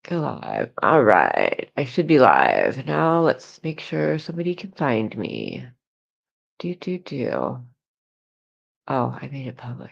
Go live. All right. I should be live. Now let's make sure somebody can find me. Do. Oh, I made it public.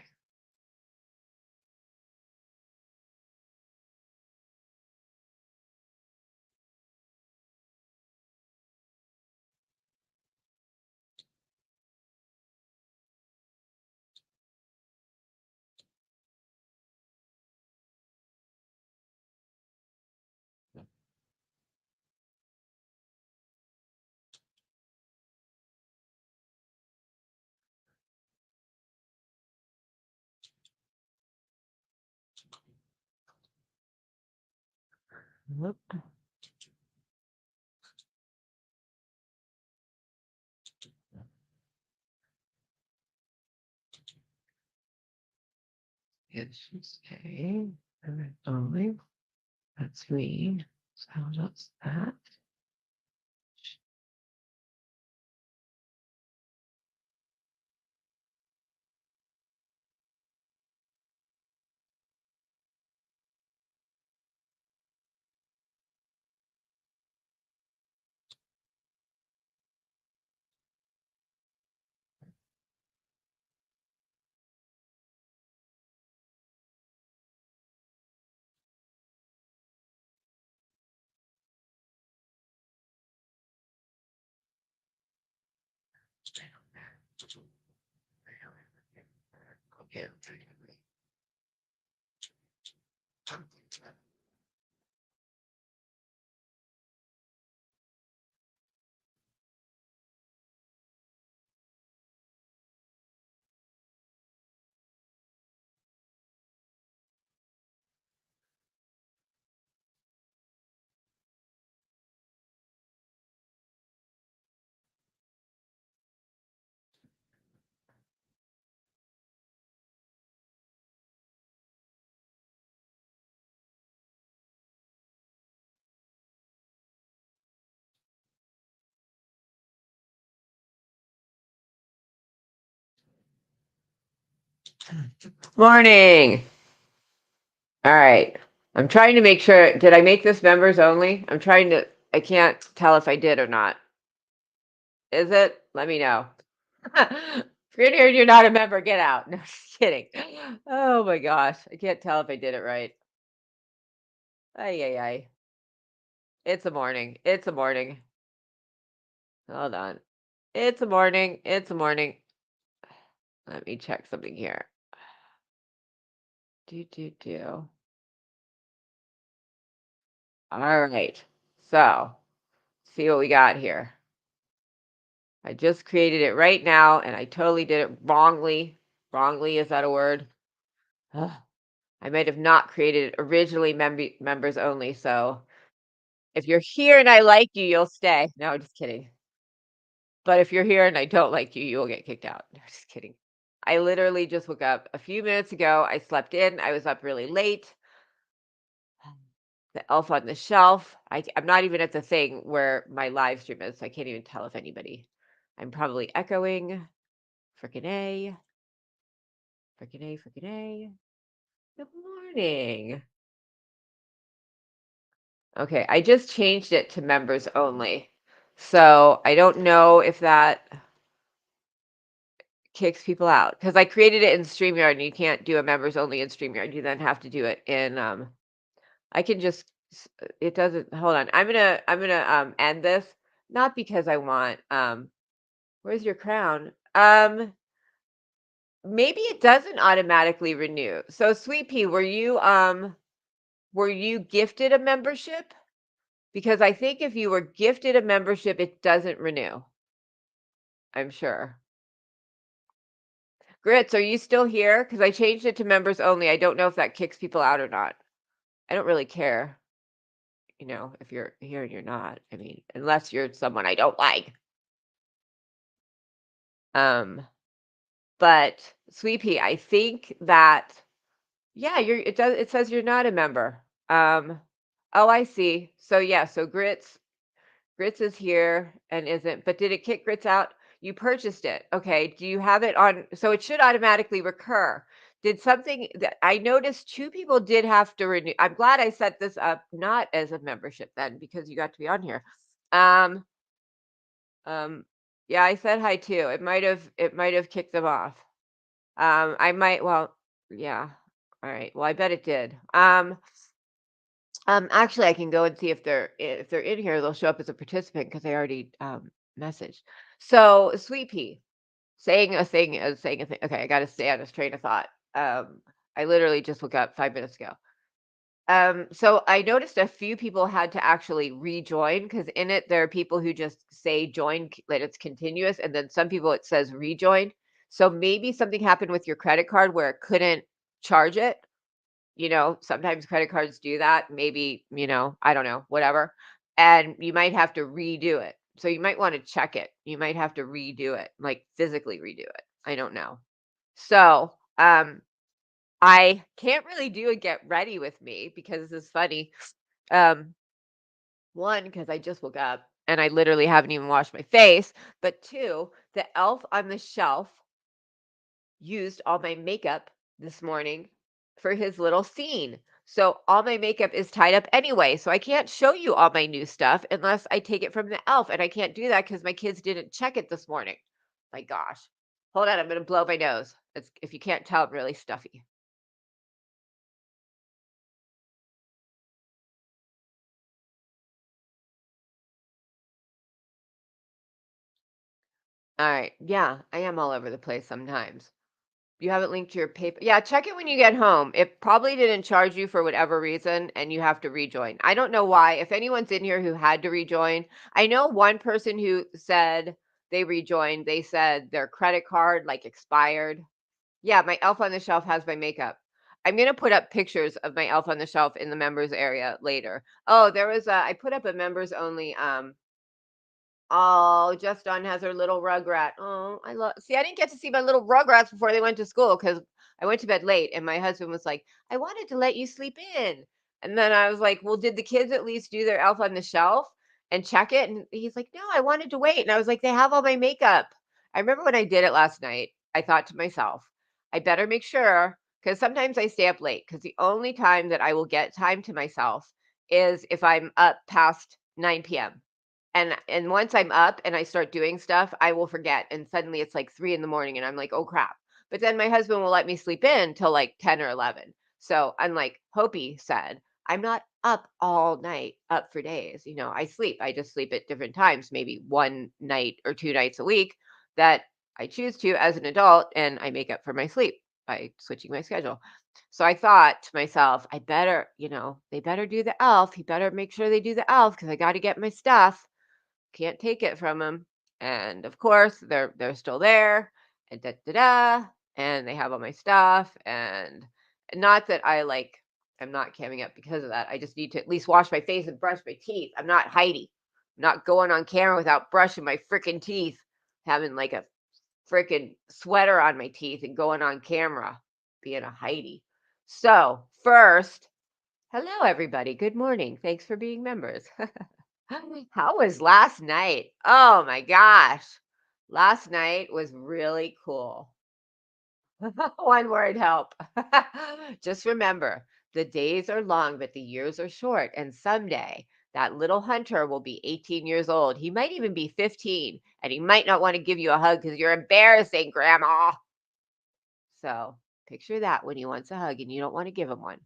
Whoop. It should say only. That's me. So that's that. Okay. Morning. All right. I'm trying to make sure. Did I make this members only? I can't tell if I did or not. Is it? Let me know. If you're in here and you're not a member, get out. No, just kidding. Oh my gosh. I can't tell if I did it right. Ay, ay, ay. It's a morning. It's a morning. Hold on. It's a morning. It's a morning. Let me check something here. Do. All right. So, see what we got here. I just created it right now and I totally did it wrongly. Wrongly, is that a word? Ugh. I might have not created it originally members only. So, if you're here and I like you, you'll stay. No, just kidding. But if you're here and I don't like you, you will get kicked out. No, just kidding. I literally just woke up a few minutes ago. I slept in. I was up really late. The elf on the shelf. I'm not even at the thing where my live stream is, so I can't even tell if anybody. I'm probably echoing. Frickin' A. Frickin' A. Frickin' A. Good morning. Okay, I just changed it to members only. So I don't know if that kicks people out because I created it in StreamYard and you can't do a members only in StreamYard. You then have to do it in I can just it doesn't hold on. I'm gonna end this. Not because I want where's your crown? Maybe it doesn't automatically renew. So Sweet Pea, were you gifted a membership? Because I think if you were gifted a membership, it doesn't renew. I'm sure. Grits, are you still here? Because I changed it to members only. I don't know if that kicks people out or not. I don't really care, if you're here and you're not. I mean, unless you're someone I don't like. Um, but Sweet Pea, I think that yeah, it says you're not a member. Oh, I see. So yeah, so Grits is here and isn't, but did it kick Grits out? You purchased it. Okay. Do you have it on? So it should automatically recur. Did something that I noticed 2 people did have to renew. I'm glad I set this up not as a membership then because you got to be on here. Um, yeah, I said hi too. It might have kicked them off. I might well, yeah. All right. Well, I bet it did. Actually, I can go and see if they're in here, they'll show up as a participant because I already messaged. So, Sweet Pea saying a thing. Okay, I got to stay on this train of thought. I literally just woke up 5 minutes ago. So I noticed a few people had to actually rejoin because in it there are people who just say join that it's continuous, and then some people it says rejoin. So maybe something happened with your credit card where it couldn't charge it. Sometimes credit cards do that. Maybe, I don't know, whatever. And you might have to redo it. So you might want to check it. You might have to redo it, like physically redo it. I don't know. So, I can't really do a get ready with me because this is funny. Um, one, because I just woke up and I literally haven't even washed my face. But two, the elf on the shelf used all my makeup this morning for his little scene. So all my makeup is tied up anyway. So I can't show you all my new stuff unless I take it from the elf. And I can't do that because my kids didn't check it this morning. My gosh. Hold on, I'm gonna blow my nose. If you can't tell, I'm really stuffy. All right. Yeah, I am all over the place sometimes. You haven't linked your paper. Yeah, check it when you get home. It probably didn't charge you for whatever reason, and you have to rejoin. I don't know why. If anyone's in here who had to rejoin, I know one person who said they rejoined. They said their credit card like expired. Yeah, my elf on the shelf has my makeup. I'm gonna put up pictures of my elf on the shelf in the members area later. Oh, I put up a members only Oh, Just Dawn has her little rugrat. Oh, I didn't get to see my little rugrats before they went to school because I went to bed late and my husband was like, I wanted to let you sleep in. And then I was like, well, did the kids at least do their elf on the shelf and check it? And he's like, no, I wanted to wait. And I was like, they have all my makeup. I remember when I did it last night, I thought to myself, I better make sure because sometimes I stay up late because the only time that I will get time to myself is if I'm up past 9 p.m. And once I'm up and I start doing stuff, I will forget, and suddenly it's like 3 in the morning, and I'm like, "Oh, crap." But then my husband will let me sleep in till, like, 10 or 11. So, unlike Hopi said, I'm not up all night, up for days, I sleep. I just sleep at different times, maybe 1 night or 2 nights a week that I choose to as an adult, and I make up for my sleep by switching my schedule. So I thought to myself, I better, they better do the elf. He better make sure they do the elf because I gotta get my stuff. Can't take it from them. And of course, they're still there, and da da da, and they have all my stuff. And not that I'm not camming up because of that. I just need to at least wash my face and brush my teeth. I'm not Heidi. I'm not going on camera without brushing my freaking teeth, having like a freaking sweater on my teeth and going on camera, being a Heidi. So first, hello everybody. Good morning. Thanks for being members. How was last night? Oh my gosh. Last night was really cool. One word help. Just remember, the days are long, but the years are short. And someday that little hunter will be 18 years old. He might even be 15, and he might not want to give you a hug because you're embarrassing, Grandma. So picture that when he wants a hug and you don't want to give him one.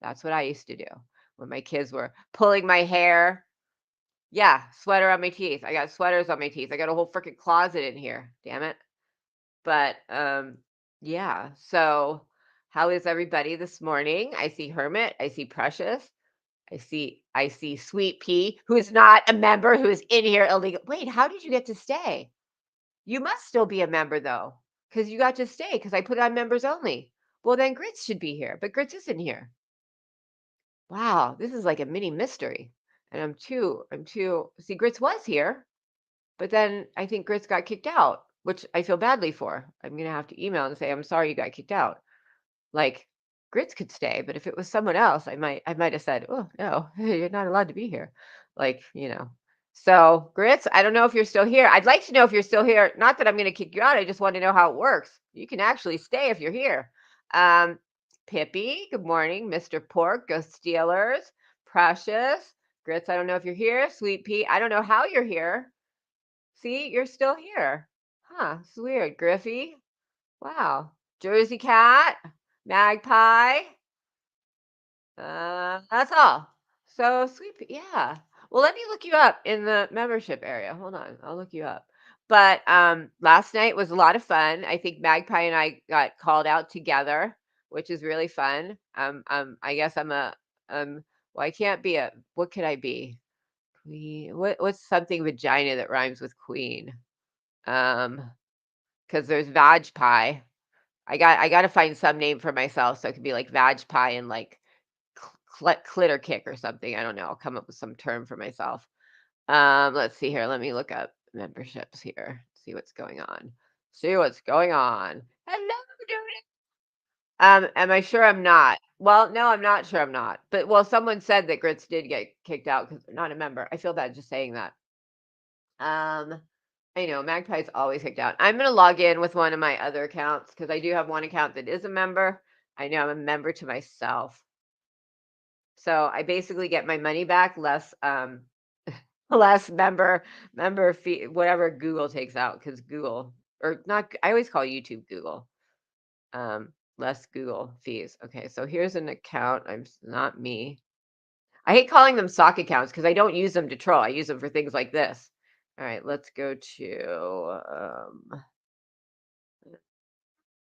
That's what I used to do when my kids were pulling my hair. Yeah, sweater on my teeth. I got sweaters on my teeth. I got a whole freaking closet in here. Damn it. But yeah. So how is everybody this morning? I see Hermit. I see Precious. I see Sweet Pea, who is not a member, who is in here illegal. Wait, how did you get to stay? You must still be a member though, because you got to stay because I put on members only. Well, then Grits should be here, but Grits isn't here. Wow, this is like a mini mystery. And I'm too see Grits was here. But then I think Grits got kicked out, which I feel badly for. I'm gonna have to email and say, "I'm sorry you got kicked out." Like, Grits could stay, but if it was someone else, I might have said, "Oh, no, you're not allowed to be here." Like. So, Grits, I don't know if you're still here. I'd like to know if you're still here. Not that I'm gonna kick you out. I just want to know how it works. You can actually stay if you're here. Um, Pippi, good morning. Mr. Pork, go Steelers. Precious, Grits, I don't know if you're here. Sweet Pea, I don't know how you're here. See, you're still here. Huh, it's weird. Griffey, wow. Jersey Cat, Magpie. That's all. So sweet, yeah. Well, let me look you up in the membership area. Hold on, I'll look you up. But last night was a lot of fun. I think Magpie and I got called out together, which is really fun. I guess I'm a well, I can't be a. What could I be? Queen. What's something vagina that rhymes with queen? Um, because there's Vag Pie. I got to find some name for myself so it could be like Vag Pie and like clitter kick or something. I don't know. I'll come up with some term for myself. Let's see here. Let me look up memberships here. See what's going on. See what's going on. Hello, dude. Am I sure I'm not? Well, no, I'm not sure I'm not. But well, someone said that Grits did get kicked out because they're not a member. I feel bad just saying that. Um, I know Magpie's always kicked out. I'm gonna log in with one of my other accounts because I do have one account that is a member. I know I'm a member to myself. So I basically get my money back less less member fee whatever Google takes out because Google or not I always call YouTube Google. Less Google fees. Okay, so here's an account. Not me. I hate calling them sock accounts because I don't use them to troll. I use them for things like this. All right, let's go to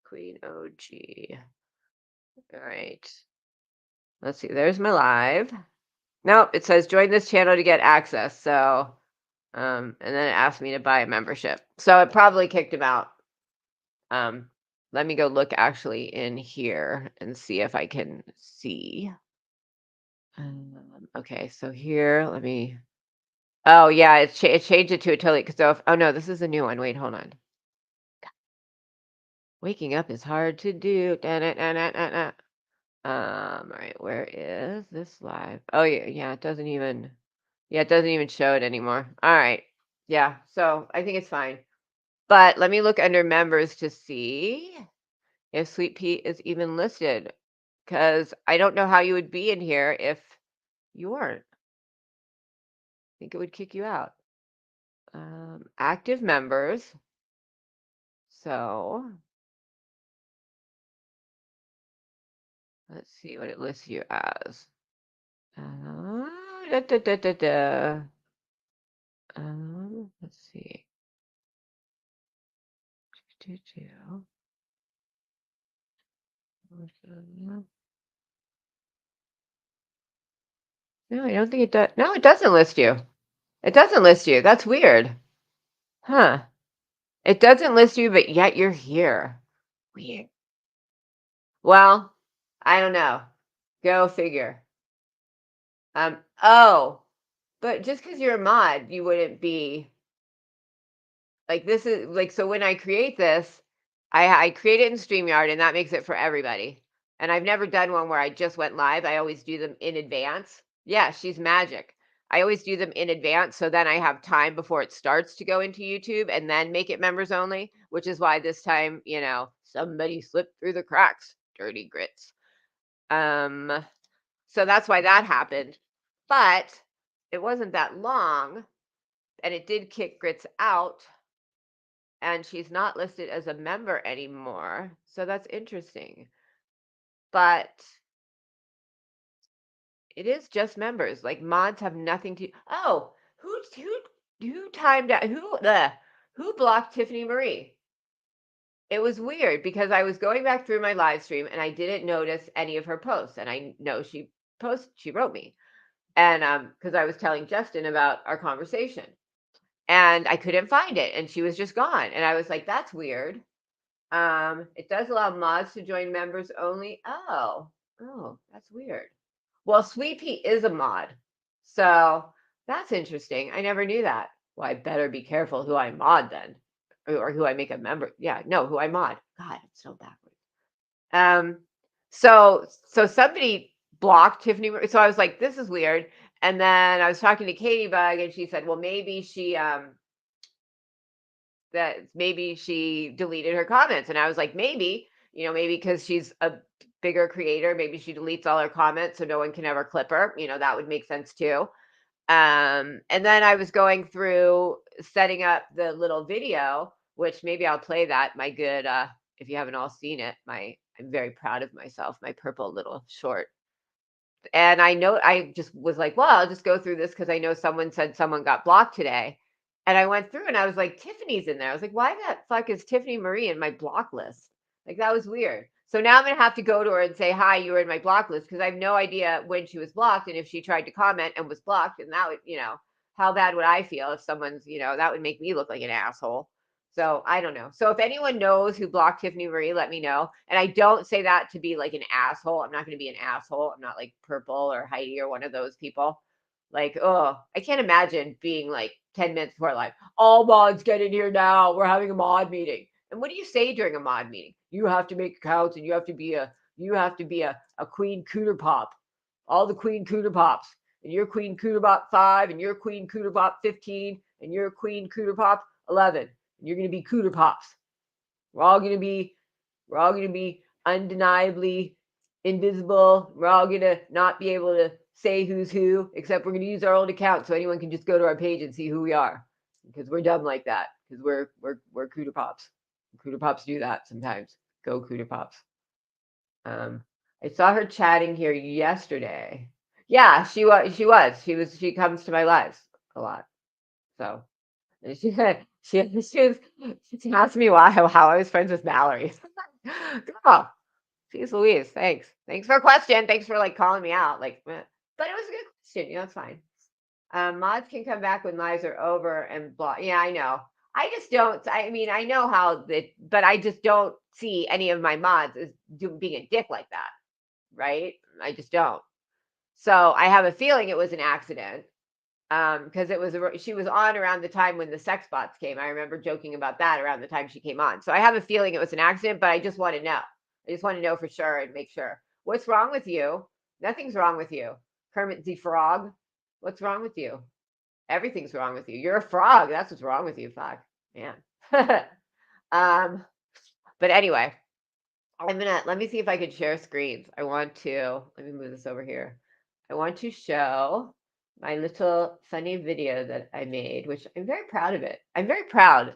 Queen OG. All right. Let's see. There's my live. Nope, it says join this channel to get access. So and then it asked me to buy a membership. So it probably kicked him out. Let me go look actually in here and see if I can see. Okay, so here, let me. Oh yeah, it changed it to a totally. So oh no, this is a new one. Wait, hold on. Waking up is hard to do. Da-na-na-na-na-na. All right, where is this live? Oh yeah, yeah, it doesn't even. Yeah, it doesn't even show it anymore. All right, yeah. So I think it's fine. But let me look under members to see if Sweet Pea is even listed, because I don't know how you would be in here if you weren't. I think it would kick you out. Active members. So let's see what it lists you as. Da, da, da, da, da. Let's see. No, I don't think it does. No, it doesn't list you. It doesn't list you. That's weird. Huh. It doesn't list you, but yet you're here. Weird. Well, I don't know. Go figure. Oh, but just because you're a mod, you wouldn't be like this is like so when I create this, I create it in StreamYard and that makes it for everybody. And I've never done one where I just went live. I always do them in advance. Yeah, she's magic. I always do them in advance so then I have time before it starts to go into YouTube and then make it members only, which is why this time, somebody slipped through the cracks. Dirty Grits. So that's why that happened. But it wasn't that long and it did kick Grits out and she's not listed as a member anymore. So that's interesting. But it is just members. Like mods have nothing to. Oh, who timed out? Who blocked Tiffany Marie? It was weird because I was going back through my live stream and I didn't notice any of her posts. And I know she wrote me, and because I was telling Justin about our conversation, and I couldn't find it, and she was just gone, and I was like, that's weird. It does allow mods to join members only. Oh, that's weird. Well, Sweet Pea is a mod, so that's interesting. I never knew that. Well, I better be careful who I mod then, or who I make a member. Yeah, no, who I mod. God, it's so backwards. So somebody blocked Tiffany. So I was like, this is weird. And then I was talking to Katie Bug, and she said, well, maybe she deleted her comments. And I was like, maybe, maybe because she's a bigger creator, maybe she deletes all her comments so no one can ever clip her. That would make sense too. And then I was going through setting up the little video, which maybe I'll play that. My good, if you haven't all seen it, I'm very proud of myself, my purple little short. And I just was like, well, I'll just go through this because I know someone said someone got blocked today. And I went through and I was like, Tiffany's in there. I was like, why the fuck is Tiffany Marie in my block list? Like, that was weird. So now I'm going to have to go to her and say, hi, you were in my block list because I have no idea when she was blocked and if she tried to comment and was blocked. And that would, how bad would I feel if someone's, that would make me look like an asshole. So I don't know. So if anyone knows who blocked Tiffany Marie, let me know. And I don't say that to be like an asshole. I'm not going to be an asshole. I'm not like Purple or Heidi or one of those people. Like, oh, I can't imagine being like 10 minutes before live. All mods get in here now. We're having a mod meeting. And what do you say during a mod meeting? You have to make accounts and you have to be a Queen Cooter Pop. All the Queen Cooter Pops. And you're Queen Cooter Pop 5 and you're Queen Cooter Pop 15 and you're Queen Cooter Pop 11. You're going to be Cooter Pops. We're all going to be undeniably invisible. We're all going to not be able to say who's who, except we're going to use our old account so anyone can just go to our page and see who we are, because we're dumb like that, because we're Cooter Pops. Cooter Pops do that sometimes. Go Cooter Pops. I saw her chatting here yesterday. Yeah, she She comes to my lives a lot. So she asked me how I was friends with Mallory. Girl, geez Louise, thanks. Thanks for a question. Thanks for like calling me out. Like, but it was a good question. It's fine. Mods can come back when lives are over and block. Yeah, I know. I just don't. I mean, I know how that, but I just don't see any of my mods as being a dick like that, right? I just don't. So I have a feeling it was an accident because she was on around the time when the sex bots came. I remember joking about that around the time she came on. So I have a feeling it was an accident, but I just want to know. I just want to know for sure and make sure. What's wrong with you? Nothing's wrong with you. Kermit the Frog. What's wrong with you? Everything's wrong with you. You're a frog. That's what's wrong with you, fuck. Man. But anyway, let me see if I can share screens. Let me move this over here. I want to show my little funny video that I made, which I'm very proud of it. I'm very proud.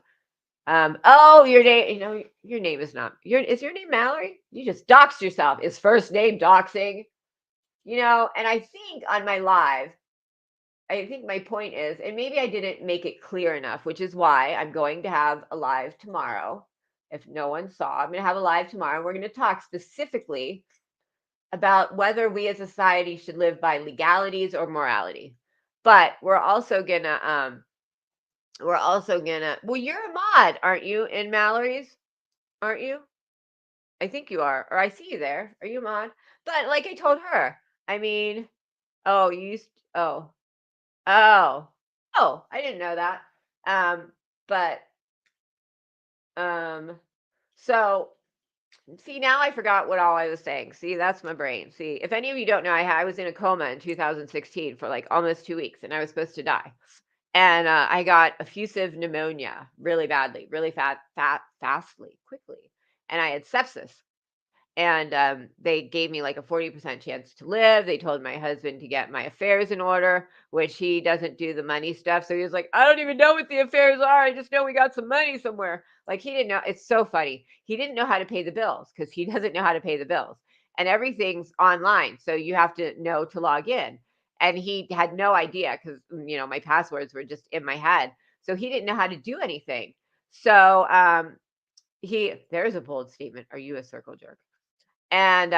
Oh, your name, your name is not, is your name Mallory? You just doxed yourself. Is first name doxing? And I think on my live, I think my point is, and maybe I didn't make it clear enough, which is why I'm going to have a live tomorrow. If no one saw, I'm going to have a live tomorrow. We're going to talk specifically about whether we as a society should live by legalities or morality. But we're also gonna well, you're a mod, aren't you, in Mallory's? Aren't you? I think you are, or I see you there. Are you a mod? But like I told her, I mean, oh, oh, I didn't know that. But so see, now I forgot what all I was saying. See, that's my brain. See, if any of you don't know, I was in a coma in 2016 for like almost 2 weeks, and I was supposed to die. And I got effusive pneumonia really badly, really fastly, quickly. And I had sepsis. And they gave me like a 40% chance to live. They told my husband to get my affairs in order, which he doesn't do the money stuff. So he was like, I don't even know what the affairs are. I just know we got some money somewhere. Like, he didn't know. It's so funny. He didn't know how to pay the bills because he doesn't know how to pay the bills. And everything's online. So you have to know to log in. And he had no idea because, my passwords were just in my head. So he didn't know how to do anything. So there's a bold statement. Are you a circle jerk? And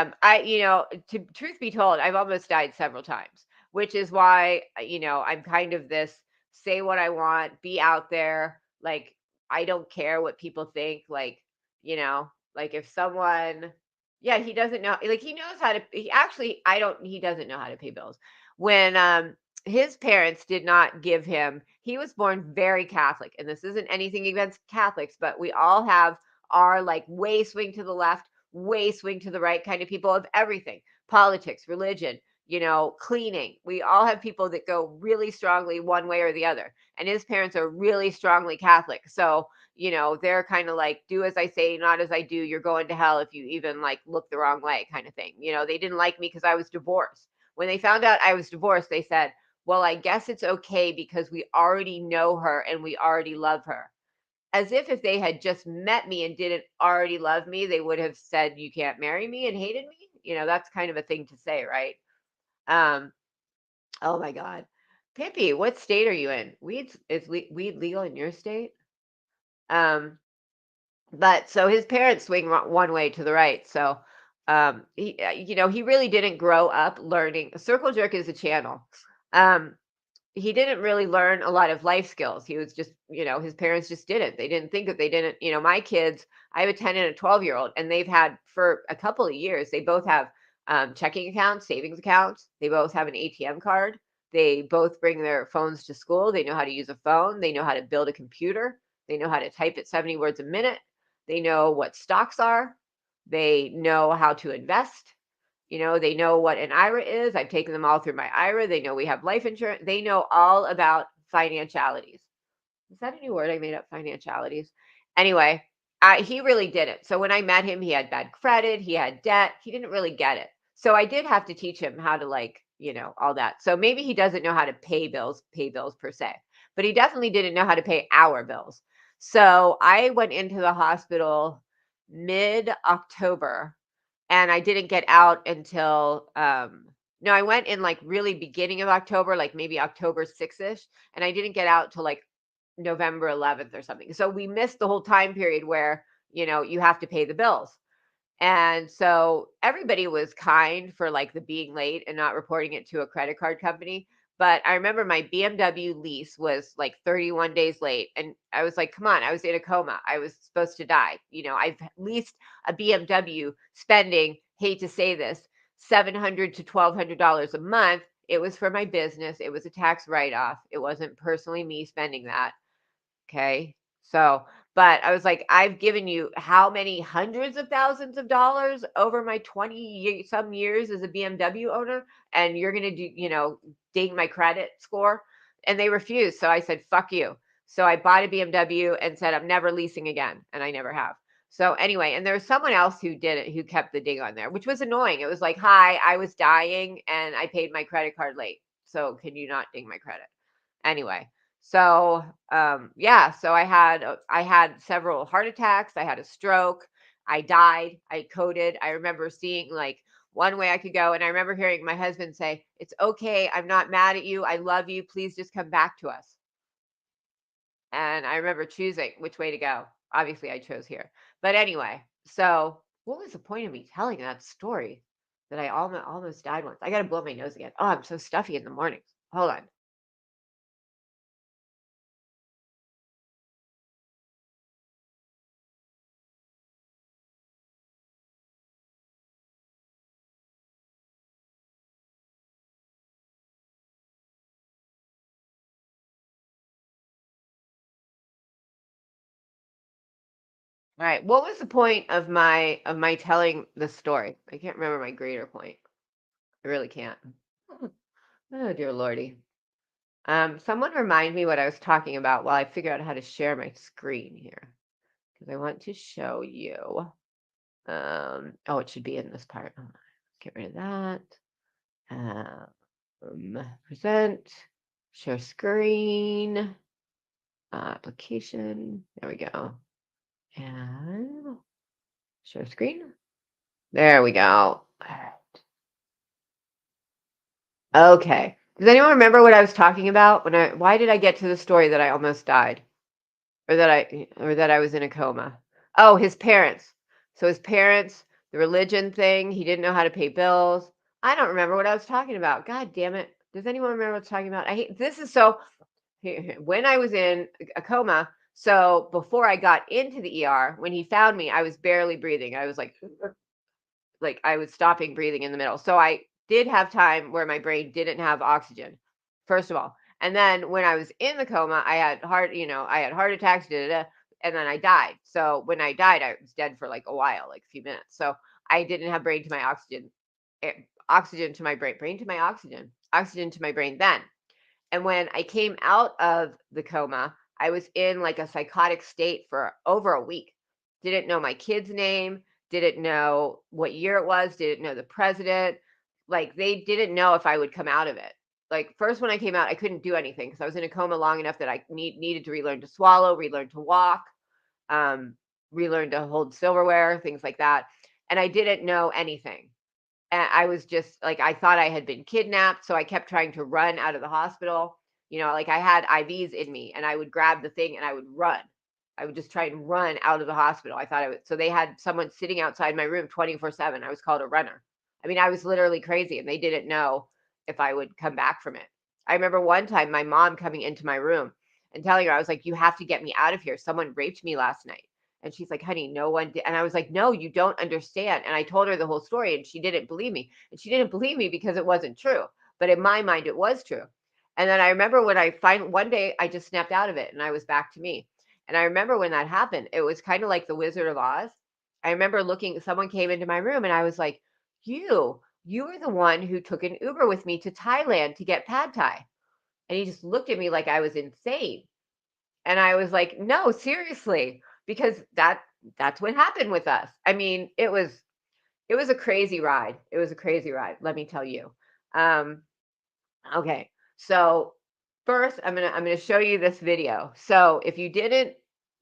truth be told, I've almost died several times, which is why, I'm kind of this say what I want, be out there. Like, I don't care what people think. Like, like if someone, yeah, he doesn't know, like he knows how to, he doesn't know how to pay bills. When his parents did not give him, he was born very Catholic. And this isn't anything against Catholics, but we all have our like way swing to the left, way swing to the right kind of people of everything, politics, religion, cleaning. We all have people that go really strongly one way or the other. And his parents are really strongly Catholic. So, they're kind of like, do as I say, not as I do. You're going to hell if you even like look the wrong way, kind of thing. They didn't like me because I was divorced. When they found out I was divorced, they said, well, I guess it's okay because we already know her and we already love her. As if they had just met me and didn't already love me, they would have said, you can't marry me, and hated me. That's kind of a thing to say, right? Um, oh my God. Pippi, what state are you in? Weed legal in your state? Um, but so his parents swing one way to the right. So, he really didn't grow up learning. Circle jerk is a channel. Um, he didn't really learn a lot of life skills. He was just, his parents just didn't. They didn't think that they didn't, my kids, I have a 10 and a 12-year-old, and they've had for a couple of years, they both have checking accounts, savings accounts. They both have an ATM card. They both bring their phones to school. They know how to use a phone. They know how to build a computer. They know how to type at 70 words a minute. They know what stocks are. They know how to invest. They know what an IRA is. I've taken them all through my IRA. They know we have life insurance. They know all about financialities. Is that a new word I made up? Financialities. Anyway, he really didn't. So when I met him, he had bad credit. He had debt. He didn't really get it. So I did have to teach him how to all that. So maybe he doesn't know how to pay bills per se, but he definitely didn't know how to pay our bills. So I went into the hospital mid-October, and I didn't get out until no, I went in like really beginning of October, like maybe October 6th-ish, and I didn't get out till like November 11th or something. So we missed the whole time period where, you have to pay the bills. And so everybody was kind for like the being late and not reporting it to a credit card company. But I remember my BMW lease was like 31 days late. And I was like, come on, I was in a coma. I was supposed to die. I've leased a BMW spending, hate to say this, $700 to $1,200 a month. It was for my business. It was a tax write off. It wasn't personally me spending that. Okay. So, but I was like, I've given you how many hundreds of thousands of dollars over my 20 some years as a BMW owner, and you're going to ding my credit score. And they refused. So I said, fuck you. So I bought a BMW and said, I'm never leasing again. And I never have. So anyway, and there was someone else who did it, who kept the ding on there, which was annoying. It was like, hi, I was dying and I paid my credit card late. So can you not ding my credit? Anyway, so yeah, so I had several heart attacks. I had a stroke. I died. I coded. I remember seeing like one way I could go, and I remember hearing my husband say, "It's okay. I'm not mad at you. I love you. Please just come back to us." And I remember choosing which way to go. Obviously, I chose here. But anyway, so what was the point of me telling that story that I almost died once? I got to blow my nose again. Oh, I'm so stuffy in the mornings. Hold on. All right. What was the point of my telling the story? I can't remember my greater point. I really can't. Oh dear lordy. Someone remind me what I was talking about while I figure out how to share my screen here, because I want to show you. Oh, it should be in this part. Get rid of that. Present, share screen, application. There we go. And share screen. There we go. Okay. Does anyone remember what I was talking about why did I get to the story that I almost died? Or that I was in a coma? Oh, his parents. So his parents, the religion thing, he didn't know how to pay bills. I don't remember what I was talking about. God damn it. Does anyone remember what I was talking about? I hate this is so when I was in a coma, so before I got into the ER, when he found me, I was barely breathing. I was like I was stopping breathing in the middle. So I did have time where my brain didn't have oxygen, first of all. And then when I was in the coma, I had heart attacks, and then I died. So when I died, I was dead for like a while, like a few minutes. So I didn't have brain to my oxygen oxygen to my brain to my oxygen to my brain then. And when I came out of the coma, I was in like a psychotic state for over a week. Didn't know my kid's name, didn't know what year it was, didn't know the president. Like they didn't know if I would come out of it. Like first when I came out, I couldn't do anything because I was in a coma long enough that I needed to relearn to swallow, relearn to walk, um, relearn to hold silverware, things like that. And I didn't know anything. And I was just like, I thought I had been kidnapped. So I kept trying to run out of the hospital. Like I had IVs in me and I would grab the thing and I would run. I would just try and run out of the hospital. I thought I would. So they had someone sitting outside my room 24/7. I was called a runner. I mean, I was literally crazy and they didn't know if I would come back from it. I remember one time my mom coming into my room and telling her, I was like, you have to get me out of here. Someone raped me last night. And she's like, honey, no one did. And I was like, no, you don't understand. And I told her the whole story and she didn't believe me. And she didn't believe me because it wasn't true. But in my mind, it was true. And then I remember when I finally, one day, I just snapped out of it and I was back to me. And I remember when that happened, it was kind of like the Wizard of Oz. I remember someone came into my room and I was like, you were the one who took an Uber with me to Thailand to get pad Thai. And he just looked at me like I was insane. And I was like, no, seriously, because that's what happened with us. I mean, it was a crazy ride. It was a crazy ride, let me tell you. Um, okay. So first I'm gonna show you this video. So if you didn't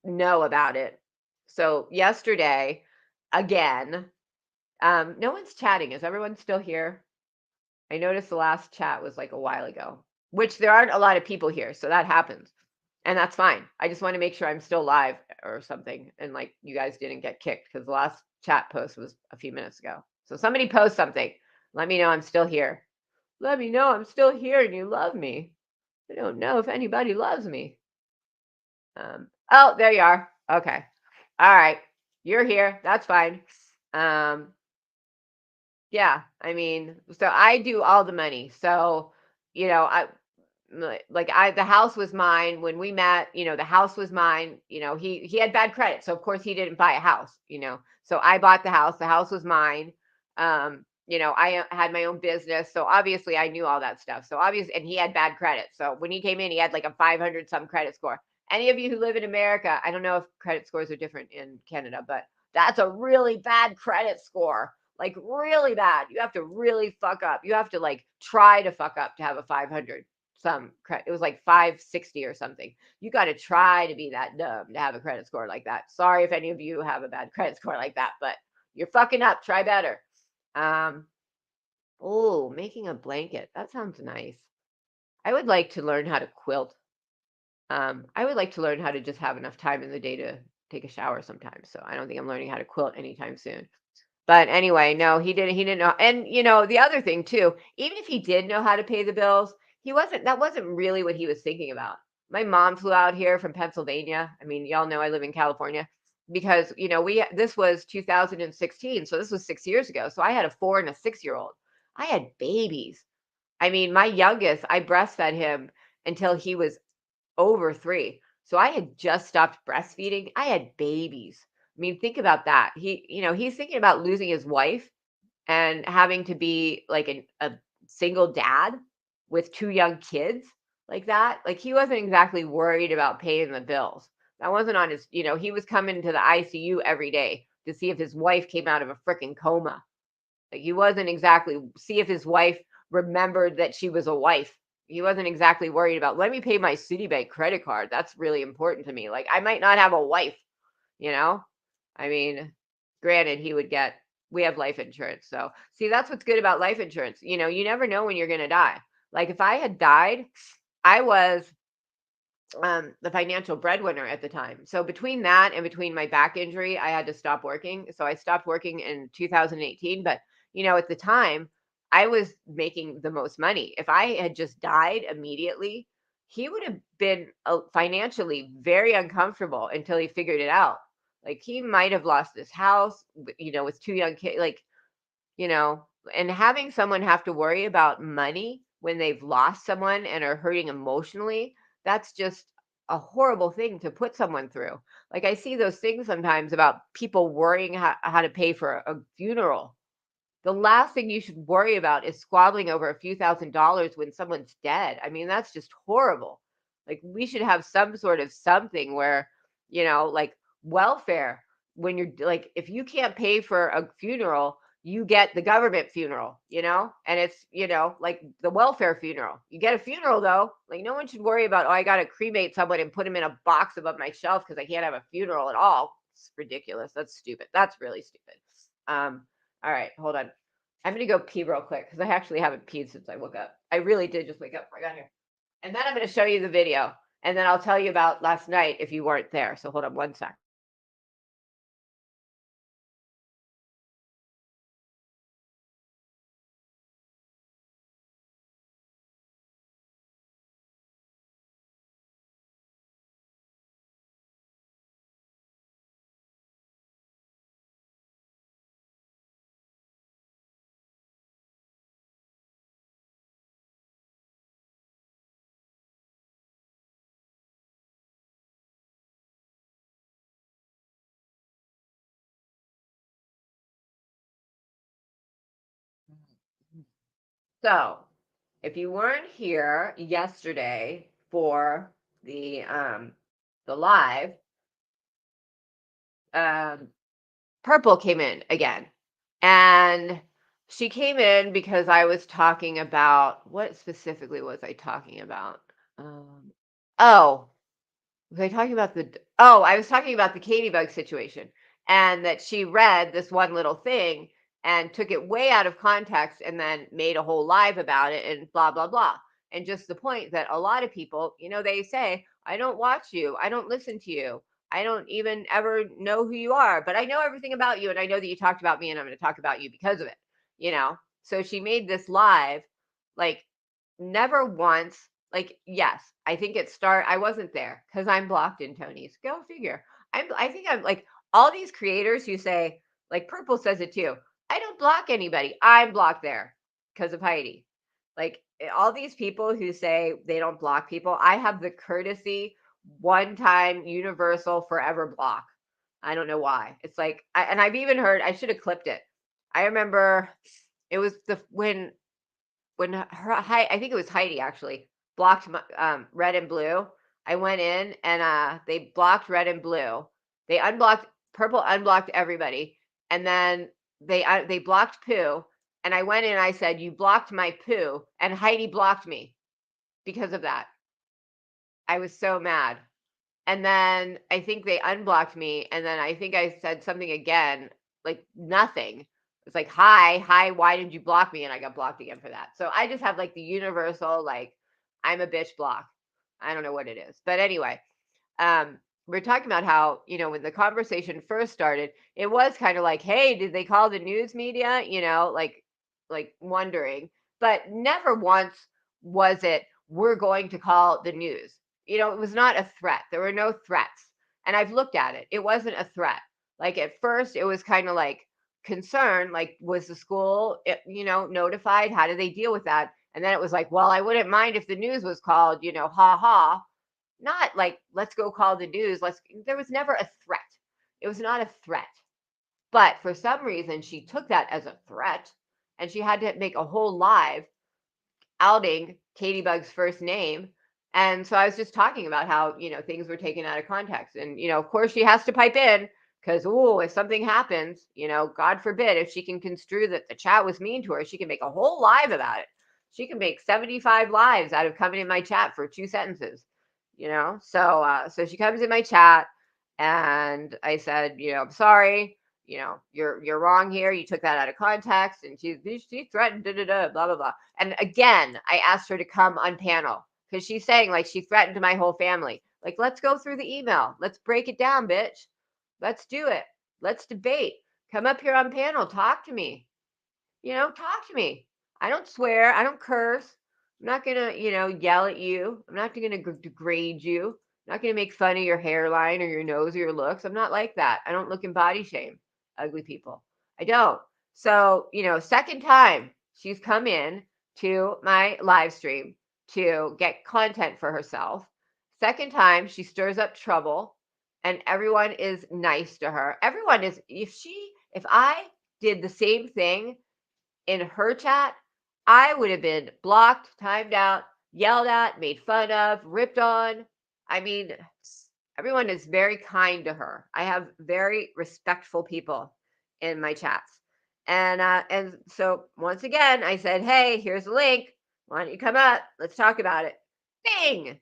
know about it, so yesterday, again, no one's chatting. Is everyone still here? I noticed the last chat was like a while ago, which there aren't a lot of people here, so that happens. And that's fine. I just want to make sure I'm still live or something and like you guys didn't get kicked because the last chat post was a few minutes ago. So somebody post something. Let me know I'm still here. Let me know I'm still here and you love me. I don't know if anybody loves me. Oh, there you are. Okay. All right. You're here. That's fine. Um, yeah, I mean, so I do all the money. So, I the house was mine when we met, the house was mine. He had bad credit, so of course he didn't buy a house. So I bought the house was mine. I had my own business, so obviously I knew all that stuff. So obviously, and he had bad credit. So when he came in, he had like a 500 some credit score. Any of you who live in America, I don't know if credit scores are different in Canada, but that's a really bad credit score. Like really bad. You have to really fuck up. You have to like try to fuck up to have a 500 it was like 560 or something. You got to try to be that dumb to have a credit score like that. Sorry if any of you have a bad credit score like that, but you're fucking up. Try better. Um, oh, making a blanket. That sounds nice. I would like to learn how to quilt. I would like to learn how to just have enough time in the day to take a shower sometimes. So I don't think I'm learning how to quilt anytime soon. But anyway, no, he didn't know. And the other thing too, even if he did know how to pay the bills, that wasn't really what he was thinking about. My mom flew out here from Pennsylvania. I mean, y'all know I live in California because, this was 2016, so this was 6 years ago. So I had a 4 and a 6-year-old. I had babies. I mean, my youngest, I breastfed him until he was over 3. So I had just stopped breastfeeding. I had babies. I mean, think about that. He's thinking about losing his wife and having to be like a single dad with 2 young kids like that. Like he wasn't exactly worried about paying the bills. That wasn't on he was coming to the ICU every day to see if his wife came out of a freaking coma. Like he wasn't exactly see if his wife remembered that she was a wife. He wasn't exactly worried about, let me pay my Citibank credit card. That's really important to me. Like I might not have a wife, you know? I mean, granted, we have life insurance. So see, that's what's good about life insurance. You never know when you're going to die. Like if I had died, I was the financial breadwinner at the time. So between that and between my back injury, I had to stop working. So I stopped working in 2018. But, at the time, I was making the most money. If I had just died immediately, he would have been financially very uncomfortable until he figured it out. Like he might have lost his house, with 2 young kids, like, and having someone have to worry about money when they've lost someone and are hurting emotionally, that's just a horrible thing to put someone through. Like I see those things sometimes about people worrying how to pay for a funeral. the last thing you should worry about is squabbling over a few $1,000s when someone's dead. I mean, that's just horrible. Like, we should have some sort of something where, like welfare, when you're like, if you can't pay for a funeral, you get the government funeral, and it's, like the welfare funeral. You get a funeral though. Like, no one should worry about, oh, I got to cremate someone and put him in a box above my shelf because I can't have a funeral at all. It's ridiculous. That's stupid. That's really stupid. All right, hold on. I'm gonna go pee real quick because I actually haven't peed since I woke up. I really did just wake up before I got here. And then I'm gonna show you the video. And then I'll tell you about last night if you weren't there. So hold on one sec. So if you weren't here yesterday for the live, um Purple came in again. And she came in because I was talking about, what specifically was I talking about? Oh, was I talking about I was talking about the Katie Bug situation, and that she read this one little thing and took it way out of context and then made a whole live about it and blah, blah, blah. And just the point that a lot of people, they say, I don't watch you. I don't listen to you. I don't even ever know who you are, but I know everything about you. And I know that you talked about me and I'm going to talk about you because of it. So she made this live, like, never once, like, yes, I think I wasn't there because I'm blocked in Tony's. Go figure. I think I'm like all these creators who say, like Purple says it too. I don't block anybody. I'm blocked there because of Heidi. Like, all these people who say they don't block people, I have the courtesy, one time, universal, forever block. I don't know why. It's like, and I've even heard, I should have clipped it. I remember it was when I think it was Heidi actually blocked my, red and blue. I went in and they blocked red and blue. They unblocked Purple, unblocked everybody, and then they blocked Pooh. And I went in and I said, "You blocked my Pooh," and Heidi blocked me because of that. I was so mad. And then I think they unblocked me, and then I think I said something again, like nothing. It's like, hi, why did you block me? And I got blocked again for that. So I just have like the universal, like, I'm a bitch block. I don't know what it is. But anyway, we're talking about how, when the conversation first started, it was kind of like, hey, did they call the news media? Like wondering, but never once was it, we're going to call the news. It was not a threat. There were no threats. And I've looked at it. It wasn't a threat. Like, at first it was kind of like concern, like, was the school, notified? How do they deal with that? And then it was like, well, I wouldn't mind if the news was called, ha ha. Not like, let's go call the news. There was never a threat. It was not a threat. But for some reason, she took that as a threat and she had to make a whole live outing Katie Bug's first name. And so I was just talking about how, things were taken out of context. And, of course, she has to pipe in because, if something happens, God forbid, if she can construe that the chat was mean to her, she can make a whole live about it. She can make 75 lives out of coming in my chat for 2 sentences, So she comes in my chat and I said, I'm sorry. You're wrong here. You took that out of context, and she threatened, blah blah blah. And again, I asked her to come on panel because she's saying, like, she threatened my whole family. Like, let's go through the email. Let's break it down, bitch. Let's do it. Let's debate. Come up here on panel. Talk to me. Talk to me. I don't swear. I don't curse. I'm not gonna, yell at you. I'm not gonna degrade you. I'm not gonna make fun of your hairline or your nose or your looks. I'm not like that. I don't look in body shame. Ugly people. I don't. So, second time she's come in to my live stream to get content for herself. Second time she stirs up trouble and everyone is nice to her. Everyone is, if I did the same thing in her chat, I would have been blocked, timed out, yelled at, made fun of, ripped on. I mean, everyone is very kind to her. I have very respectful people in my chats. And so once again, I said, "Hey, here's a link. Why don't you come up? Let's talk about it." Bing!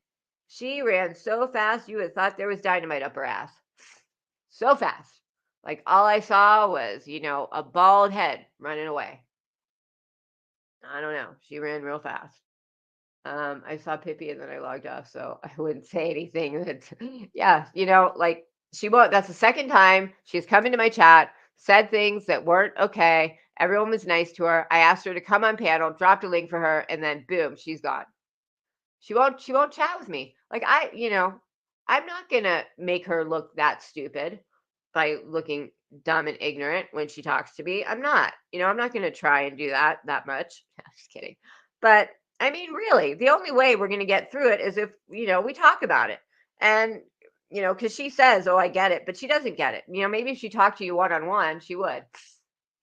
She ran so fast you would have thought there was dynamite up her ass. So fast. Like all I saw was, a bald head running away. I don't know. She ran real fast. I saw Pippi and then I logged off, so I wouldn't say anything. Yeah, like she won't. That's the second time she's come into my chat, said things that weren't okay. Everyone was nice to her. I asked her to come on panel, dropped a link for her, and then boom, she's gone. She won't chat with me. Like I'm not gonna make her look that stupid by looking dumb and ignorant when she talks to me. I'm not. I'm not gonna try and do that much. Just kidding. But I mean, really, the only way we're gonna get through it is if, we talk about it. And because she says, "Oh, I get it," but she doesn't get it. Maybe if she talked to you one on one, she would.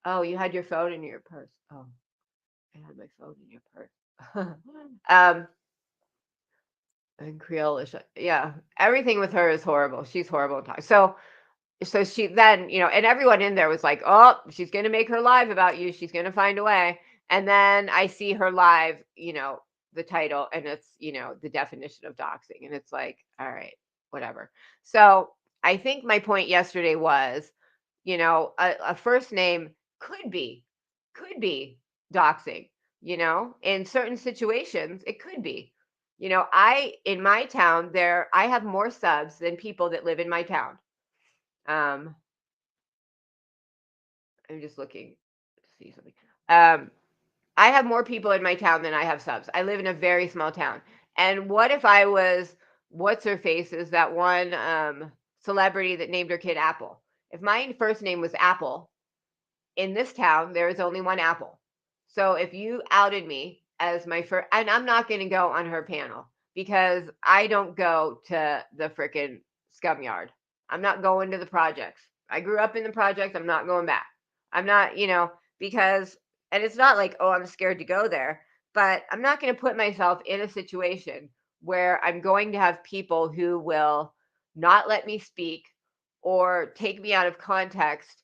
Oh, you had your phone in your purse. Oh, I had my phone in your purse. And Creole is, yeah, everything with her is horrible. She's horrible to talk. So she then, and everyone in there was like, "Oh, she's gonna make her live about you. She's gonna find a way." And then I see her live, the title, and it's, the definition of doxing, and it's like, all right, whatever. So I think my point yesterday was, a first name could be doxing. In certain situations, it could be. In my town, I have more subs than people that live in my town. Um, I'm just looking to see something. I have more people in my town than I have subs. I live in a very small town. And what if I was, what's her face is that one celebrity that named her kid Apple? If my first name was Apple, in this town, there is only one Apple. So if you outed me as my first, and I'm not going to go on her panel because I don't go to the frickin' scum yard. I'm not going to the projects. I grew up in the projects. I'm not going back. I'm not, because, and it's not like, oh, I'm scared to go there, but I'm not going to put myself in a situation where I'm going to have people who will not let me speak or take me out of context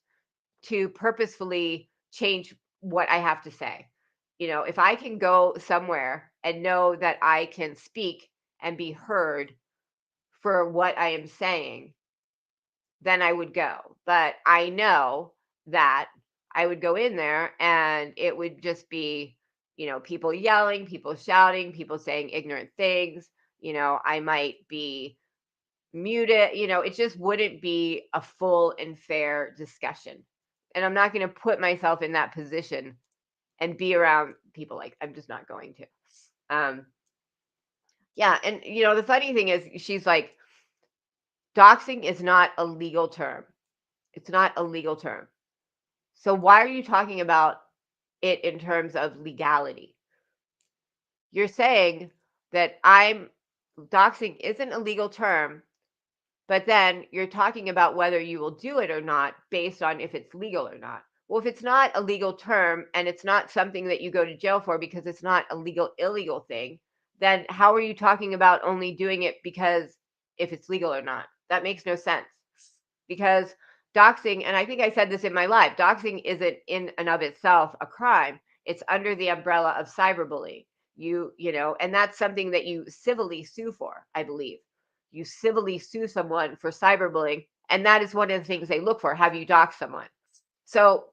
to purposefully change what I have to say. If I can go somewhere and know that I can speak and be heard for what I am saying, then I would go. But I know that I would go in there and it would just be, people yelling, people shouting, people saying ignorant things. I might be muted. It just wouldn't be a full and fair discussion. And I'm not going to put myself in that position and be around people like I'm just not going to. Yeah, and the funny thing is she's like, doxing is not a legal term. It's not a legal term. So why are you talking about it in terms of legality? You're saying that doxing isn't a legal term, but then you're talking about whether you will do it or not based on if it's legal or not. Well, if it's not a legal term and it's not something that you go to jail for because it's not a illegal thing, then how are you talking about only doing it because if it's legal or not? That makes no sense. Because doxing, and I think I said this in my live, doxing isn't in and of itself a crime. It's under the umbrella of cyberbullying. And that's something that you civilly sue for, I believe. You civilly sue someone for cyberbullying, and that is one of the things they look for. Have you doxed someone? So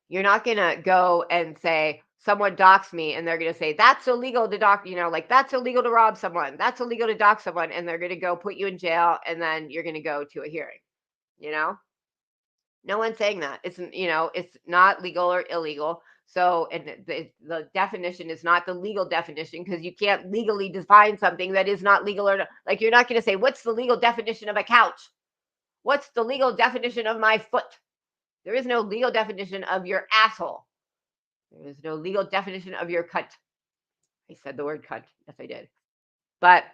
you're not going to go and say, someone doxed me, and they're going to say, that's illegal to dox, like that's illegal to rob someone. That's illegal to dox someone. And they're going to go put you in jail, and then you're going to go to a hearing, No one's saying that. It's not legal or illegal. So, and the definition is not the legal definition because you can't legally define something that is not legal or like you're not going to say, what's the legal definition of a couch? What's the legal definition of my foot? There is no legal definition of your asshole. There is no legal definition of your cunt. I said the word cunt. Yes, I did. But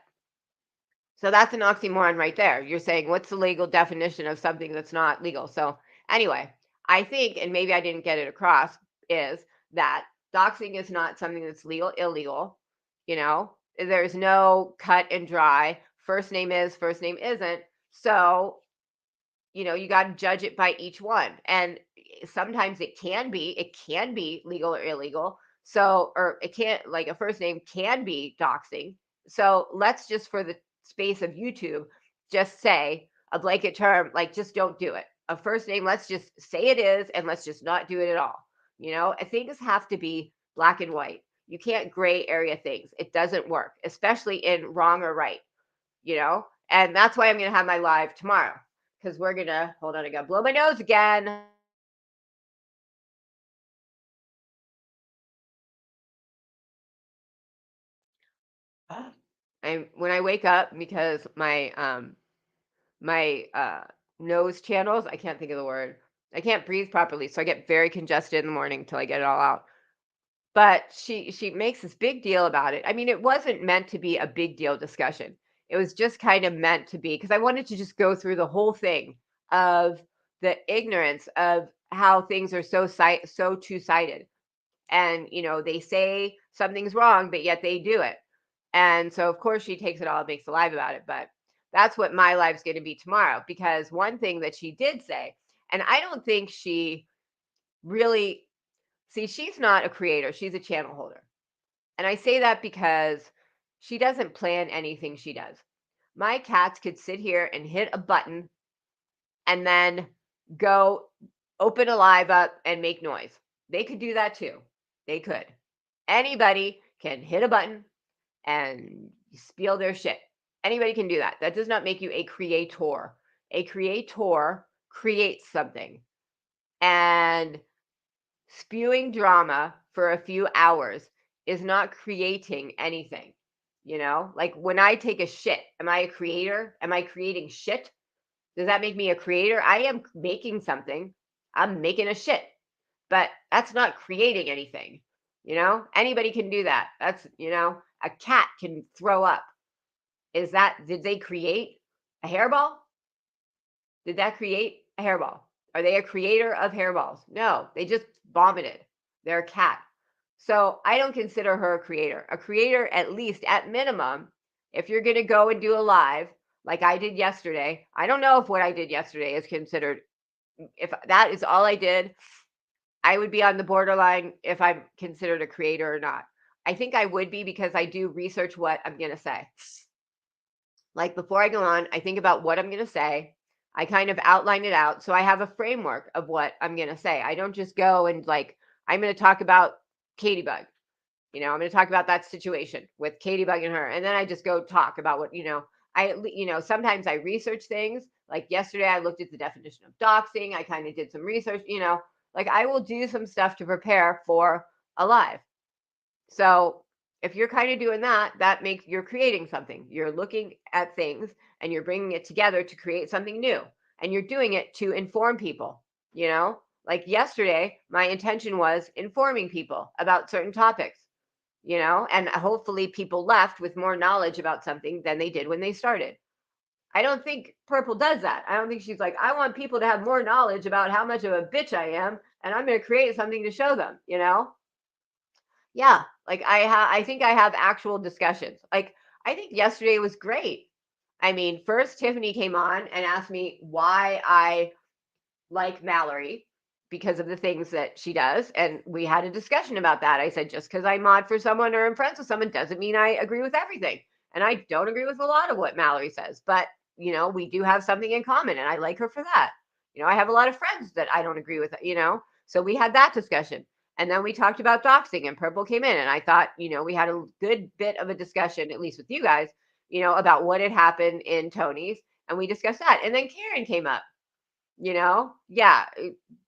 so that's an oxymoron right there. You're saying, what's the legal definition of something that's not legal? So anyway, I think, and maybe I didn't get it across, is that doxing is not something that's legal, illegal. You know, there's no cut and dry. First name is, first name isn't. So, you got to judge it by each one. And sometimes it can be legal or illegal. So, or it can't, like a first name can be doxing. So let's just, for the space of YouTube, just say a blanket term, like just don't do it. A first name, let's just say it is, and let's just not do it at all. Things have to be black and white. You can't gray area things. It doesn't work, especially in wrong or right, and that's why I'm going to have my live tomorrow, because we're going to, hold on, I got to blow my nose again. When I wake up, because my nose channels, I can't think of the word. I can't breathe properly, so I get very congested in the morning till I get it all out. But she makes this big deal about it. I mean, it wasn't meant to be a big deal discussion. It was just kind of meant to be, because I wanted to just go through the whole thing of the ignorance of how things are so two-sided. And they say something's wrong, but yet they do it. And so of course she takes it all and makes a live about it. But that's what my live's going to be tomorrow, because one thing that she did say, and I don't think she really, see, she's not a creator, she's a channel holder. And I say that because she doesn't plan anything she does. My cats could sit here and hit a button and then go open a live up and make noise. They could do that too. They could. Anybody can hit a button and spiel their shit. Anybody can do that. That does not make you a creator. A creator creates something. And spewing drama for a few hours is not creating anything. Like when I take a shit, am I a creator? Am I creating shit? Does that make me a creator? I am making something. I'm making a shit, but that's not creating anything. Anybody can do that. That's, a cat can throw up. Did they create a hairball? Did that create a hairball? Are they a creator of hairballs? No, they just vomited. They're a cat. So I don't consider her a creator. A creator, at least at minimum, if you're going to go and do a live like I did yesterday, I don't know if what I did yesterday is considered, if that is all I did, I would be on the borderline if I'm considered a creator or not. I think I would be, because I do research what I'm going to say. Like before I go on, I think about what I'm going to say. I kind of outline it out. So I have a framework of what I'm going to say. I don't just go and like, I'm going to talk about Bug. I'm going to talk about that situation with Bug and her. And then I just go talk about what, sometimes I research things. Like yesterday, I looked at the definition of doxing. I kind of did some research, like I will do some stuff to prepare for a live. So if you're kind of doing that, that makes, you're creating something. You're looking at things and you're bringing it together to create something new. And you're doing it to inform people, Like yesterday, my intention was informing people about certain topics, and hopefully people left with more knowledge about something than they did when they started. I don't think Purple does that. I don't think she's like, I want people to have more knowledge about how much of a bitch I am, and I'm going to create something to show them, Yeah, like I think I have actual discussions. Like I think yesterday was great. I mean, first Tiffany came on and asked me why I like Mallory, because of the things that she does, and we had a discussion about that. I said, just because I mod for someone or I'm friends with someone doesn't mean I agree with everything. And I don't agree with a lot of what Mallory says, but we do have something in common, and I like her for that. I have a lot of friends that I don't agree with, so we had that discussion. And then we talked about doxing, and Purple came in, and I thought, we had a good bit of a discussion, at least with you guys, about what had happened in Tony's, and we discussed that. And then Karen came up, yeah,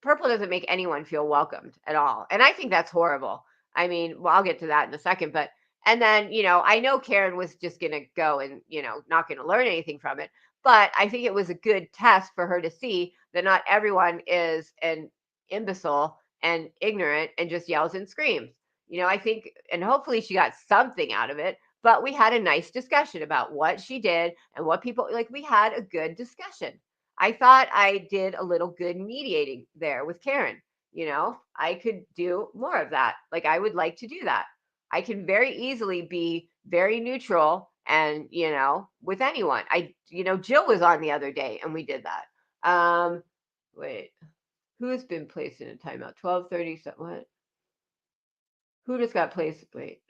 Purple doesn't make anyone feel welcomed at all, and I think that's horrible. I mean, well, I'll get to that in a second, but and then I know Karen was just gonna go and not gonna learn anything from it, but I think it was a good test for her to see that not everyone is an imbecile and ignorant and just yells and screams. I think, and hopefully she got something out of it, but we had a nice discussion about what she did and what people like. We had a good discussion. I thought I did a little good mediating there with Karen. I could do more of that. Like, I would like to do that. I can very easily be very neutral and, with anyone. Jill was on the other day and we did that. Wait, who's been placed in a timeout? 12:30, what? Who just got placed? Wait.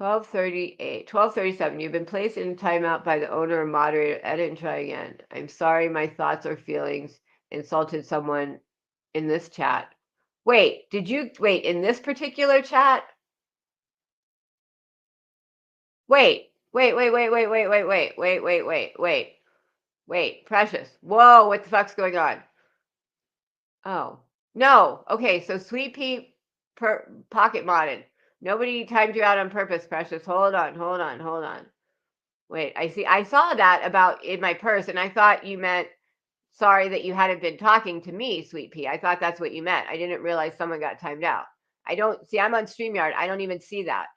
12:38, 12:37. You've been placed in timeout by the owner or moderator. Edit and try again. I'm sorry my thoughts or feelings insulted someone in this chat. Wait, wait, in this particular chat? Wait, Precious. Whoa, what the fuck's going on? Oh, no. Okay, so Sweet Pea pocket modded. Nobody timed you out on purpose, Precious. Hold on. Wait, I saw that about in my purse, and I thought you meant sorry that you hadn't been talking to me, Sweet Pea. I thought that's what you meant. I didn't realize someone got timed out. I don't see, I'm on StreamYard. I don't even see that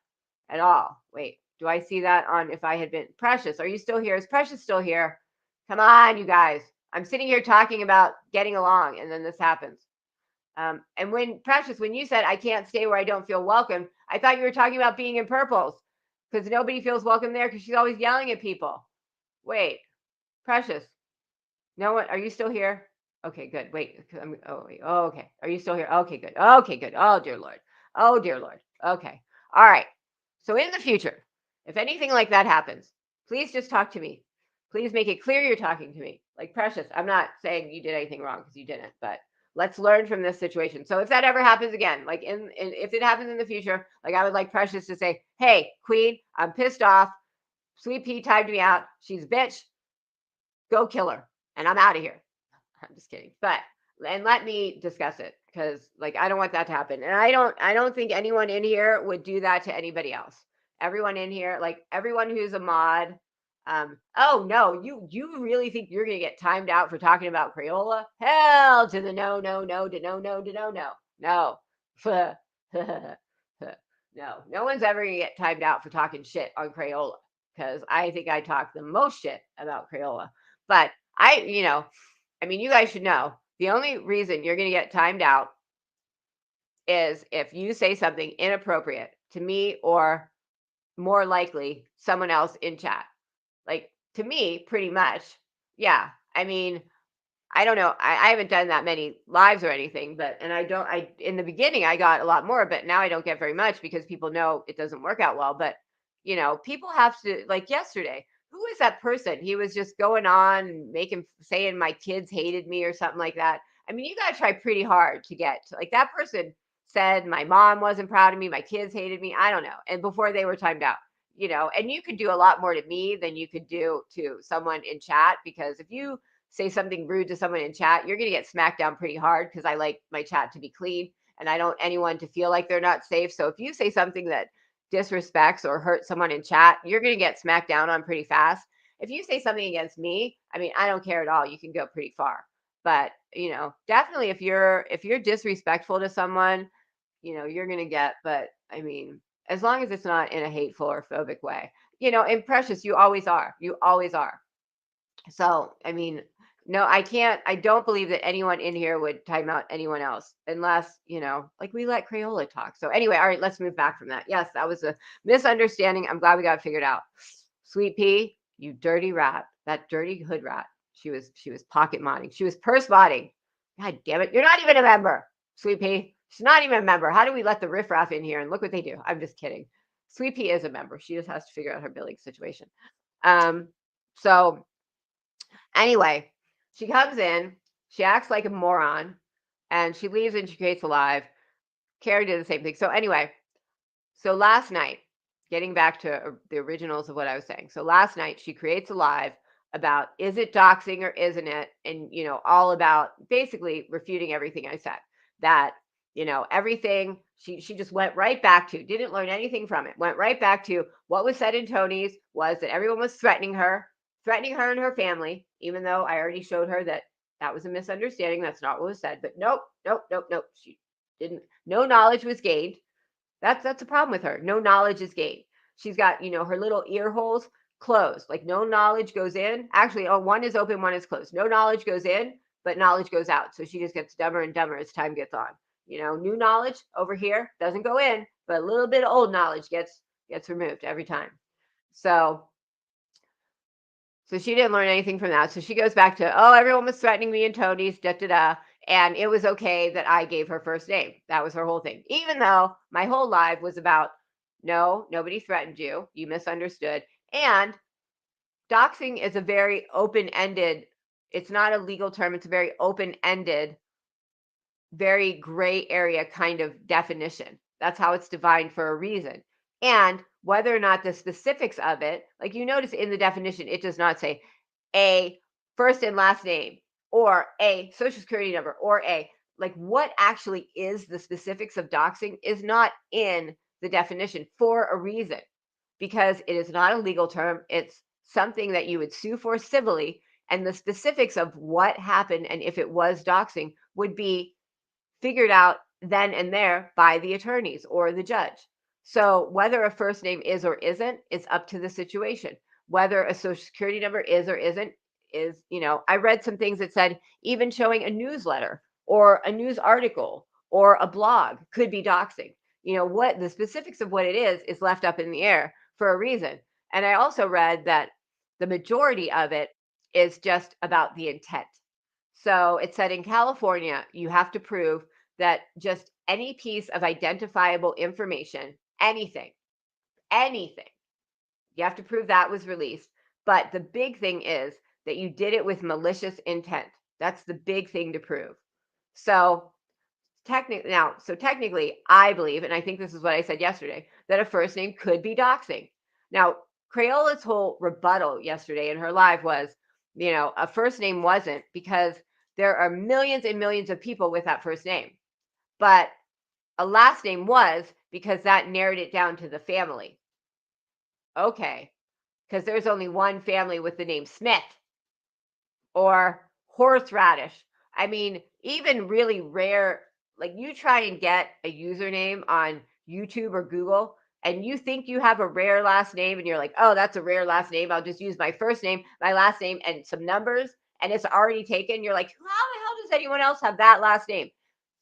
at all. Wait, do I see that on if I had been Precious? Are you still here? Is Precious still here? Come on, you guys. I'm sitting here talking about getting along, and then this happens. And when Precious, when you said I can't stay where I don't feel welcome, I thought you were talking about being in Purples because nobody feels welcome there because she's always yelling at people. Wait, Precious, no one, are you still here? Okay, good. Wait, wait. Oh, okay. Are you still here? Okay, good. Okay, good. Oh, dear Lord. Oh, dear Lord. Okay. All right. So in the future, if anything like that happens, please just talk to me. Please make it clear you're talking to me. Like, Precious, I'm not saying you did anything wrong because you didn't, but let's learn from this situation. So if that ever happens again, like if it happens in the future, like I would like Precious to say, hey, Queen, I'm pissed off. Sweet Pea timed me out. She's a bitch. Go kill her. And I'm out of here. I'm just kidding. But and let me discuss it because like I don't want that to happen. And I don't think anyone in here would do that to anybody else. Everyone in here, like everyone who's a mod, oh no, you really think you're gonna get timed out for talking about Crayola? Hell to the no, no, no, to no, no, to no, no. No. No one's ever gonna get timed out for talking shit on Crayola because I think I talk the most shit about Crayola. But I mean, you guys should know the only reason you're going to get timed out is if you say something inappropriate to me or more likely someone else in chat. Like to me, pretty much. Yeah. I mean, I don't know. I haven't done that many lives or anything, but, and in the beginning, I got a lot more, but now I don't get very much because people know it doesn't work out well. But, people have to, like yesterday, who was that person? He was just going on saying my kids hated me or something like that. I mean, you got to try pretty hard to get like that person said my mom wasn't proud of me. My kids hated me. I don't know. And before they were timed out, and you could do a lot more to me than you could do to someone in chat because if you say something rude to someone in chat, you're going to get smacked down pretty hard because I like my chat to be clean and I don't anyone to feel like they're not safe. So if you say something that disrespects or hurts someone in chat, you're going to get smacked down on pretty fast. If you say something against me, I mean, I don't care at all. You can go pretty far. But, definitely if you're disrespectful to someone, you're going to get, but I mean, as long as it's not in a hateful or phobic way, and Precious, you always are. You always are. So, I mean, no, I don't believe that anyone in here would time out anyone else unless, like we let Crayola talk. So anyway, all right, let's move back from that. Yes, that was a misunderstanding. I'm glad we got it figured out. Sweet Pea, you dirty rat, that dirty hood rat. She was pocket modding. She was purse modding. God damn it. You're not even a member, Sweet Pea. She's not even a member. How do we let the riffraff in here and look what they do? I'm just kidding. Sweet Pea is a member. She just has to figure out her billing situation. So anyway, she comes in, she acts like a moron, and she leaves and she creates a live. Carrie did the same thing. So anyway, so last night, getting back to the originals of what I was saying. So last night she creates a live about is it doxing or isn't it? And all about basically refuting everything I said. That everything she just went right back to, didn't learn anything from it, went right back to what was said in Tony's was that everyone was threatening her and her family, even though I already showed her that that was a misunderstanding. That's not what was said. But nope. She didn't. No knowledge was gained. That's a problem with her. No knowledge is gained. She's got her little ear holes closed. Like no knowledge goes in. Actually, one is open, one is closed. No knowledge goes in, but knowledge goes out. So she just gets dumber and dumber as time gets on. New knowledge over here doesn't go in, but a little bit of old knowledge gets removed every time. So she didn't learn anything from that. So she goes back to, oh, everyone was threatening me and Tony's, da da da. And it was okay that I gave her first name. That was her whole thing. Even though my whole life was about, no, nobody threatened you. You misunderstood. And doxing is a very open-ended, it's not a legal term. It's a very open-ended, very gray area kind of definition. That's how it's defined for a reason. And whether or not the specifics of it, like you notice in the definition, it does not say a first and last name or a social security number or like what actually is the specifics of doxing is not in the definition for a reason, because it is not a legal term. It's something that you would sue for civilly. And the specifics of what happened and if it was doxing would be figured out then and there by the attorneys or the judge. So whether a first name is or isn't, it's up to the situation. Whether a social security number is or isn't is, I read some things that said even showing a newsletter or a news article or a blog could be doxing. What the specifics of what it is left up in the air for a reason. And I also read that the majority of it is just about the intent. So it said in California, you have to prove that just any piece of identifiable information, anything, you have to prove that was released. But the big thing is that you did it with malicious intent. That's the big thing to prove. So technically, I believe, and I think this is what I said yesterday, that a first name could be doxing. Now, Crayola's whole rebuttal yesterday in her live was, a first name wasn't, because there are millions and millions of people with that first name. But a last name was, because that narrowed it down to the family. Okay, because there's only one family with the name Smith or horseradish. I mean, even really rare, like you try and get a username on YouTube or Google, and you think you have a rare last name, and you're like, oh, that's a rare last name. I'll just use my first name, my last name, and some numbers, and it's already taken. You're like, how the hell does anyone else have that last name?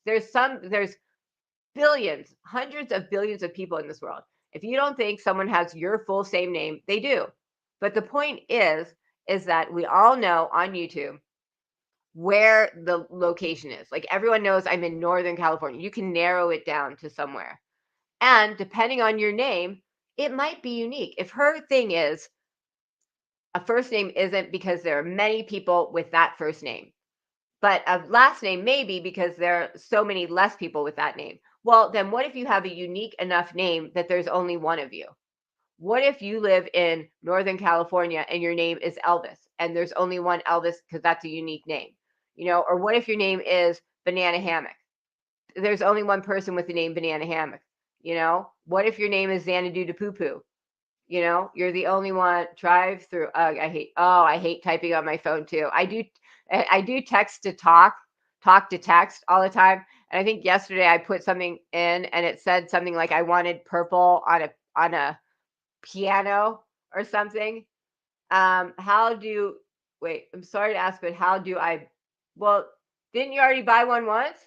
There's billions, hundreds of billions of people in this world. If you don't think someone has your full same name, they do. But the point is that we all know on YouTube where the location is. Like everyone knows I'm in Northern California. You can narrow it down to somewhere. And depending on your name, it might be unique. If her thing is a first name isn't because there are many people with that first name, but a last name maybe because there are so many less people with that name. Well, then what if you have a unique enough name that there's only one of you? What if you live in Northern California and your name is Elvis and there's only one Elvis because that's a unique name? Or what if your name is Banana Hammock? There's only one person with the name Banana Hammock. What if your name is Xanadu de Poo Poo? You're the only one. Drive through. I hate typing on my phone too. I do text to talk to text all the time. And I think yesterday I put something in and it said something like I wanted purple on a piano or something. Wait, I'm sorry to ask, but how do I, well, didn't you already buy one once?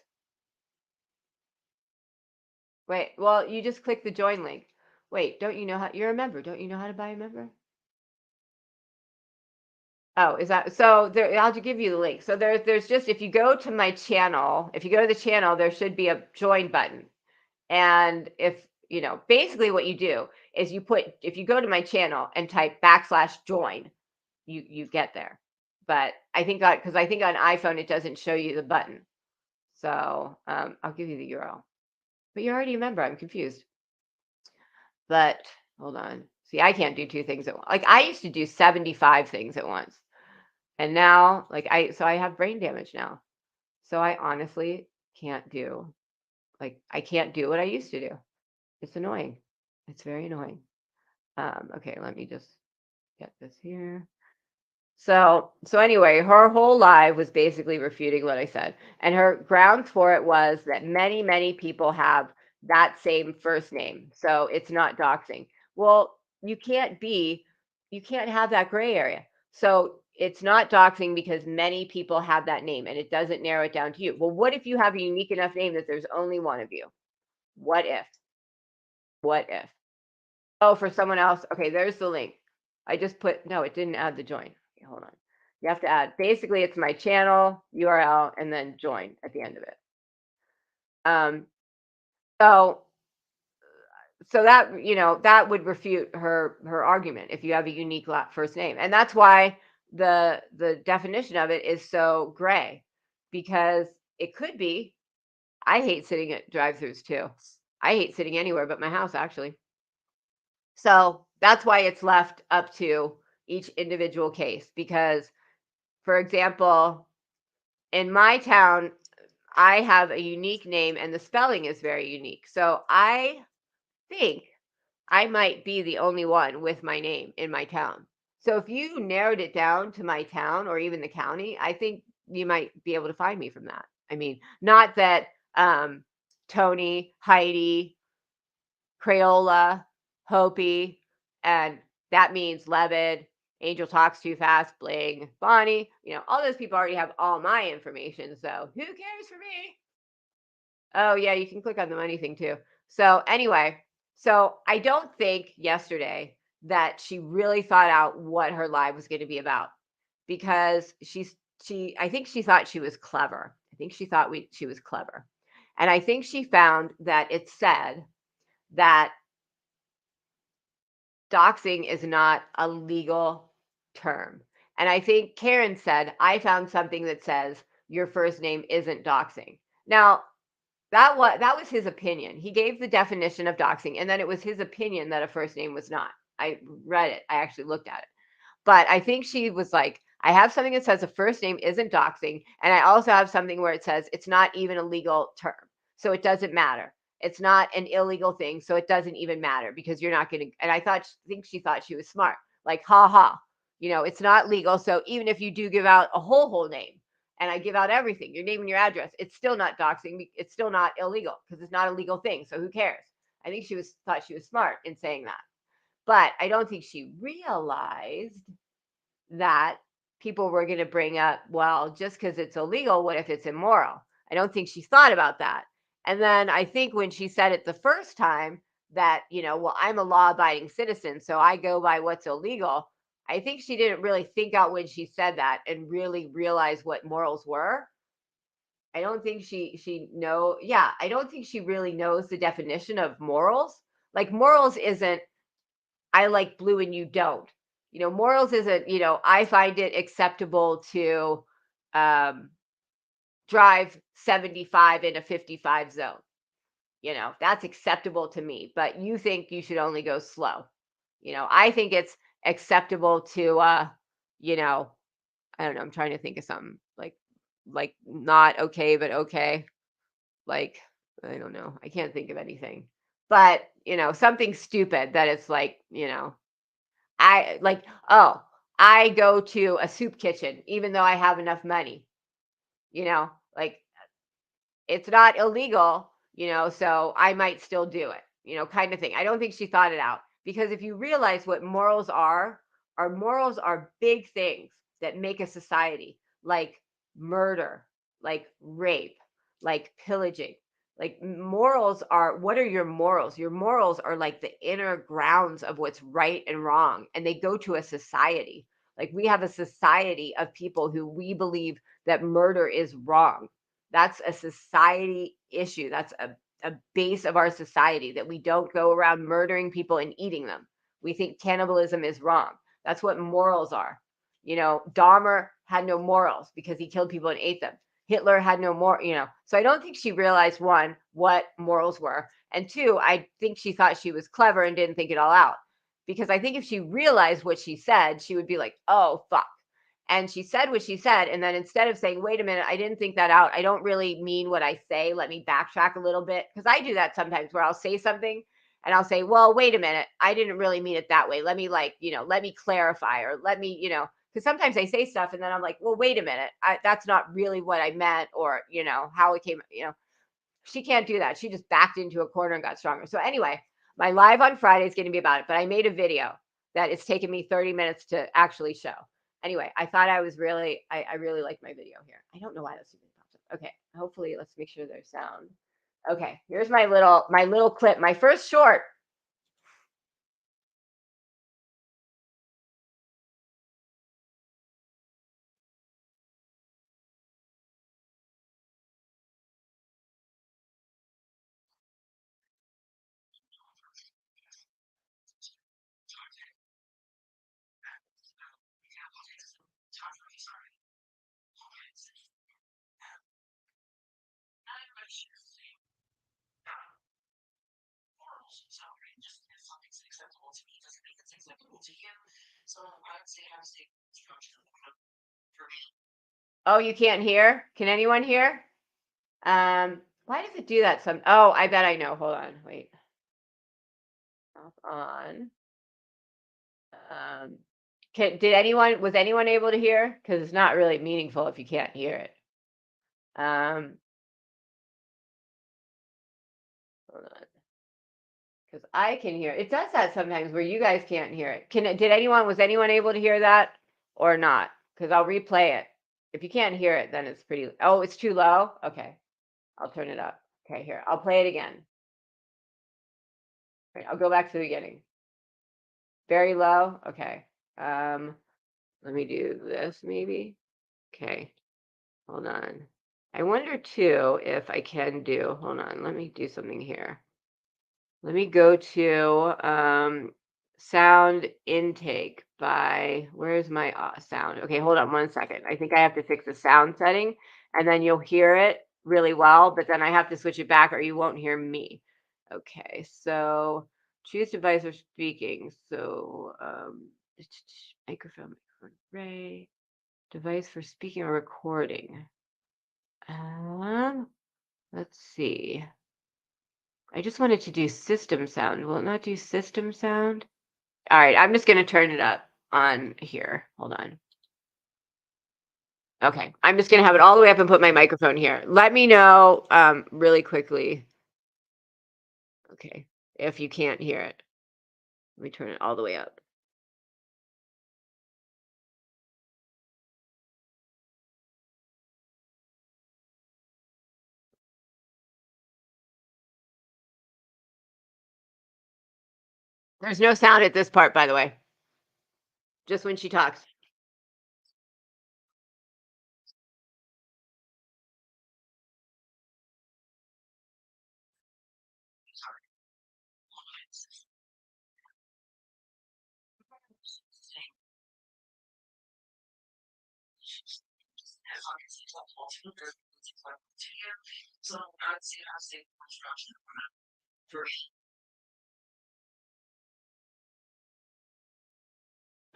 Wait, well, you just click the join link. Wait, don't you know how, you're a member. Don't you know how to buy a member? Oh, is that so? There, I'll just give you the link. So there's just, if you go to my channel, if you go to the channel, there should be a join button. And if, basically what you do is if you go to my channel and type /join, you get there. But because I think on iPhone, it doesn't show you the button. So I'll give you the URL. But you're already a member. I'm confused. But hold on. See, I can't do two things at once. Like I used to do 75 things at once. And now, I have brain damage now. So I honestly can't do, I can't do what I used to do. It's annoying. It's very annoying. Okay, let me just get this here. So anyway, her whole live was basically refuting what I said. And her grounds for it was that many, many people have that same first name. So it's not doxing. Well, you can't have that gray area. So it's not doxing because many people have that name and it doesn't narrow it down to you. Well, what if you have a unique enough name that there's only one of you? What if? What if? Oh, for someone else. Okay, there's the link. I just put, no, it didn't add the join. Okay, hold on. You have to add, basically, it's my channel URL and then join at the end of it. Um, so that, that would refute her argument if you have a unique first name. And that's why the definition of it is so gray, because it could be. I hate sitting at drive-throughs too. I hate sitting anywhere but my house, actually. So that's why it's left up to each individual case. Because, for example, in my town, I have a unique name and the spelling is very unique. So I think I might be the only one with my name in my town. So if you narrowed it down to my town or even the county, I think you might be able to find me from that. I mean, not that Tony, Heidi, Crayola, Hopi, and that means Levid, Angel Talks Too Fast, Bling, Bonnie. All those people already have all my information. So who cares for me? Oh, yeah, you can click on the money thing too. So anyway, so I don't think yesterday that she really thought out what her live was going to be about, because I think she thought she was clever. I think she thought she was clever. And I think she found that it said that doxing is not a legal term. And I think Karen said, I found something that says your first name isn't doxing. Now, that was his opinion. He gave the definition of doxing, and then it was his opinion that a first name was not. I read it. I actually looked at it. But I think she was like, I have something that says a first name isn't doxing, and I also have something where it says it's not even a legal term. So it doesn't matter. It's not an illegal thing, so it doesn't even matter, because you're not going to. And I think she thought she was smart. Like, ha ha. It's not legal. So even if you do give out a whole name, and I give out everything, your name and your address, it's still not doxing. It's still not illegal, because it's not a legal thing. So who cares? I think she thought she was smart in saying that. But I don't think she realized that people were going to bring up, well, just because it's illegal, what if it's immoral? I don't think she thought about that. And then I think when she said it the first time that, well, I'm a law abiding citizen, so I go by what's illegal. I think she didn't really think out when she said that and really realize what morals were. I don't think I don't think she really knows the definition of morals. Like, morals isn't, I like blue and you don't. Morals isn't, I find it acceptable to drive 75 in a 55 zone. That's acceptable to me, but you think you should only go slow. I think it's acceptable to, I don't know. I'm trying to think of something like not okay, but okay. Like, I don't know. I can't think of anything, but something stupid that it's like, I like, oh, I go to a soup kitchen even though I have enough money, like, it's not illegal, so I might still do it, kind of thing. I don't think she thought it out, because if you realize what morals are, our morals are big things that make a society, like murder, like rape, like pillaging. Like, morals are, what are your morals? Your morals are like the inner grounds of what's right and wrong, and they go to a society. Like, we have a society of people who we believe that murder is wrong. That's a society issue. That's a base of our society, that we don't go around murdering people and eating them. We think cannibalism is wrong. That's what morals are. Dahmer had no morals because he killed people and ate them. Hitler had no more, So I don't think she realized, one, what morals were. And two, I think she thought she was clever and didn't think it all out. Because I think if she realized what she said, she would be like, oh, fuck. And she said what she said. And then instead of saying, wait a minute, I didn't think that out. I don't really mean what I say. Let me backtrack a little bit. Because I do that sometimes, where I'll say something and I'll say, well, wait a minute, I didn't really mean it that way. Let me let me clarify, or let me, because sometimes I say stuff and then I'm like, well, wait a minute, that's not really what I meant, or, how it came, she can't do that. She just backed into a corner and got stronger. So anyway, my live on Friday is going to be about it, but I made a video that it's taken me 30 minutes to actually show. Anyway, I thought I was really, I really like my video here. I don't know why that's even pops up. Okay, hopefully, let's make sure there's sound. Okay, here's my little clip, my first short. Oh, you can't hear? Can anyone hear? Why does it do that oh, I bet I know. Hold on, wait. Off on. Um, was anyone able to hear? Because it's not really meaningful if you can't hear it. Hold on. Because I can hear it. Does that sometimes where you guys can't hear it. Was anyone able to hear that or not? Because I'll replay it. If you can't hear it, then it's pretty, oh, it's too low? Okay, I'll turn it up. Okay, here, I'll play it again. Right, I'll go back to the beginning. Very low? Okay. Let me do this maybe. Okay, hold on. I wonder too if I can do, hold on, let me do something here. Let me go to sound intake by, where's my sound? Okay, hold on 1 second. I think I have to fix the sound setting and then you'll hear it really well, but then I have to switch it back or you won't hear me. Okay, so choose device for speaking. So microphone array, device for speaking or recording. Let's see. I just wanted to do system sound. Will it not do system sound? All right, I'm just going to turn it up on here. Hold on. Okay, I'm just going to have it all the way up and put my microphone here. Let me know really quickly. Okay, if you can't hear it. Let me turn it all the way up. There's no sound at this part, by the way. Just when she talks.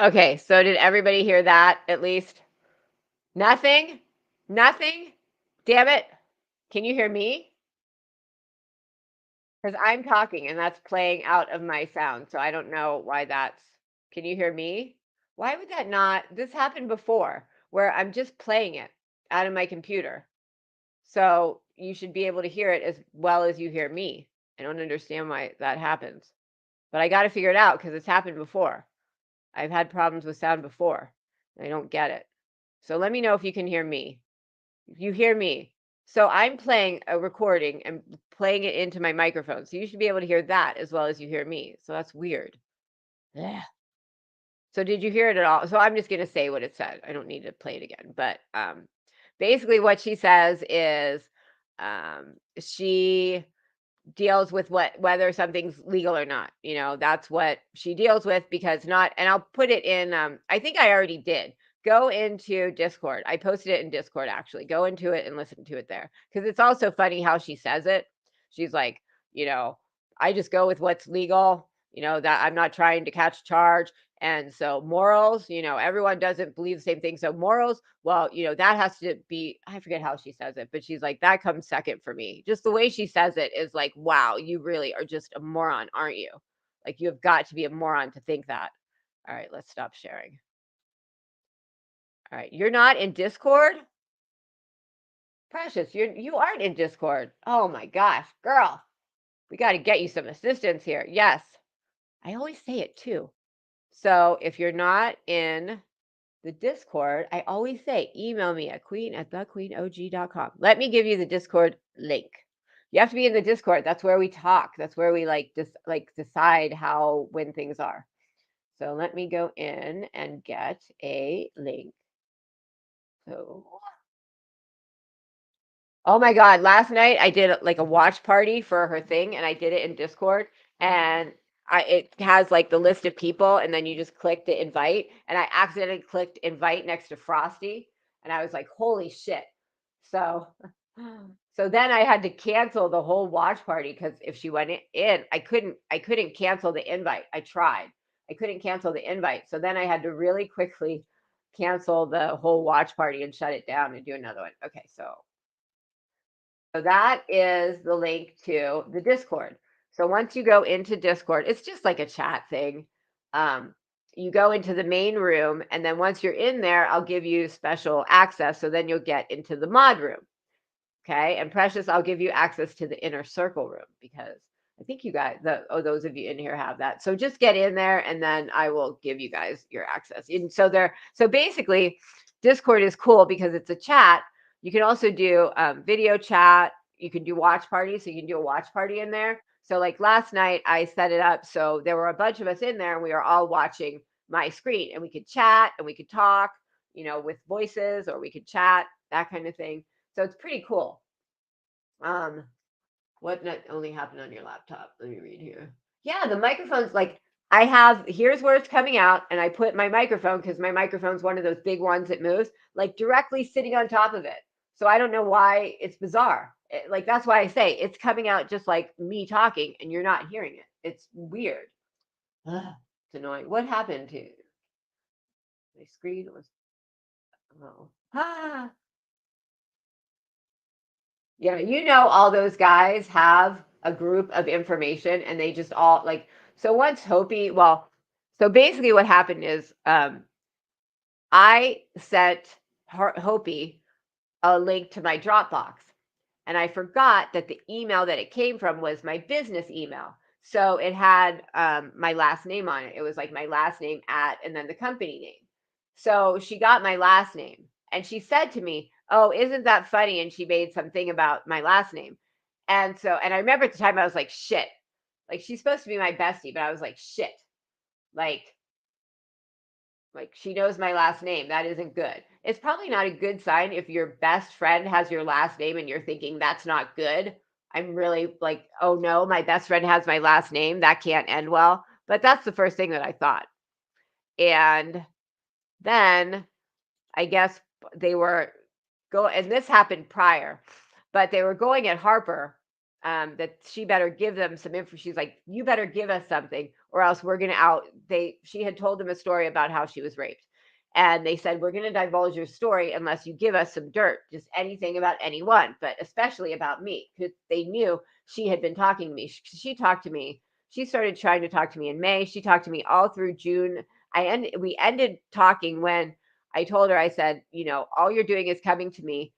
Okay, so did everybody hear that at least? Nothing? Nothing? Damn it. Can you hear me? Because I'm talking and that's playing out of my sound. So I don't know why that's. Can you hear me? Why would that not? This happened before where I'm just playing it out of my computer. So you should be able to hear it as well as you hear me. I don't understand why that happens. But I got to figure it out because it's happened before. I've had problems with sound before. I don't get it. So let me know if you can hear me. If you hear me. So I'm playing a recording and playing it into my microphone. So you should be able to hear that as well as you hear me. So that's weird. Ugh. So did you hear it at all? So I'm just going to say what it said. I don't need to play it again. But basically what she says is she deals with whether something's legal or not. That's what she deals with because not, and I'll put it in, I think I already did. Go into Discord. I posted it in Discord, actually. Go into it and listen to it there. Because it's also funny how she says it. She's like, I just go with what's legal, that I'm not trying to catch a charge. And so morals, everyone doesn't believe the same thing. So morals, well, that has to be, I forget how she says it, but she's like, that comes second for me. Just the way she says it is like, wow, you really are just a moron, aren't you? Like you have got to be a moron to think that. All right, let's stop sharing. All right, you're not in Discord? Precious, you aren't in Discord. Oh my gosh, girl. We got to get you some assistance here. Yes. I always say it too. So if you're not in the Discord, I always say, email me at queen@thequeenog.com. Let me give you the Discord link. You have to be in the Discord. That's where we talk. That's where we decide when things are. So let me go in and get a link. So, oh my God, last night I did like a watch party for her thing and I did it in Discord and it has like the list of people and then you just click to invite and I accidentally clicked invite next to Frosty and I was like, holy shit. So so then I had to cancel the whole watch party because if she went in, I couldn't cancel the invite. I tried. I couldn't cancel the invite. So then I had to really quickly cancel the whole watch party and shut it down and do another one. Okay, so that is the link to the Discord. So once you go into Discord, it's just like a chat thing. You go into the main room, and then once you're in there, I'll give you special access. So then you'll get into the mod room. Okay. And Precious, I'll give you access to the inner circle room because I think you guys, those of you in here have that. So just get in there and then I will give you guys your access. And so basically, Discord is cool because it's a chat. You can also do video chat. You can do watch parties. So you can do a watch party in there. So like last night, I set it up so there were a bunch of us in there and we were all watching my screen and we could chat and we could talk, with voices or we could chat, that kind of thing. So it's pretty cool. What not only happened on your laptop? Let me read here. Yeah, the microphone's like here's where it's coming out, and I put my microphone because my microphone's one of those big ones that moves, like directly sitting on top of it. So I don't know why it's bizarre. Like that's why I say it's coming out just like me talking, and you're not hearing it. It's weird. Ugh, it's annoying. What happened to my screen? Was oh ah Yeah, all those guys have a group of information and they just all like so once so basically what happened is I sent Hopi a link to my Dropbox and I forgot that the email that it came from was my business email. So it had my last name on it. It was like my last name at and then the company name. So she got my last name and she said to me, "Oh, isn't that funny?" And she made something about my last name. And I remember at the time I was like, shit. Like she's supposed to be my bestie, but I was like, shit. Like she knows my last name. That isn't good. It's probably not a good sign if your best friend has your last name and you're thinking that's not good. I'm really like, oh no, my best friend has my last name. That can't end well. But that's the first thing that I thought. And then I guess they were and this happened prior, but they were going at Harper that she better give them some info. She's like, you better give us something or else we're going to she had told them a story about how she was raped. And they said, we're going to divulge your story unless you give us some dirt, just anything about anyone, but especially about me, because they knew she had been talking to me. She talked to me. She started trying to talk to me in May. She talked to me all through June. We ended talking when I told her, I said, all you're doing is coming to me,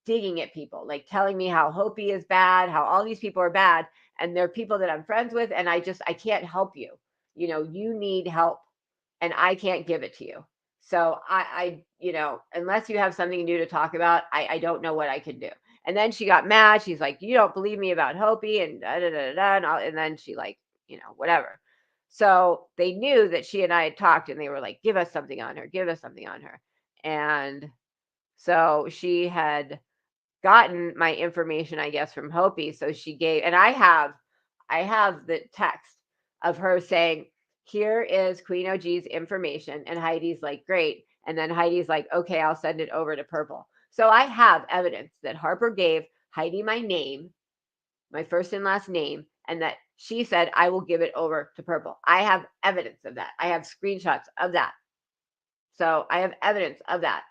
digging at people, like telling me how Hopi is bad, how all these people are bad. And they're people that I'm friends with. And I can't help you. You need help and I can't give it to you. So unless you have something new to talk about, I don't know what I can do. And then she got mad. She's like, you don't believe me about Hopi and da, da, da, da, and then she whatever. So they knew that she and I had talked and they were like, give us something on her, give us something on her. And so she had gotten my information, I guess, from Hopi. So she gave, and I have the text of her saying, here is Queen OG's information. And Heidi's like, great. And then Heidi's like, okay, I'll send it over to Purple. So I have evidence that Harper gave Heidi my name, my first and last name, and that she said, I will give it over to Purple. I have evidence of that. I have screenshots of that. So I have evidence of that.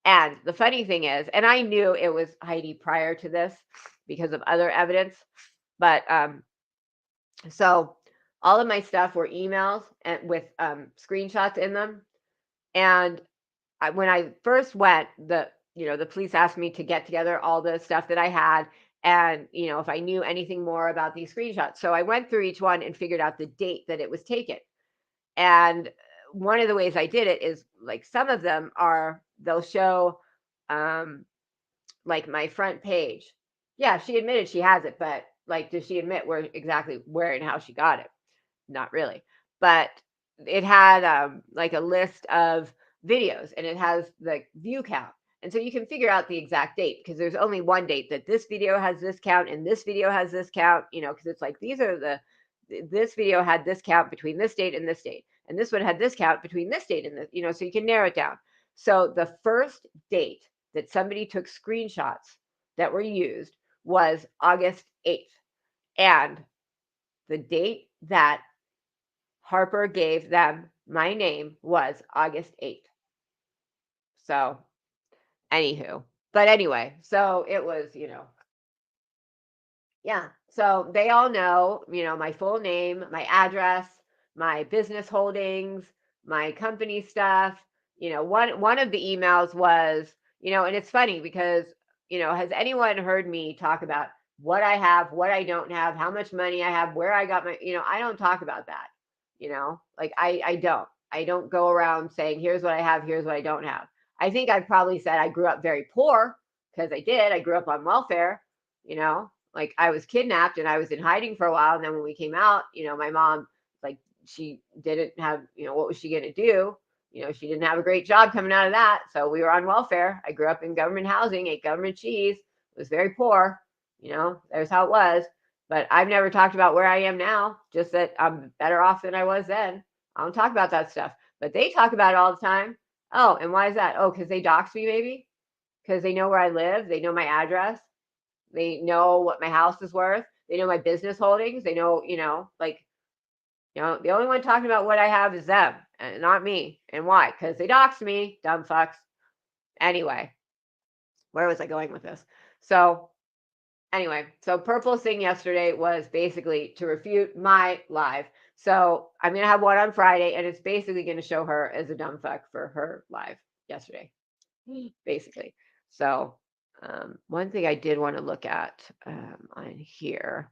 And the funny thing is, and I knew it was Heidi prior to this because of other evidence, but so all of my stuff were emails and with screenshots in them. And when I first went, the police asked me to get together all the stuff that I had and if I knew anything more about these screenshots. So I went through each one and figured out the date that it was taken. And one of the ways I did it is like some of them they'll show like my front page. Yeah, she admitted she has it, but like, does she admit where and how she got it? Not really. But it had like a list of videos and it has the view count. And so you can figure out the exact date because there's only one date that this video has this count and this video has this count, because it's like these are this video had this count between this date and this date. And this one had this count between this date and this, so you can narrow it down. So the first date that somebody took screenshots that were used was August 8th. And the date that Harper gave them my name was August 8th. So, anywho. But anyway, so it was, yeah. So they all know, my full name, my address, my business holdings, my company stuff. One of the emails was, and it's funny because, has anyone heard me talk about what I have, what I don't have, how much money I have, where I got my, I don't talk about that. Like I don't go around saying, here's what I have, here's what I don't have. I think I've probably said I grew up very poor because I did. I grew up on welfare, like I was kidnapped and I was in hiding for a while. And then when we came out, my mom, like she didn't have, what was she going to do? She didn't have a great job coming out of that. So we were on welfare. I grew up in government housing, ate government cheese, was very poor. There's how it was. But I've never talked about where I am now, just that I'm better off than I was then. I don't talk about that stuff, but they talk about it all the time. Oh, and why is that? Oh, because they dox me, maybe? Because they know where I live. They know my address. They know what my house is worth. They know my business holdings. They know, the only one talking about what I have is them and not me. And why? Because they doxed me, dumb fucks. Anyway, where was I going with this? So anyway, so Purple's thing yesterday was basically to refute my live. So I'm going to have one on Friday, and it's basically going to show her as a dumb fuck for her live yesterday, basically. So one thing I did want to look at on here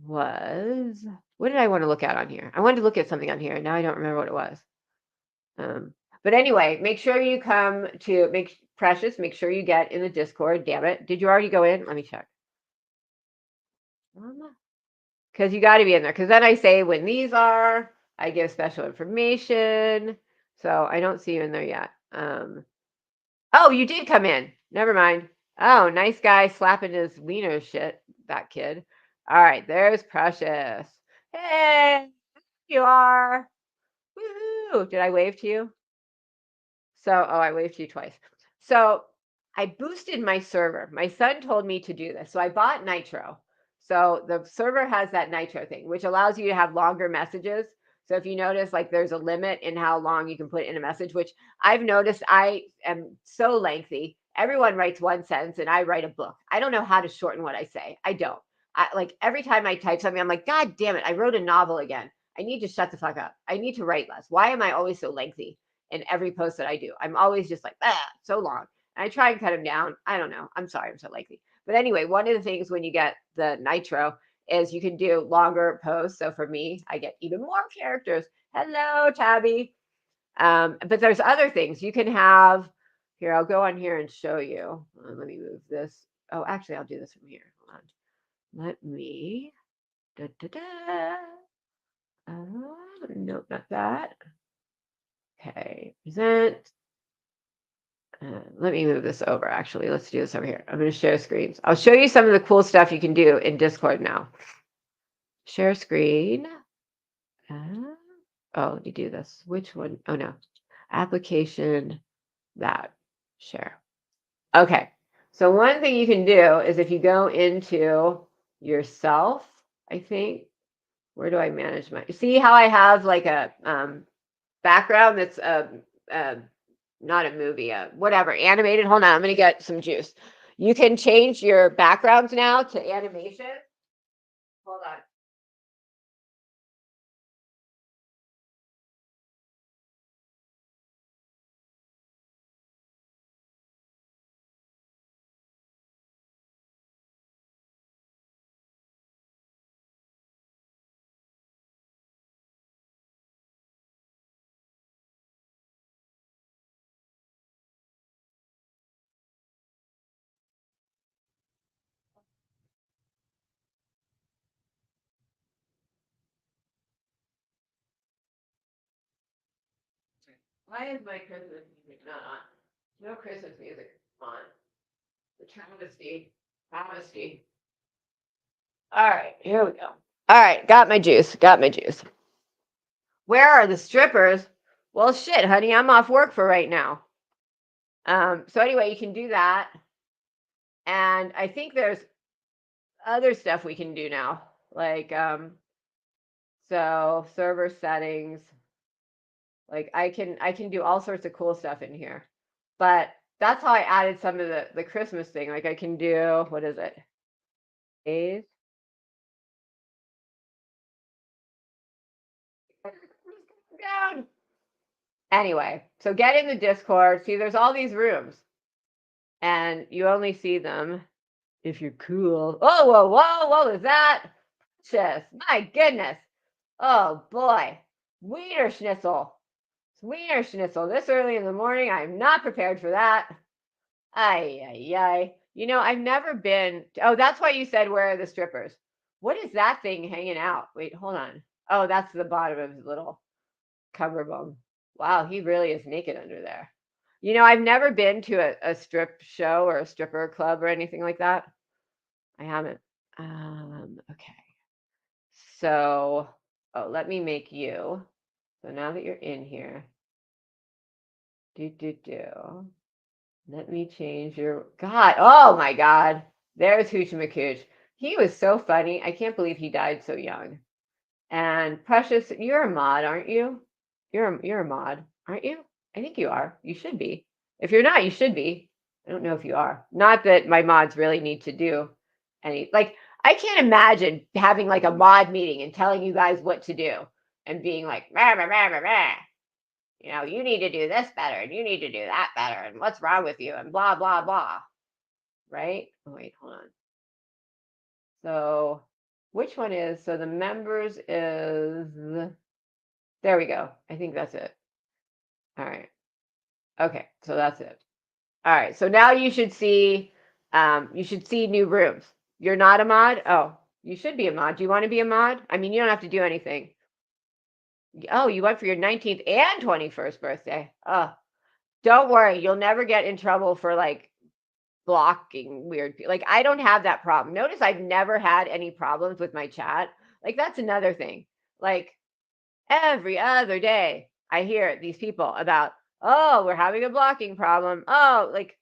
was, what did I want to look at on here? I wanted to look at something on here, and now I don't remember what it was. But anyway, make sure you come to make sure you get in the Discord. Damn it. Did you already go in? Let me check. Because you got to be in there. Because then I say when these are, I give special information. So I don't see you in there yet. Oh, you did come in. Never mind. Oh, nice guy slapping his wiener shit. That kid. All right, there's Precious. Hey, you are. Woohoo! Did I wave to you? I waved to you twice. So I boosted my server. My son told me to do this. So I bought Nitro. So the server has that Nitro thing, which allows you to have longer messages. So if you notice, like there's a limit in how long you can put in a message, which I've noticed I am so lengthy. Everyone writes one sentence and I write a book. I don't know how to shorten what I say. I don't. Like every time I type something, I'm like, God damn it, I wrote a novel again. I need to shut the fuck up. I need to write less. Why am I always so lengthy in every post that I do? I'm always just like, so long. And I try and cut them down. I don't know. I'm sorry, I'm so lengthy. But anyway, one of the things when you get the Nitro is you can do longer posts. So for me, I get even more characters. Hello, Tabby. But there's other things you can have. Here, I'll go on here and show you. Let me move this. Oh, actually, I'll do this from here. Hold on. Let me. Da, da, da. Nope, not that. Okay, present. Let me move this over. Actually, let's do this over here. I'm going to share screens. I'll show you some of the cool stuff you can do in Discord now. Share screen. Let me do this. Which one? Oh, no. Application, that. Share. Okay. So one thing you can do is if you go into yourself, I think, where do I manage my, see how I have like a background that's not a movie, whatever, animated. Hold on, I'm gonna get some juice. You can change your backgrounds now to animation. Hold on. Why is my Christmas music not on? No Christmas music on. The travesty. Travesty. All right, here we go. All right, got my juice. Got my juice. Where are the strippers? Well, shit, honey, I'm off work for right now. So anyway, you can do that. And I think there's other stuff we can do now. Like, so server settings. Like I can do all sorts of cool stuff in here. But that's how I added some of the Christmas thing. Like I can do, what is it? Days. Down. Anyway, so get in the Discord. See, there's all these rooms, and you only see them if you're cool. Oh, whoa, whoa, whoa! Is that just my goodness? Oh boy, Wiener Schnitzel, Wiener Schnitzel. This early in the morning, I'm not prepared for that. Ay, ay, ay. You know, I've never been. Oh, that's why you said where are the strippers? What is that thing hanging out? Wait, hold on. Oh, that's the bottom of his little cover bone. Wow, he really is naked under there. You know, I've never been to a strip show or a stripper club or anything like that. I haven't. Okay. So, oh, let me make you. So now that you're in here, do. Let me change your God. Oh my God. There's Hooch McCooch. He was so funny. I can't believe he died so young. And Precious, you're a mod, aren't you? You're a mod, aren't you? I think you are. You should be. If you're not, you should be. I don't know if you are. Not that my mods really need to do any like I can't imagine having like a mod meeting and telling you guys what to do and being like, rah, rah, rah, rah, rah. You know, you need to do this better and you need to do that better and what's wrong with you and blah blah blah. Right? Oh, wait, hold on. So which one is so the members is there we go. I think that's it. All right. Okay, so that's it. All right. So now you should see new rooms. You're not a mod? Oh, you should be a mod. Do you want to be a mod? I mean, you don't have to do anything. Oh, you went for your 19th and 21st birthday. Oh, don't worry. You'll never get in trouble for like blocking weird people. Like I don't have that problem. Notice I've never had any problems with my chat. Like that's another thing. Like every other day I hear these people about, oh, we're having a blocking problem. Oh, like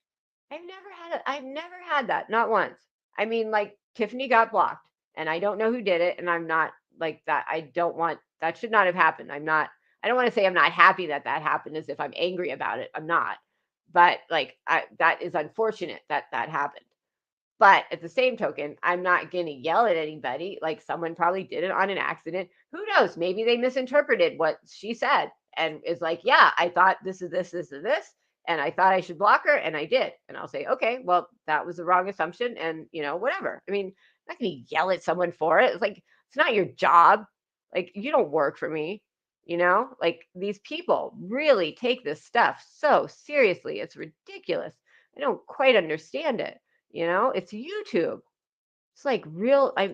I've never had that, not once. I mean, like Tiffany got blocked and I don't know who did it and I'm not like that. I don't want that should not have happened. I don't want to say I'm not happy that that happened as if I'm angry about it. I'm not. But like that is unfortunate that that happened. But at the same token, I'm not going to yell at anybody. Like someone probably did it on an accident. Who knows? Maybe they misinterpreted what she said and is like, yeah, I thought this is this, this is this. And I thought I should block her and I did. And I'll say, okay, well, that was the wrong assumption. And, you know, whatever. I mean, I'm not going to yell at someone for it. It's like, it's not your job. Like, you don't work for me. You know, like these people really take this stuff so seriously. It's ridiculous. I don't quite understand it. You know, it's YouTube. It's like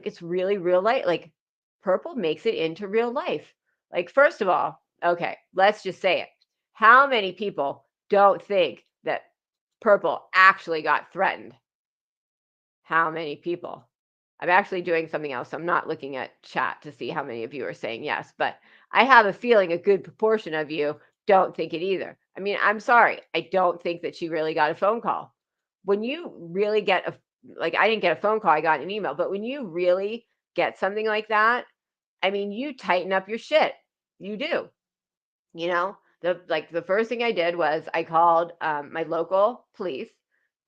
it's really real life. Like Purple makes it into real life. Like, first of all, okay, let's just say it. How many people don't think that Purple actually got threatened? How many people? I'm actually doing something else. I'm not looking at chat to see how many of you are saying yes, but I have a feeling a good proportion of you don't think it either. I mean, I'm sorry. I don't think that she really got a phone call. When you really get like, I didn't get a phone call, I got an email, but when you really get something like that, I mean, you tighten up your shit. You do. You know, the first thing I did was I called my local police,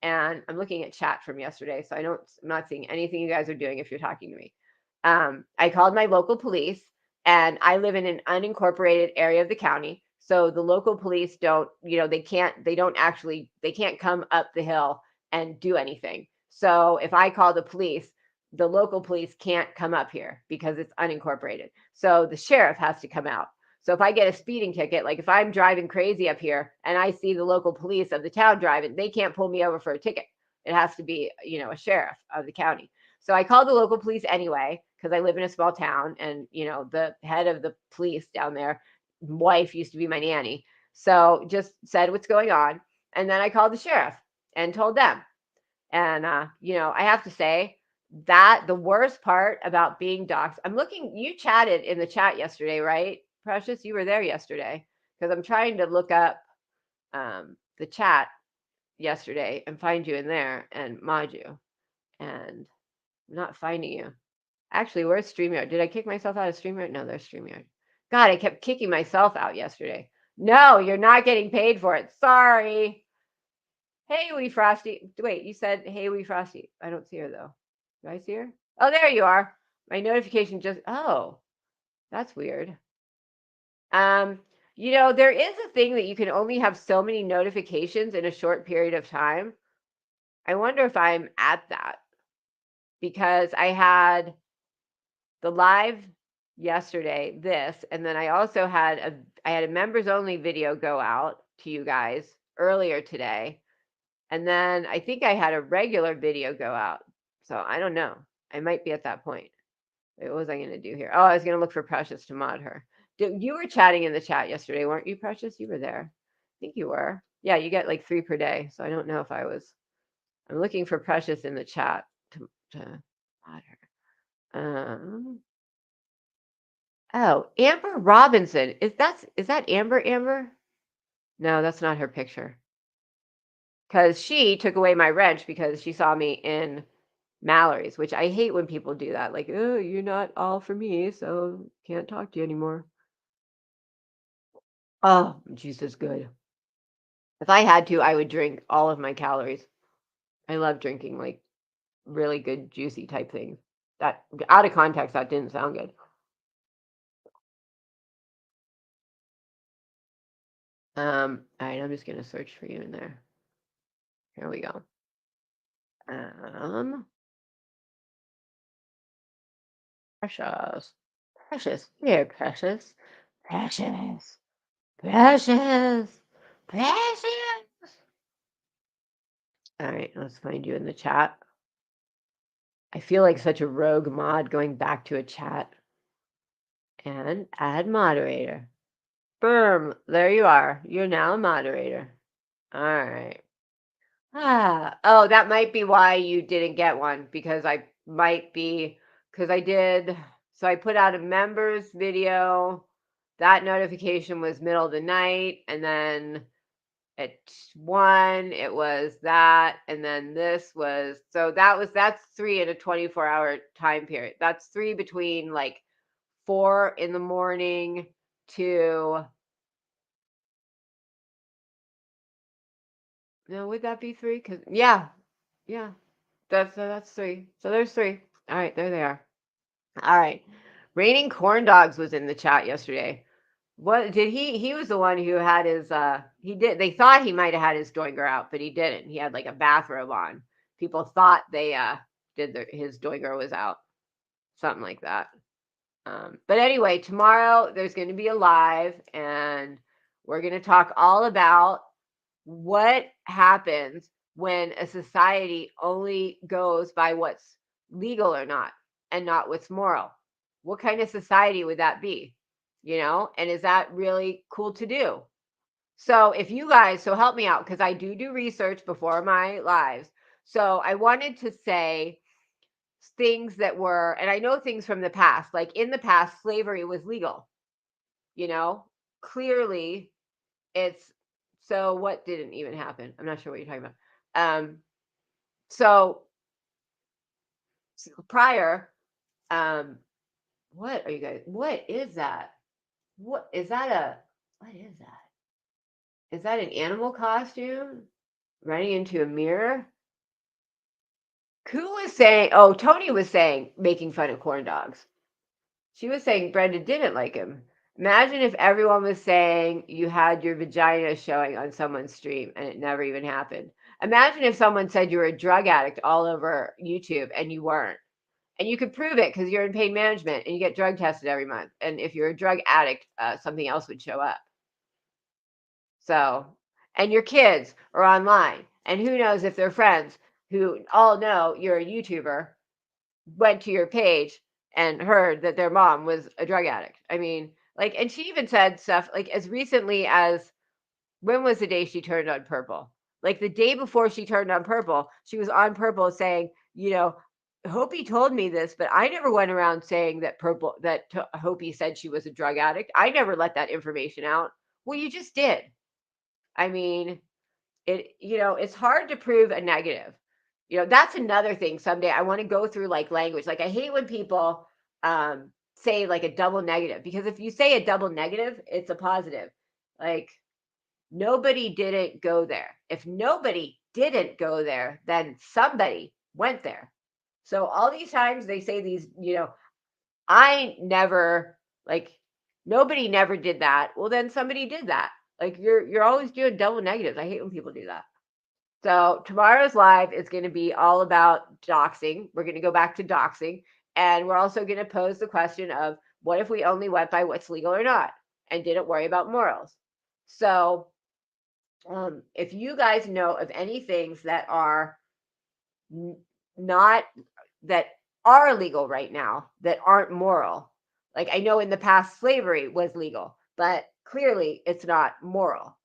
and I'm looking at chat from yesterday, so I'm not seeing anything you guys are doing if you're talking to me. I called my local police, and I live in an unincorporated area of the county, so the local police don't, you know, they can't come up the hill and do anything. So if I call the police, the local police can't come up here because it's unincorporated. So the sheriff has to come out. So if I get a speeding ticket, like if I'm driving crazy up here and I see the local police of the town driving, they can't pull me over for a ticket. It has to be, you know, a sheriff of the county. So I called the local police anyway, because I live in a small town and, you know, the head of the police down there, wife used to be my nanny. So just said what's going on. And then I called the sheriff and told them. And, I have to say that the worst part about being doxxed, I'm looking, you chatted in the chat yesterday, right? Precious, you were there yesterday because I'm trying to look up the chat yesterday and find you in there and mod you. And I'm not finding you. Actually, where's StreamYard? Did I kick myself out of StreamYard? No, there's StreamYard. God, I kept kicking myself out yesterday. No, you're not getting paid for it. Sorry. Hey, wee Frosty. Wait, you said, hey, wee Frosty. I don't see her, though. Do I see her? Oh, there you are. My notification just, oh, that's weird. There is a thing that you can only have so many notifications in a short period of time. I wonder if I'm at that because I had the live yesterday, and then I also had a members only video go out to you guys earlier today. And then I think I had a regular video go out. So I don't know. I might be at that point. What was I going to do here? Oh, I was going to look for Precious to mod her. You were chatting in the chat yesterday, weren't you, Precious? You were there. I think you were. Yeah, you get like 3 per day. So I don't know if I was. I'm looking for Precious in the chat to mod her. Oh, Amber Robinson. Is that Amber? No, that's not her picture. Because she took away my wrench because she saw me in Mallory's, which I hate when people do that. Like, oh, you're not all for me, so can't talk to you anymore. Oh, juice is good. If I had to, I would drink all of my calories. I love drinking like really good juicy type things. That out of context, that didn't sound good. All right, I'm just gonna search for you in there. Here we go. Precious. Precious. Here, Precious. Precious. Precious. Precious. All right, let's find you in the chat. I feel like such a rogue mod going back to a chat. And add moderator. Boom. There you are. You're now a moderator. All right. Oh, that might be why you didn't get one because I did. So I put out a members video. That notification was middle of the night. And then at 1, it was that. And then that's 3 in a 24-hour time period. That's 3 between like 4 in the morning to, no, would that be 3? Because, yeah, that's 3. So there's 3. All right, there they are. All right. Raining Corn Dogs was in the chat yesterday. What did he was the one who had his they thought he might have had his doinger out, but he didn't. He had like a bathrobe on. People thought they his doinger was out. Something like that. But anyway, tomorrow there's going to be a live and we're going to talk all about what happens when a society only goes by what's legal or not and not what's moral. What kind of society would that be? And is that really cool to do? So if you guys, so help me out because I do research before my lives. So I wanted to say things that were, and I know things from the past, like in the past, slavery was legal, clearly it's, so what didn't even happen? I'm not sure what you're talking about. So prior, what are you guys, what is that? What is that? What is that? Is that an animal costume running into a mirror? Who was saying, oh, Tony was saying, making fun of corn dogs. She was saying Brenda didn't like him. Imagine if everyone was saying you had your vagina showing on someone's stream and it never even happened. Imagine if someone said you were a drug addict all over YouTube and you weren't. And you could prove it because you're in pain management and you get drug tested every month. And if you're a drug addict, something else would show up. So, and your kids are online. And who knows if their friends who all know you're a YouTuber went to your page and heard that their mom was a drug addict. I mean, like, and she even said stuff like as recently as When was the day she turned on purple? Like the day before she turned on purple, she was on purple saying, Hopi told me this, but I never went around saying that Hopi said she was a drug addict. I never let that information out. Well, you just did. I mean, it's hard to prove a negative. That's another thing someday I want to go through, like, language. Like, I hate when people say like a double negative, because if you say a double negative, it's a positive. Like, nobody didn't go there. If nobody didn't go there, then somebody went there. So all these times they say these, I never, like, nobody never did that. Well, then somebody did that. Like, you're always doing double negatives. I hate when people do that. So tomorrow's live is going to be all about doxing. We're going to go back to doxing, and we're also going to pose the question of, what if we only went by what's legal or not and didn't worry about morals? So if you guys know of any things that are not, that are legal right now, that aren't moral, like, I know in the past slavery was legal, but clearly it's not moral.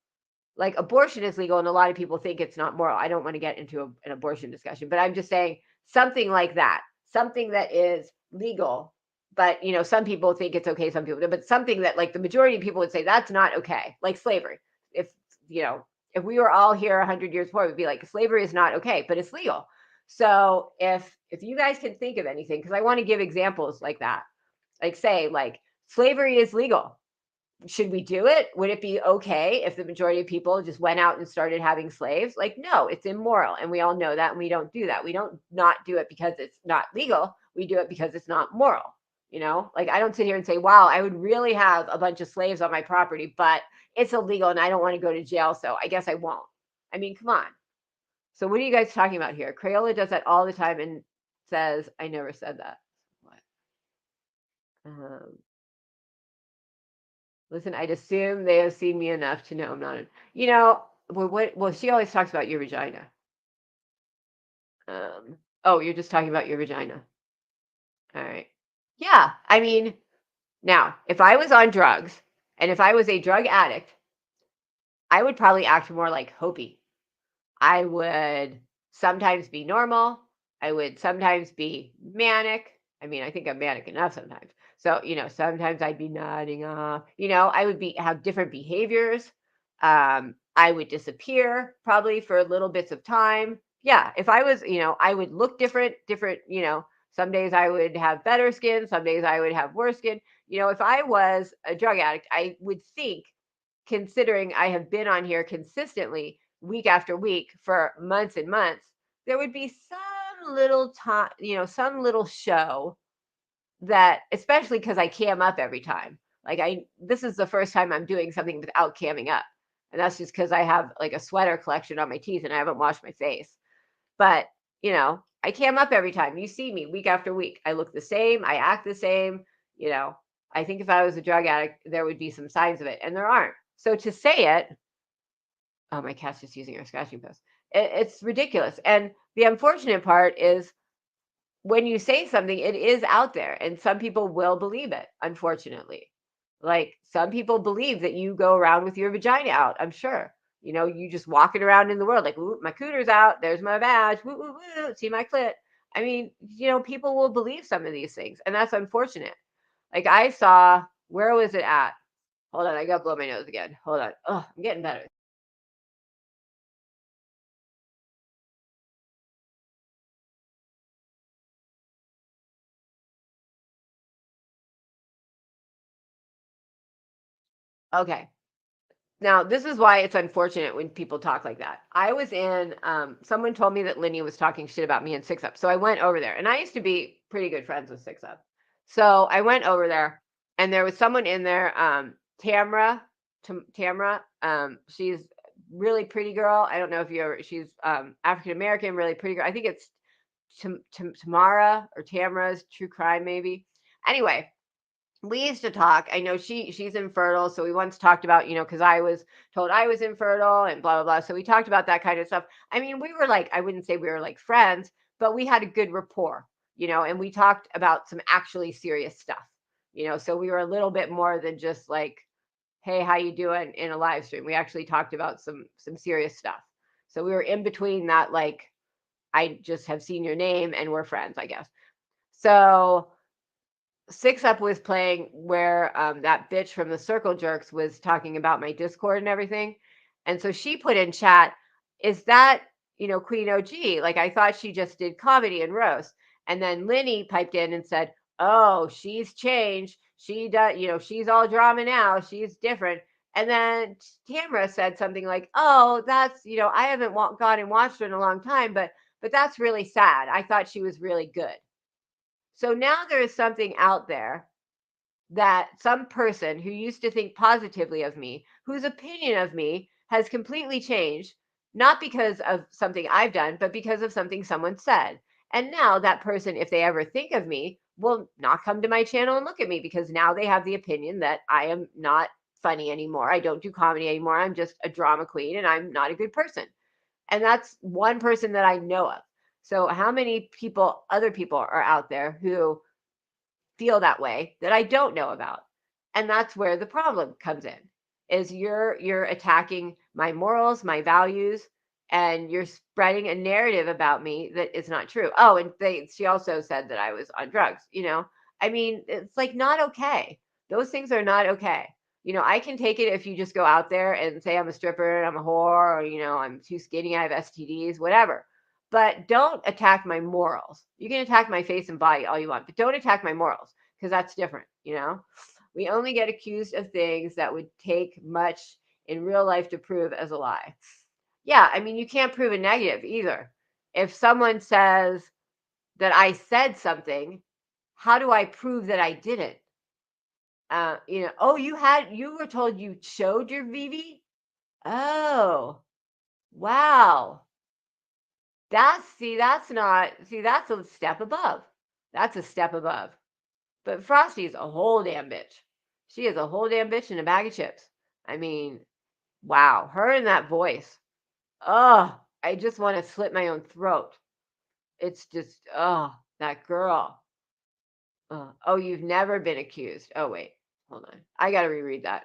Like, abortion is legal, and a lot of people think it's not moral. I don't want to get into an abortion discussion, but I'm just saying something like that, something that is legal, but some people think it's okay, some people do, but something that, like, the majority of people would say that's not okay, like slavery. If you know, if we were all here 100 years before, we'd be like, slavery is not okay, but it's legal. So if you guys can think of anything, because I want to give examples like that, like, say, like, slavery is legal, should we do it? Would it be okay if the majority of people just went out and started having slaves? Like, no, it's immoral. And we all know that. And we don't do that. We don't not do it because it's not legal. We do it because it's not moral. Like, I don't sit here and say, wow, I would really have a bunch of slaves on my property, but it's illegal and I don't want to go to jail. So I guess I won't. I mean, come on. So what are you guys talking about here? Crayola does that all the time and says, I never said that. What? Um, Listen, I'd assume they have seen me enough to know I'm not well, she always talks about your vagina. Oh, you're just talking about your vagina. All right. Yeah, I mean, now, if I was on drugs and if I was a drug addict, I would probably act more like Hopi. I would sometimes be normal. I would sometimes be manic. I mean, I think I'm manic enough sometimes. So, sometimes I'd be nodding off. I would have different behaviors. I would disappear probably for little bits of time. Yeah, if I was, I would look different, some days I would have better skin, some days I would have worse skin. If I was a drug addict, I would think, considering I have been on here consistently week after week for months and months, there would be some little time, some little show that, especially because I cam up every time. Like, this is the first time I'm doing something without camming up. And that's just because I have like a sweater collection on my teeth and I haven't washed my face. But, I cam up every time. You see me week after week. I look the same. I act the same. You know, I think if I was a drug addict, there would be some signs of it, and there aren't. So to say it, oh, my cat's just using her scratching post. It's ridiculous. And the unfortunate part is, when you say something, it is out there, and some people will believe it, unfortunately. Like, some people believe that you go around with your vagina out, I'm sure. You just walking around in the world like, ooh, my cooter's out, there's my badge, woo, woo, woo, see my clit. I mean, people will believe some of these things, and that's unfortunate. Like, I saw, where was it at? Hold on, I gotta blow my nose again. Hold on. Oh, I'm getting better. Okay. Now, this is why it's unfortunate when people talk like that. I was in, someone told me that Linny was talking shit about me in Six Up. So I went over there, and I used to be pretty good friends with Six Up. So I went over there, and there was someone in there, Tamra. She's really pretty girl. I don't know if you ever, she's African American, really pretty girl. I think it's Tamara or Tamra's True Crime, maybe. Anyway, we used to talk. I know she's infertile, so we once talked about, because I was told I was infertile and blah blah blah. So we talked about that kind of stuff. I mean, we were like, I wouldn't say we were like friends, but we had a good rapport, and we talked about some actually serious stuff, so we were a little bit more than just like, "Hey, how you doing?" in a live stream. We actually talked about some serious stuff. So we were in between that, like, I just have seen your name and we're friends, I guess. So Six Up was playing where that bitch from the Circle Jerks was talking about my Discord and everything. And so she put in chat, is that, Queen OG? Like, I thought she just did comedy and roast. And then Linny piped in and said, oh, she's changed. She does, she's all drama now. She's different. And then Tamara said something like, oh, that's, I haven't gone and watched her in a long time, but that's really sad. I thought she was really good. So now there is something out there that some person who used to think positively of me, whose opinion of me has completely changed, not because of something I've done, but because of something someone said. And now that person, if they ever think of me, will not come to my channel and look at me because now they have the opinion that I am not funny anymore. I don't do comedy anymore. I'm just a drama queen and I'm not a good person. And that's one person that I know of. So how many other people are out there who feel that way that I don't know about? And that's where the problem comes in. Is you're attacking my morals, my values, and you're spreading a narrative about me that is not true. Oh, and she also said that I was on drugs, I mean, it's like not okay. Those things are not okay. I can take it if you just go out there and say I'm a stripper, I'm a whore, or I'm too skinny, I have STDs, whatever. But don't attack my morals. You can attack my face and body all you want, but don't attack my morals because that's different. We only get accused of things that would take much in real life to prove as a lie. Yeah, I mean, you can't prove a negative either. If someone says that I said something, how do I prove that I didn't? Oh, you were told you showed your VV? Oh, wow. That's not, that's a step above. That's a step above. But Frosty's a whole damn bitch. She is a whole damn bitch in a bag of chips. I mean, wow. Her and that voice. Oh, I just want to slit my own throat. It's just, oh, that girl. Oh, you've never been accused. Oh, wait. Hold on. I got to reread that.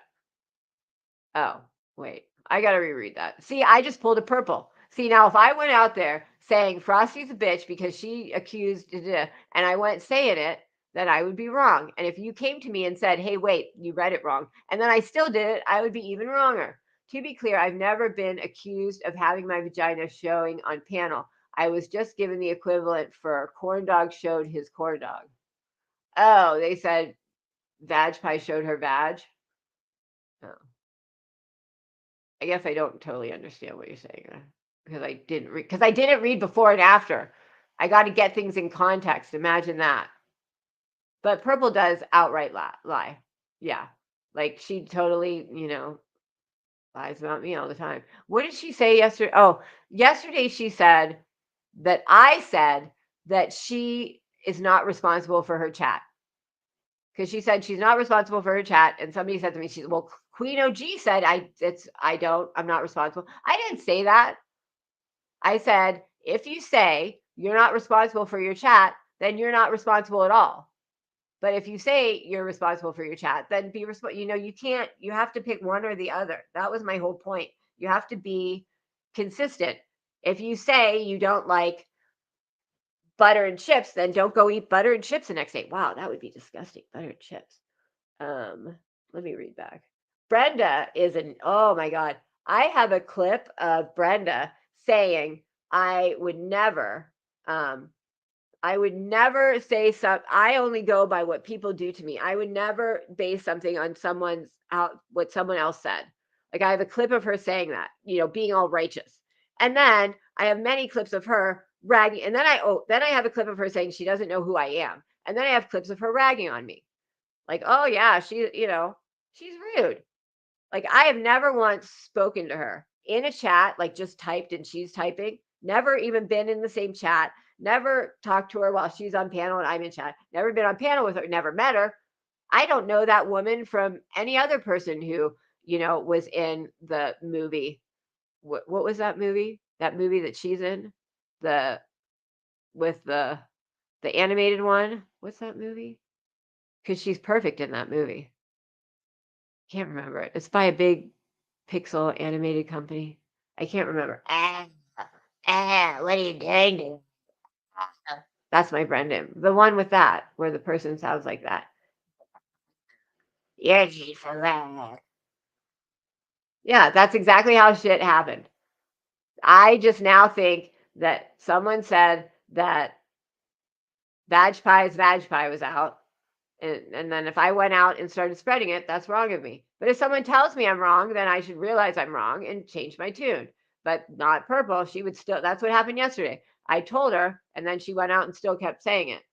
Oh, wait. I got to reread that. See, I just pulled a purple. See, now if I went out there saying Frosty's a bitch because she accused, and I went saying it, then I would be wrong. And if you came to me and said, hey, wait, you read it wrong, and then I still did it, I would be even wronger. To be clear, I've never been accused of having my vagina showing on panel. I was just given the equivalent for corn dog showed his corn dog. Oh, they said Vag Pie showed her vag. Oh. I guess I don't totally understand what you're saying because I didn't read before and after. I got to get things in context. Imagine that. But Purple does outright lie. Yeah. Like she totally, lies about me all the time. What did she say yesterday? Oh, yesterday she said that I said that she is not responsible for her chat. Because she said she's not responsible for her chat, and somebody said to me, Queen OG said I'm not responsible. I didn't say that. I said, if you say you're not responsible for your chat, then you're not responsible at all. But if you say you're responsible for your chat, then be responsible. You have to pick one or the other. That was my whole point. You have to be consistent. If you say you don't like butter and chips, then don't go eat butter and chips the next day. Wow, that would be disgusting. Butter and chips. Let me read back. Brenda is oh my God. I have a clip of Brenda saying, I would never say I only go by what people do to me. I would never base something on what someone else said. Like I have a clip of her saying that, being all righteous. And then I have many clips of her ragging. And then I have a clip of her saying she doesn't know who I am. And then I have clips of her ragging on me. Like, oh yeah, she's rude. Like I have never once spoken to her in a chat, like just typed and she's typing, never even been in the same chat, never talked to her while she's on panel and I'm in chat, never been on panel with her, never met her. I don't know that woman from any other person who, was in the movie. What was that movie? That movie that she's in? With the animated one? What's that movie? Because she's perfect in that movie. Can't remember it. It's by a big pixel animated company. I can't remember. What are you doing to That's my Brendan. The one with that, where the person sounds like that. You're for that. Yeah, that's exactly how shit happened. I just now think that someone said that Vag Pie's Vag Pie was out. And then if I went out and started spreading it, that's wrong of me. But if someone tells me I'm wrong, then I should realize I'm wrong and change my tune. But not Purple. She would still, that's what happened yesterday. I told her, and then she went out and still kept saying it.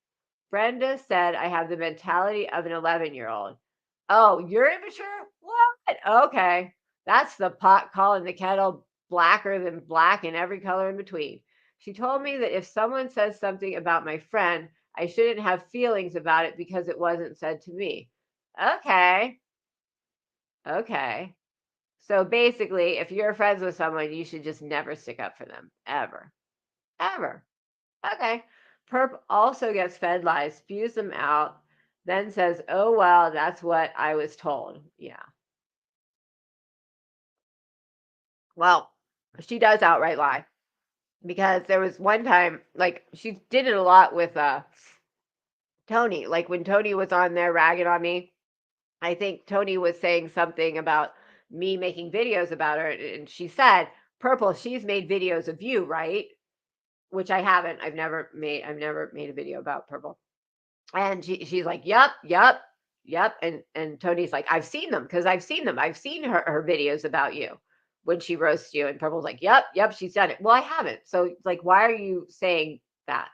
Brenda said I have the mentality of an 11-year-old. Oh, you're immature? What? Okay. That's the pot calling the kettle blacker than black and every color in between. She told me that if someone says something about my friend, I shouldn't have feelings about it because it wasn't said to me. Okay. Okay. So basically, if you're friends with someone, you should just never stick up for them. Ever. Ever. Okay. Perp also gets fed lies, spews them out, then says, oh, well, that's what I was told. Yeah. Well, she does outright lie because there was one time, like, she did it a lot with Tony. Like, when Tony was on there ragging on me, I think Tony was saying something about me making videos about her. And she said, Purple, she's made videos of you, right? Which I haven't. I've never made a video about Purple. And she's like, "Yep, yep, yep." And Tony's like, "I've seen them because I've seen them. I've seen her videos about you when she roasts you." And Purple's like, "Yep, yep, she's done it." Well, I haven't. So like, why are you saying that?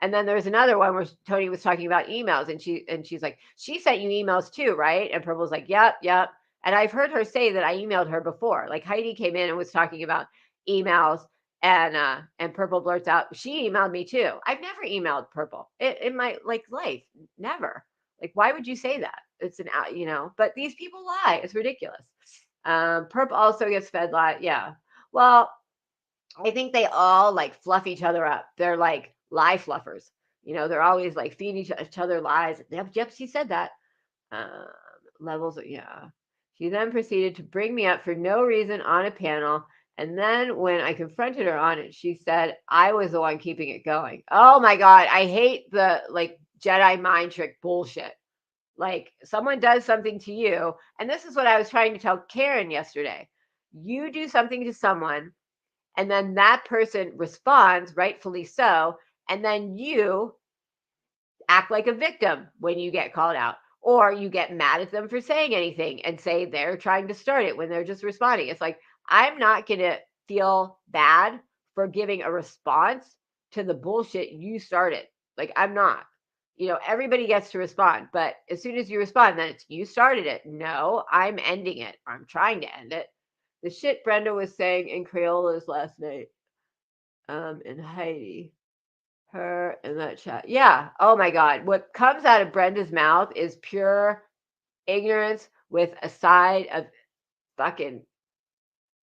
And then there's another one where Tony was talking about emails, and she's like, "She sent you emails too, right?" And Purple's like, "Yep, yep." And I've heard her say that I emailed her before. Like Heidi came in and was talking about emails, and Purple blurts out, "She emailed me too." I've never emailed Purple in my like life, never. Like, why would you say that? It's an But these people lie. It's ridiculous. Perp also gets fed lie. Yeah. Well, I think they all like fluff each other up. They're like lie fluffers. They're always like feeding each other lies. Yep, yep, she said that. Um, levels, yeah. She then proceeded to bring me up for no reason on a panel. And then when I confronted her on it, she said I was the one keeping it going. Oh my God. I hate the like Jedi mind trick bullshit. Like someone does something to you. And this is what I was trying to tell Karen yesterday. You do something to someone, and then that person responds, rightfully so. And then you act like a victim when you get called out, or you get mad at them for saying anything and say they're trying to start it when they're just responding. It's like, I'm not going to feel bad for giving a response to the bullshit you started. Like, I'm not. Everybody gets to respond, but as soon as you respond, then it's you started it. No, I'm ending it. I'm trying to end it. The shit Brenda was saying in Crayola's last night, and Heidi. Her in that chat. Yeah. Oh my God. What comes out of Brenda's mouth is pure ignorance with a side of fucking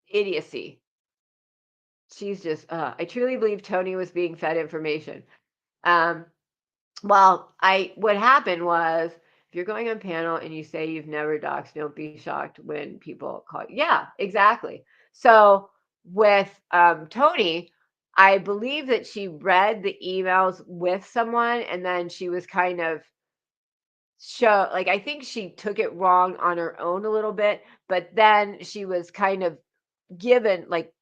idiocy. She's just, I truly believe Tony was being fed information. Um, what happened was, if you're going on panel and you say you've never doxed, don't be shocked when people call you. Yeah, exactly. So with Tony, I believe that she read the emails with someone, and then she was kind of like, I think she took it wrong on her own a little bit, but then she was kind of given like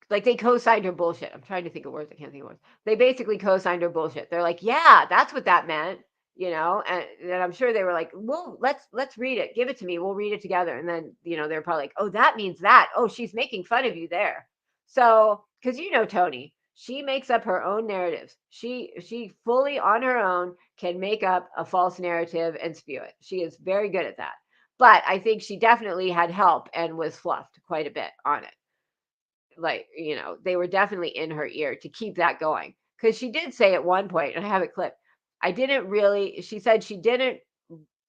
they co-signed her bullshit. I'm trying to think of words. I can't think of words. They basically co-signed her bullshit. They're like, yeah, that's what that meant, and I'm sure they were like, well, let's read it. Give it to me. We'll read it together. And then, they're probably like, oh, that means that. Oh, she's making fun of you there. So, because Tony, she makes up her own narratives. She fully on her own can make up a false narrative and spew it. She is very good at that. But I think she definitely had help and was fluffed quite a bit on it. Like, they were definitely in her ear to keep that going. Because she did say at one point, and I have it clipped, she said she didn't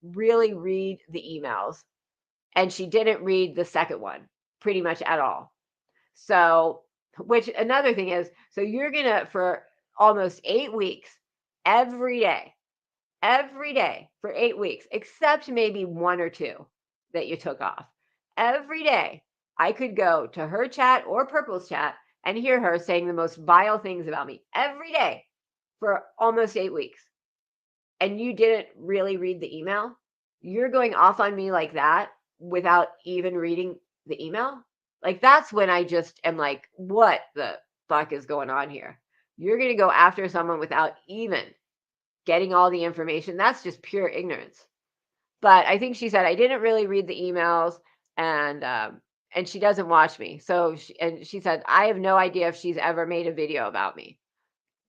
really read the emails, and she didn't read the second one pretty much at all. So, which another thing is, so you're gonna, for almost 8 weeks, every day, every day for 8 weeks, except maybe 1 or 2 that you took off. Every day, I could go to her chat or Purple's chat and hear her saying the most vile things about me every day for almost 8 weeks. And you didn't really read the email? You're going off on me like that without even reading the email? Like, that's when I just am like, "What the fuck is going on here?" You're gonna go after someone without even getting all the information. That's just pure ignorance. But I think she said, "I didn't really read the emails," and she doesn't watch me. So she said, "I have no idea if she's ever made a video about me."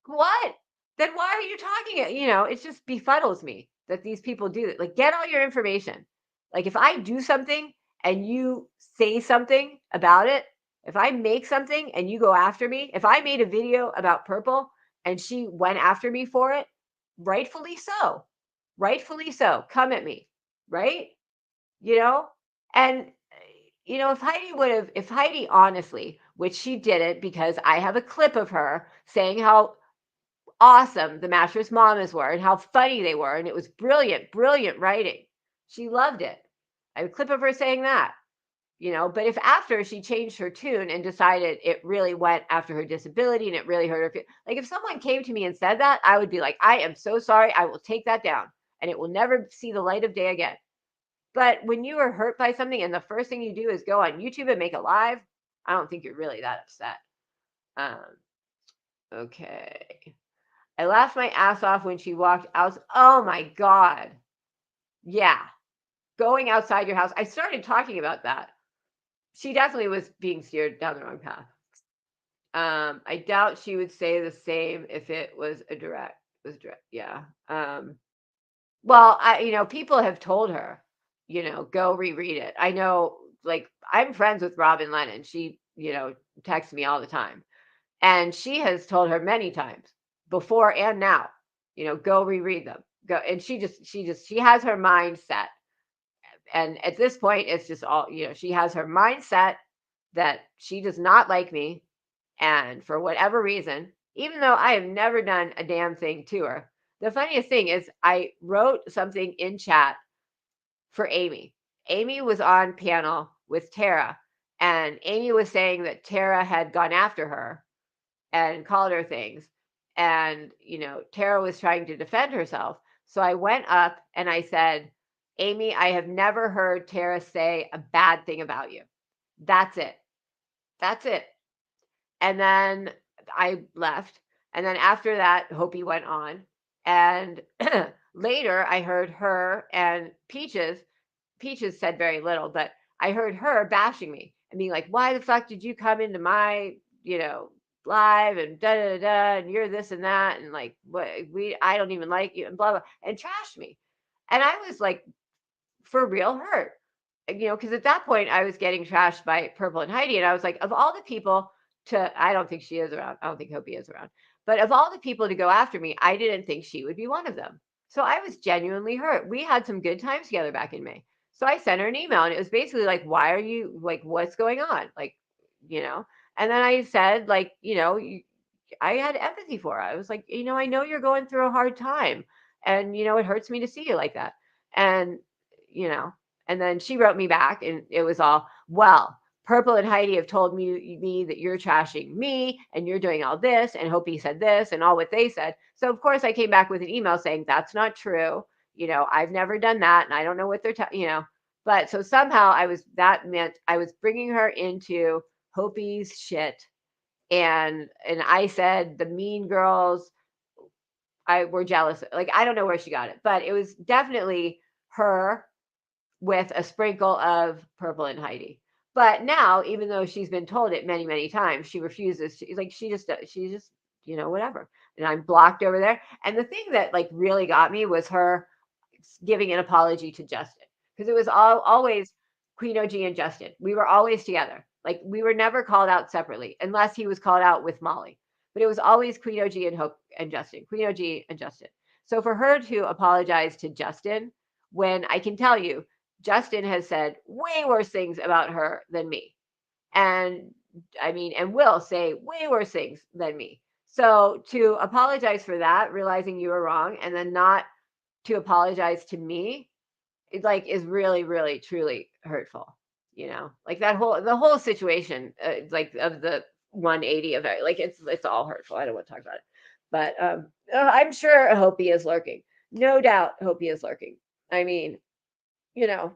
What? Then why are you talking it? It just befuddles me that these people do that. Like, get all your information. Like, if I do something and you say something about it, if I make something and you go after me, if I made a video about Purple and she went after me for it, rightfully so. Rightfully so. Come at me. Right? You know? And if Heidi honestly, which she didn't because I have a clip of her saying how awesome the Mattress Mamas were and how funny they were, and it was brilliant, brilliant writing. She loved it. I have a clip of her saying that, but if after she changed her tune and decided it really went after her disability and it really hurt her, like if someone came to me and said that, I would be like, I am so sorry. I will take that down and it will never see the light of day again. But when you are hurt by something and the first thing you do is go on YouTube and make a live, I don't think you're really that upset. Um, okay. I laughed my ass off when she walked out. Oh my God. Yeah. Going outside your house. I started talking about that. She definitely was being steered down the wrong path. I doubt she would say the same if it was direct. Yeah. Well, people have told her, go reread it. I know, like, I'm friends with Robin Lennon. She, texts me all the time. And she has told her many times before and now, go reread them. Go. And she has her mind set. And at this point, it's just all, she has her mindset that she does not like me. And for whatever reason, even though I have never done a damn thing to her, the funniest thing is I wrote something in chat for Amy. Amy was on panel with Tara, and Amy was saying that Tara had gone after her and called her things. And, Tara was trying to defend herself. So I went up and I said, Amy, I have never heard Tara say a bad thing about you. That's it. That's it. And then I left. And then after that, Hopi went on. And later I heard her and Peaches. Peaches said very little, but I heard her bashing me and being like, why the fuck did you come into my, live and da da da, and you're this and that, and like, what I don't even like you, and blah blah, and trashed me. And I was like, for real hurt, because at that point I was getting trashed by Purple and Heidi, and I was like, of all the people I don't think she is around. I don't think Hopi is around. But of all the people to go after me, I didn't think she would be one of them. So I was genuinely hurt. We had some good times together back in May. So I sent her an email and it was basically like, why are you like, what's going on? Like, you know, and then I said, like, I had empathy for her. I was like, I know you're going through a hard time and, it hurts me to see you like that. And, you know, and then she wrote me back and it was all, well, Purple and Heidi have told me that you're trashing me and you're doing all this, and Hopi said this and all what they said. So of course I came back with an email saying that's not true. I've never done that, and I don't know what they're. But so somehow that meant I was bringing her into Hopi's shit, and I said the mean girls I were jealous. Like, I don't know where she got it, but it was definitely her with a sprinkle of Purple and Heidi. But now, even though she's been told it many, many times, she refuses. She just, whatever. And I'm blocked over there. And the thing that like really got me was her giving an apology to Justin, because it was always Queen OG and Justin. We were always together. Like, we were never called out separately, unless he was called out with Molly. But it was always Queen OG and Hope and Justin. Queen OG and Justin. So for her to apologize to Justin, when I can tell you, Justin has said way worse things about her than me. And and will say way worse things than me. So to apologize for that, realizing you were wrong, and then not to apologize to me, it like is really, really, truly hurtful. Like the whole situation, like of the 180 of it, like it's all hurtful. I don't want to talk about it, but I'm sure Hopi is lurking. No doubt, Hopi is lurking. I mean, you know,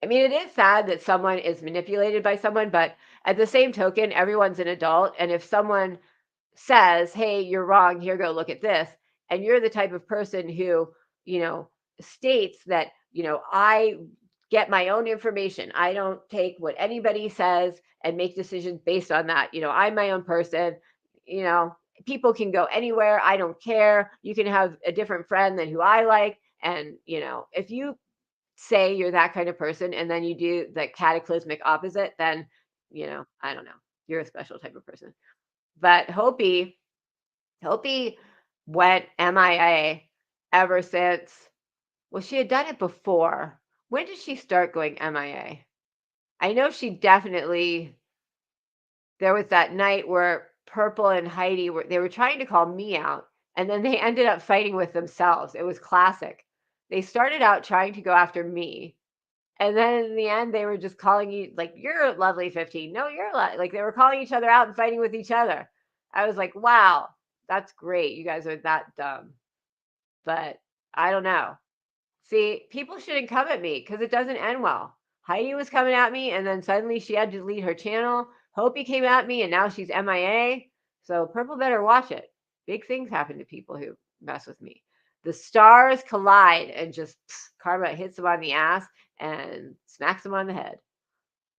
it is sad that someone is manipulated by someone, but at the same token, everyone's an adult, and if someone says, "Hey, you're wrong. Here, go look at this." And you're the type of person who, you know, states that, I get my own information. I don't take what anybody says and make decisions based on that. I'm my own person. You know, people can go anywhere. I don't care. You can have a different friend than who I like. And, if you say you're that kind of person and then you do the cataclysmic opposite, then, I don't know. You're a special type of person. But Hopi went MIA ever since. Well, she had done it before. When did she start going MIA? I know she definitely. There was that night where Purple and Heidi they were trying to call me out, and then they ended up fighting with themselves. It was classic. They started out trying to go after me, and then in the end, they were just calling you like, "You're a lovely 15." No, like they were calling each other out and fighting with each other. I was like, "Wow, that's great. You guys are that dumb." But I don't know. See, people shouldn't come at me because it doesn't end well. Heidi was coming at me, and then suddenly she had to delete her channel. Hopi came at me, and now she's MIA. So Purple better watch it. Big things happen to people who mess with me. The stars collide, and just karma hits them on the ass and smacks them on the head.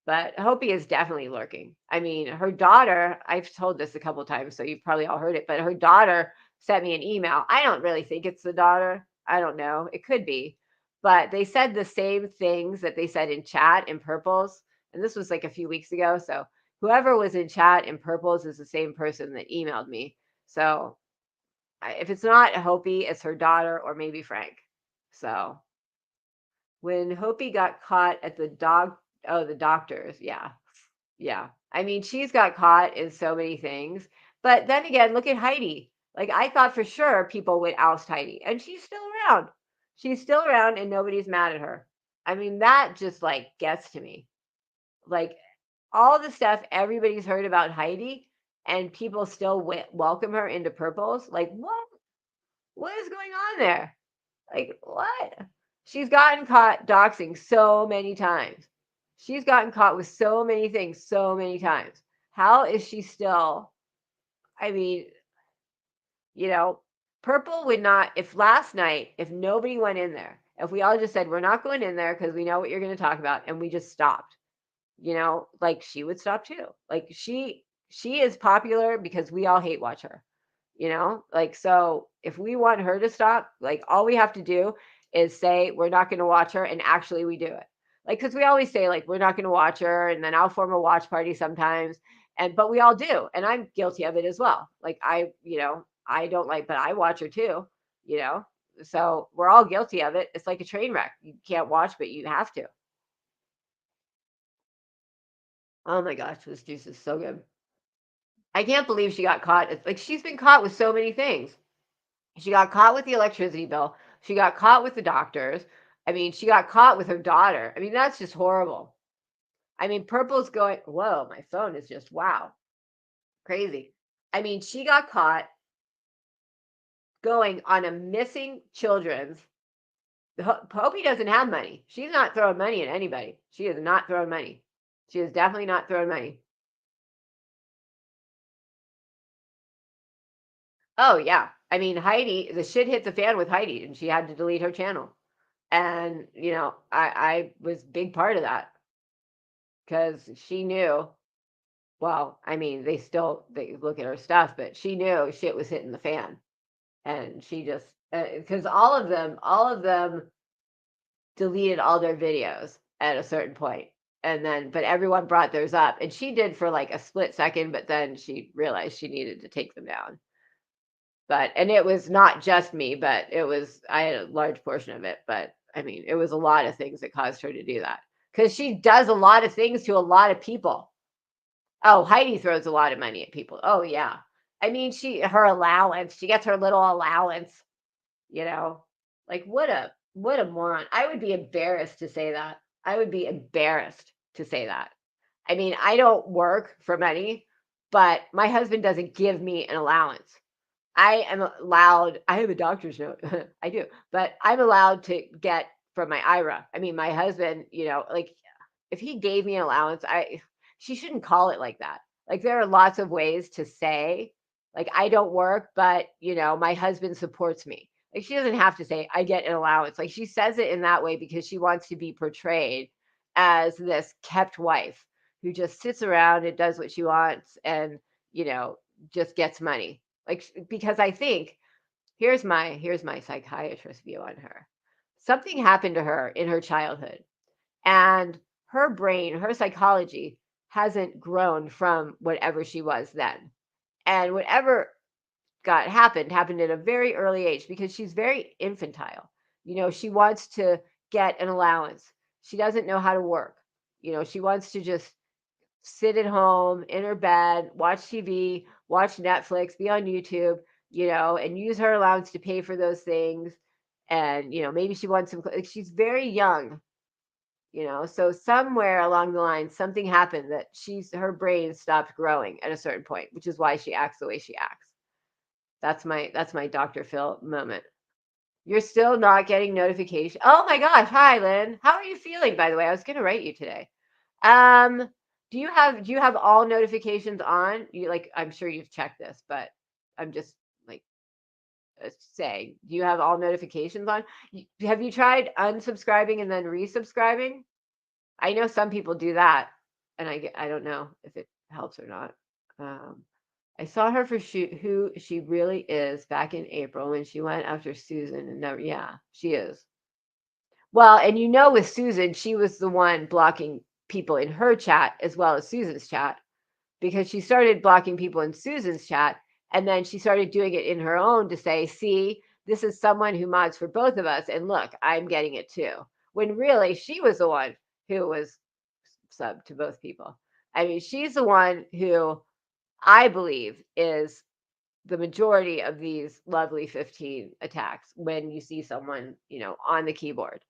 But Hopi is definitely lurking. I mean, her daughter, I've told this a couple of times, so you've probably all heard it, but her daughter sent me an email. I don't really think it's the daughter. I don't know. It could be. But they said the same things that they said in chat in Purples. And this was like a few weeks ago. So whoever was in chat in Purples is the same person that emailed me. So if it's not Hopi, it's her daughter or maybe Frank. So when Hopi got caught at the doctors, yeah. Yeah. I mean, she's got caught in so many things. But then again, look at Heidi. Like I thought for sure people would oust Heidi, and she's still around. She's still around and nobody's mad at her. I mean, that just like gets to me. Like all the stuff everybody's heard about Heidi and people still welcome her into purples. Like what? What is going on there? Like, what? She's gotten caught doxing so many times. She's gotten caught with so many things so many times. How is she still? I mean, you know, Purple would not, if last night, if nobody went in there, if we all just said, we're not going in there because we know what you're going to talk about, and we just stopped, like she would stop too. Like she is popular because we all hate watch her. Like so if we want her to stop, like all we have to do is say we're not going to watch her, and actually we do it. Like because we always say like we're not going to watch her, and then I'll form a watch party sometimes, but we all do, and I'm guilty of it as well. Like I don't like, but I watch her too, you know so we're all guilty of it. It's like a train wreck. You can't watch, but you have to. Oh my gosh, this juice is so good. I can't believe she got caught. It's like she's been caught with so many things. She got caught with the electricity bill. She got caught with the doctors. I mean, she got caught with her daughter. I mean, that's just horrible. I mean, Purple's going, whoa, my phone is just, wow, crazy. I mean, she got caught going on a missing children's. Hopi doesn't have money. She's not throwing money at anybody. She is not throwing money. She is definitely not throwing money. Oh, yeah. I mean, Heidi, the shit hit the fan with Heidi, and she had to delete her channel. And, I was a big part of that because she knew. Well, I mean, they look at her stuff, but she knew shit was hitting the fan, and she just because all of them deleted all their videos at a certain point, and then but everyone brought theirs up, and she did for like a split second, but then she realized she needed to take them down. And it was not just me, but I had a large portion of it. But I mean, it was a lot of things that caused her to do that because she does a lot of things to a lot of people. Oh, Heidi throws a lot of money at people. Oh yeah. I mean, her allowance, she gets her little allowance, you know. Like, what a moron. I would be embarrassed to say that. I would be embarrassed to say that. I mean, I don't work for money, but my husband doesn't give me an allowance. I am allowed I have a doctor's note. I do, but I'm allowed to get from my IRA. I mean, my husband, like, if he gave me an allowance, I she shouldn't call it like that. Like, there are lots of ways to say, like, I don't work, but, my husband supports me. Like, she doesn't have to say, I get an allowance. Like, she says it in that way because she wants to be portrayed as this kept wife who just sits around and does what she wants and, you know, just gets money. Like, because I think here's my psychiatrist view on her. Something happened to her in her childhood, and her brain, her psychology hasn't grown from whatever she was then. And whatever got happened at a very early age because she's very infantile. She wants to get an allowance. She doesn't know how to work. She wants to just sit at home in her bed, watch TV, watch Netflix, be on YouTube, and use her allowance to pay for those things. And, maybe she wants some, like, she's very young, so somewhere along the line, something happened that her brain stopped growing at a certain point, which is why she acts the way she acts. That's my Dr. Phil moment. You're still not getting notification. Oh my gosh. Hi, Lynn. How are you feeling, by the way? I was going to write you today. Um, do you have all notifications on? I'm sure you've checked this, but I'm just like saying, do you have all notifications on? Have you tried unsubscribing and then resubscribing? I know some people do that, and I don't know if it helps or not. Um, I saw her for who she really is back in April when she went after Susan and never, yeah, she is. Well, and with Susan, she was the one blocking people in her chat as well as Susan's chat because she started blocking people in Susan's chat and then she started doing it in her own to say, see, this is someone who mods for both of us. And look, I'm getting it too. When really she was the one who was sub to both people. I mean, she's the one who I believe is the majority of these lovely 15 attacks when you see someone, on the keyboard.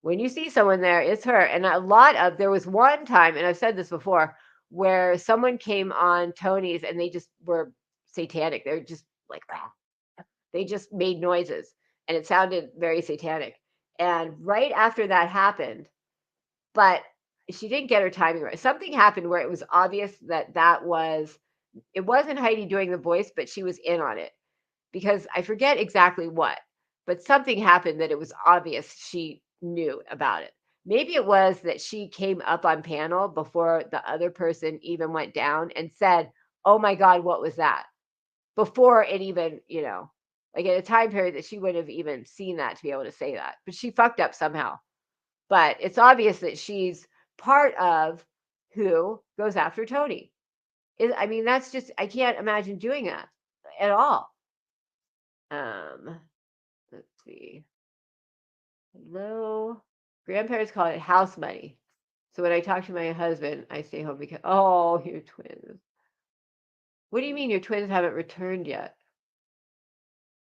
When you see someone there, it's her. And there was one time, and I've said this before, where someone came on Tony's and they just were satanic. They're just like, "Ah." They just made noises and it sounded very satanic. And right after that happened, but she didn't get her timing right. Something happened where it was obvious it wasn't Heidi doing the voice, but she was in on it because I forget exactly what, but something happened that it was obvious she knew about it. Maybe it was that she came up on panel before the other person even went down and said, "Oh my God, what was that?" Before it even, like at a time period that she wouldn't have even seen that to be able to say that. But she fucked up somehow. But it's obvious that she's part of who goes after Tony. I mean, that's just, I can't imagine doing that at all. Let's see. Hello. Grandparents call it house money. So when I talk to my husband, I stay home because, oh, your twins. What do you mean your twins haven't returned yet?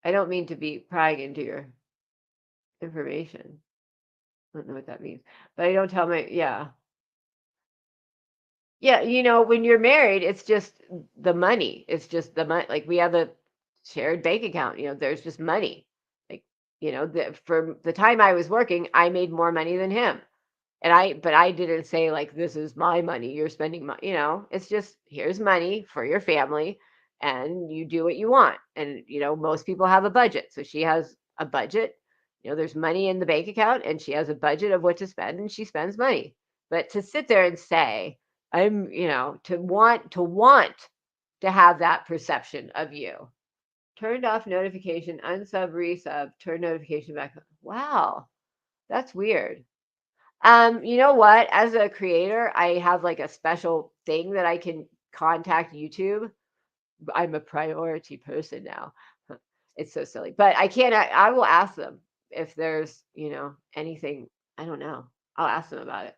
I don't mean to be prying into your information. I don't know what that means. But I don't tell yeah. Yeah, when you're married, it's just the money. It's just the money. Like we have a shared bank account, there's just money. Like, for the time I was working, I made more money than him. But I didn't say like, this is my money, you're spending my, it's just, here's money for your family and you do what you want. And, most people have a budget. So she has a budget, there's money in the bank account and she has a budget of what to spend and she spends money. But to sit there and say, to want to have that perception of you. Turned off notification, unsub, resub, turn notification back on. Wow, that's weird. You know what? As a creator, I have like a special thing that I can contact YouTube. I'm a priority person now. It's so silly, but I can't. I will ask them if there's, anything. I don't know. I'll ask them about it.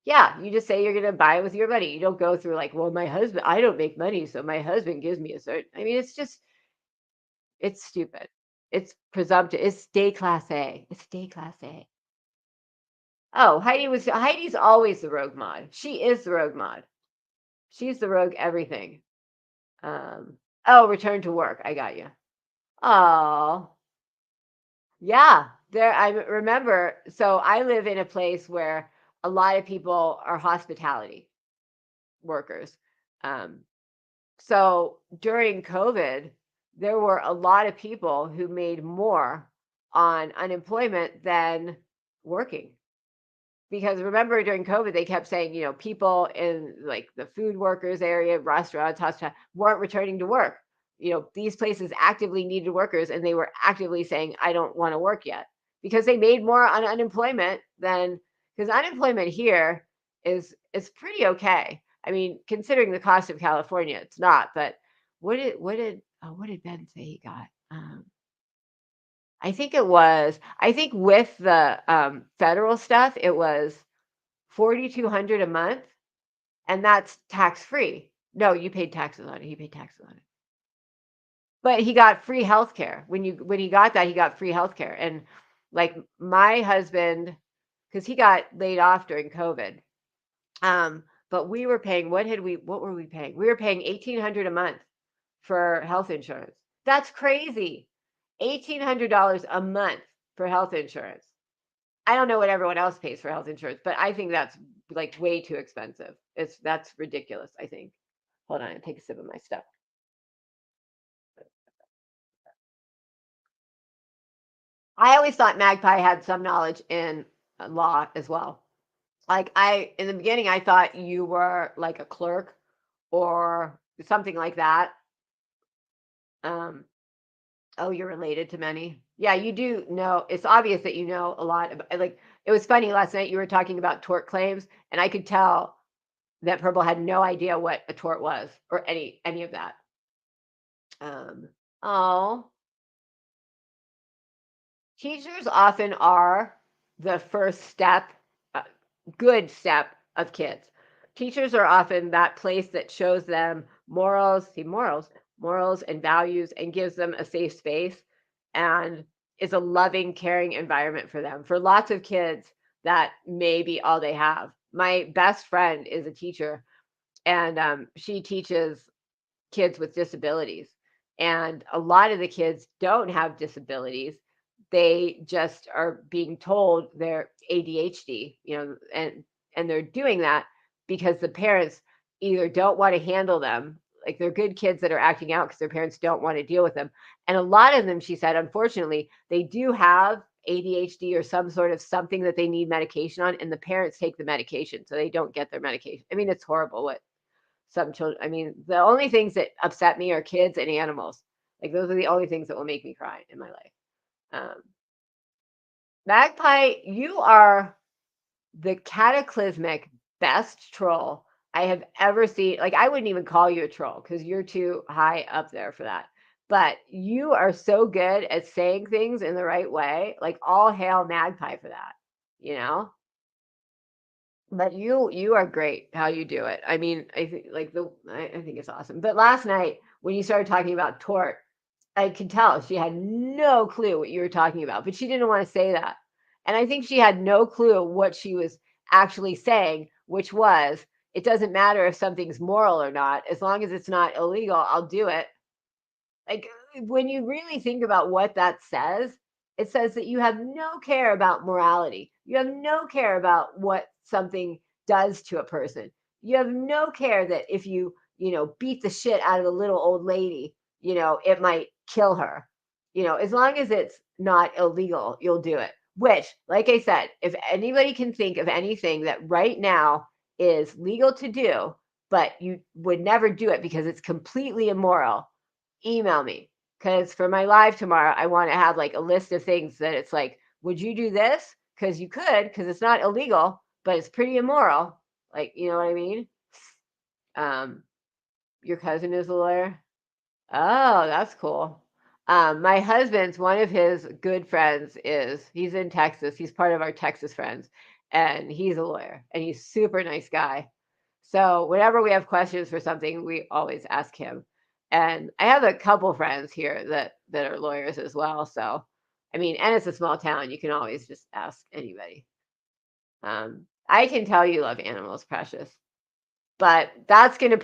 Yeah, you just say you're gonna buy it with your money. You don't go through like, well, my husband. I don't make money, so my husband gives me a certain. I mean, it's stupid. It's presumptive. It's day class A. It's day class A. Oh, Heidi's always the rogue mod. She is the rogue mod. She's the rogue everything. Oh, return to work. I got you. Oh, yeah. There, I remember. So I live in a place where a lot of people are hospitality workers. Um, so during COVID, there were a lot of people who made more on unemployment than working. Because remember during COVID, they kept saying, people in like the food workers area, restaurants, hospitality, weren't returning to work. These places actively needed workers, and they were actively saying, I don't want to work yet, because they made more on unemployment than, because unemployment here is pretty okay. I mean, considering the cost of California, it's not. But what did Ben say he got? I think with the federal stuff, it was 4,200 a month, and that's tax free. No, you paid taxes on it. He paid taxes on it. But he got free health care. When he got that, he got free health care. And like my husband, because he got laid off during COVID. But we were paying, what were we paying? We were paying 1,800 a month for health insurance. That's crazy. $1,800 a month for health insurance. I don't know what everyone else pays for health insurance, but I think that's like way too expensive. That's ridiculous, I think. Hold on, take a sip of my stuff. I always thought Magpie had some knowledge in law as well. Like in the beginning, I thought you were like a clerk or something like that. Um, oh, you're related to many. Yeah, you do know. It's obvious that you know a lot about. Like it was funny last night. You were talking about tort claims, and I could tell that Purple had no idea what a tort was or any of that. Oh, teachers often are the first step, uh, good step of kids. Teachers are often that place that shows them morals and values, and gives them a safe space, and is a loving, caring environment for them. For lots of kids, that may be all they have. My best friend is a teacher, and she teaches kids with disabilities. And a lot of the kids don't have disabilities. They just are being told they're ADHD, and they're doing that because the parents either don't want to handle them, like they're good kids that are acting out because their parents don't want to deal with them. And a lot of them, she said, unfortunately, they do have ADHD or some sort of something that they need medication on, and the parents take the medication, so they don't get their medication. I mean, it's horrible what some children. I mean, the only things that upset me are kids and animals. Like those are the only things that will make me cry in my life. Um, Magpie, you are the cataclysmic best troll I have ever seen. Like I wouldn't even call you a troll because you're too high up there for that. But you are so good at saying things in the right way. Like all hail Magpie for that. You know. But you are great how you do it. I mean, I think I think it's awesome. But last night when you started talking about tort, I could tell she had no clue what you were talking about, but she didn't want to say that. And I think she had no clue what she was actually saying, which was, it doesn't matter if something's moral or not, as long as it's not illegal, I'll do it. Like when you really think about what that says, it says that you have no care about morality. You have no care about what something does to a person. You have no care that if you beat the shit out of a little old lady, it might kill her. As long as it's not illegal, you'll do it. Which, like I said, if anybody can think of anything that right now is legal to do, but you would never do it because it's completely immoral, email me, because for my live tomorrow, I want to have like a list of things that it's like, would you do this? Because you could, because it's not illegal, but it's pretty immoral. Like, you know what I mean? Um, your cousin is a lawyer. Oh, that's cool. My husband's one of his good friends he's in Texas. He's part of our Texas friends, and he's a lawyer, and he's super nice guy. So whenever we have questions for something, we always ask him. And I have a couple friends here that are lawyers as well. So, I mean, and it's a small town. You can always just ask anybody. I can tell you love animals, precious. But that's gonna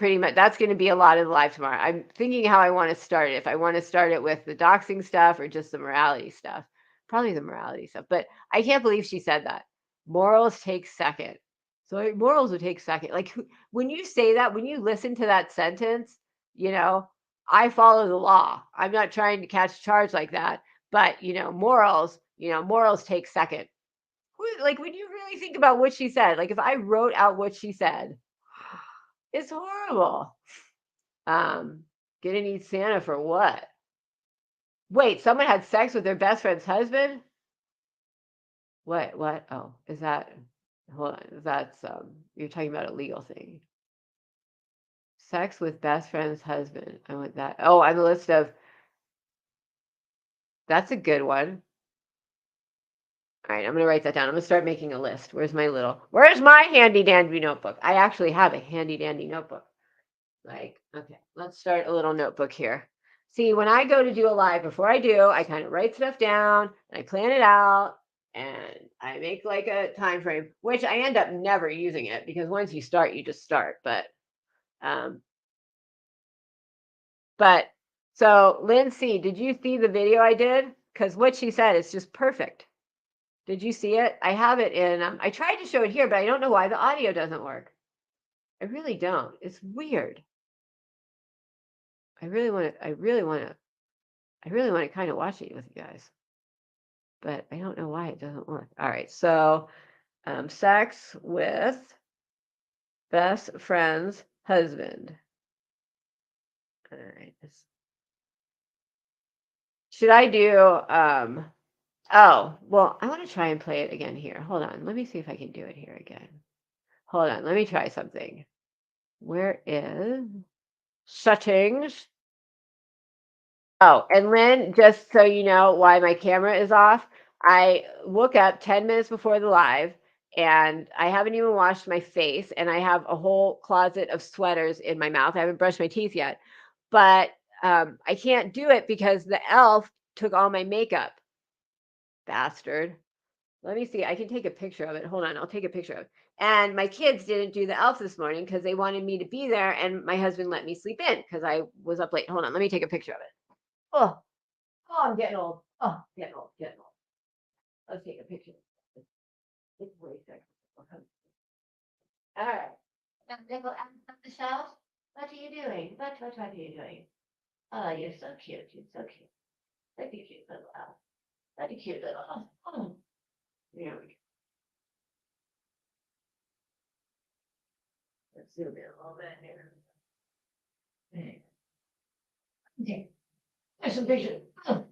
be a lot of the live tomorrow. I'm thinking how I wanna start it, if I wanna start it with the doxing stuff or just the morality stuff. Probably the morality stuff, but I can't believe she said that. Morals take second. So, morals would take second. Like, who when you say that, when you listen to that sentence, you know, I follow the law. I'm not trying to catch a charge like that, but, morals take second. Like, when you really think about what she said, like, if I wrote out what she said, it's horrible. Um, Gonna need Santa for what? Wait, someone had sex with their best friend's husband? What? Oh, is that hold on, that's you're talking about a legal thing. Sex with best friend's husband. I want that. Oh, on the list of that's a good one. All right, I'm gonna write that down. I'm gonna start making a list. Where's my handy dandy notebook? I actually have a handy dandy notebook. Like, okay, let's start a little notebook here. See, when I go to do a live, before I do, I kind of write stuff down and I plan it out and I make like a time frame, which I end up never using it because once you start, you just start. Um, but so Lindsay, did you see the video I did? Because what she said is just perfect. Did you see it? I have it in, I tried to show it here, but I don't know why the audio doesn't work. I really don't. It's weird. I really want to kind of watch it with you guys, but I don't know why it doesn't work. All right, so sex with best friend's husband. All right, should I do? Oh, well, I want to try and play it again here. Hold on, let me see if I can do it here again. Hold on, let me try something. Where is settings? Oh, and Lynn, just so you know why my camera is off, I woke up 10 minutes before the live and I haven't even washed my face and I have a whole closet of sweaters in my mouth. I haven't brushed my teeth yet, but I can't do it because the elf took all my makeup. Bastard. Let me see. I can take a picture of it. Hold on. I'll take a picture of it. And my kids didn't do the elf this morning because they wanted me to be there and my husband let me sleep in because I was up late. Hold on. Let me take a picture of it. Oh, I'm getting old. Oh, getting old. Let's take a picture. It's way sexy. All right. Now, Nickel, up the shelf. What are you doing? What are you doing? Oh, you're so cute. You're so cute. Such a cute little elf. Such a cute little elf. Oh, here we go. Let's zoom in a little bit here. Okay. There's some pictures. Oh,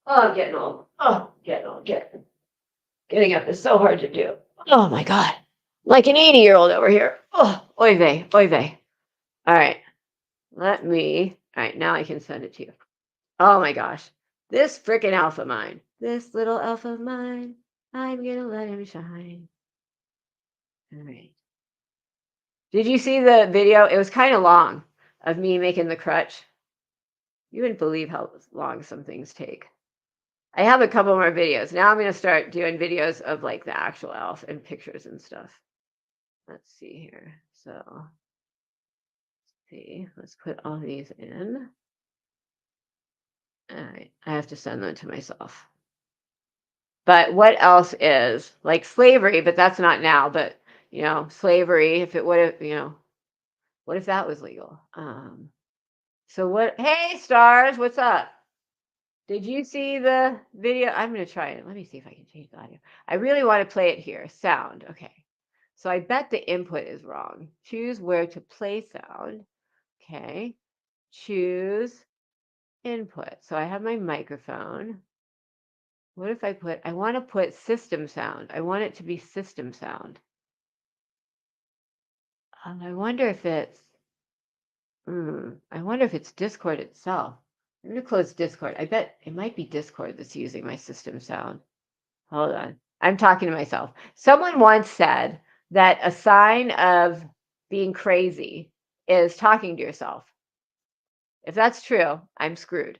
I'm getting old. Oh, getting old. Getting up is so hard to do. Oh my God. Like an 80-year-old over here. Oh, oy vey, oy vey. All right. All right, now I can send it to you. Oh my gosh. This freaking elf of mine. This little elf of mine. I'm gonna let him shine. All right. Did you see the video? It was kind of long of me making the crutch. You wouldn't believe how long some things take. I have a couple more videos. Now I'm going to start doing videos of like the actual elf and pictures and stuff. Let's see here. So, let's put all these in. All right, I have to send them to myself. But what else is like slavery? But that's not now. But slavery. If it would have, what if that was legal? So what? Hey, stars, what's up? Did you see the video? I'm going to try it. Let me see if I can change the audio. I really want to play it here. Sound. Okay. So I bet the input is wrong. Choose where to play sound. Okay. Choose input. So I have my microphone. What if I want to put system sound. I want it to be system sound. I wonder if it's Discord itself. I'm going to close Discord. I bet it might be Discord that's using my system sound. Hold on. I'm talking to myself. Someone once said that a sign of being crazy is talking to yourself. If that's true, I'm screwed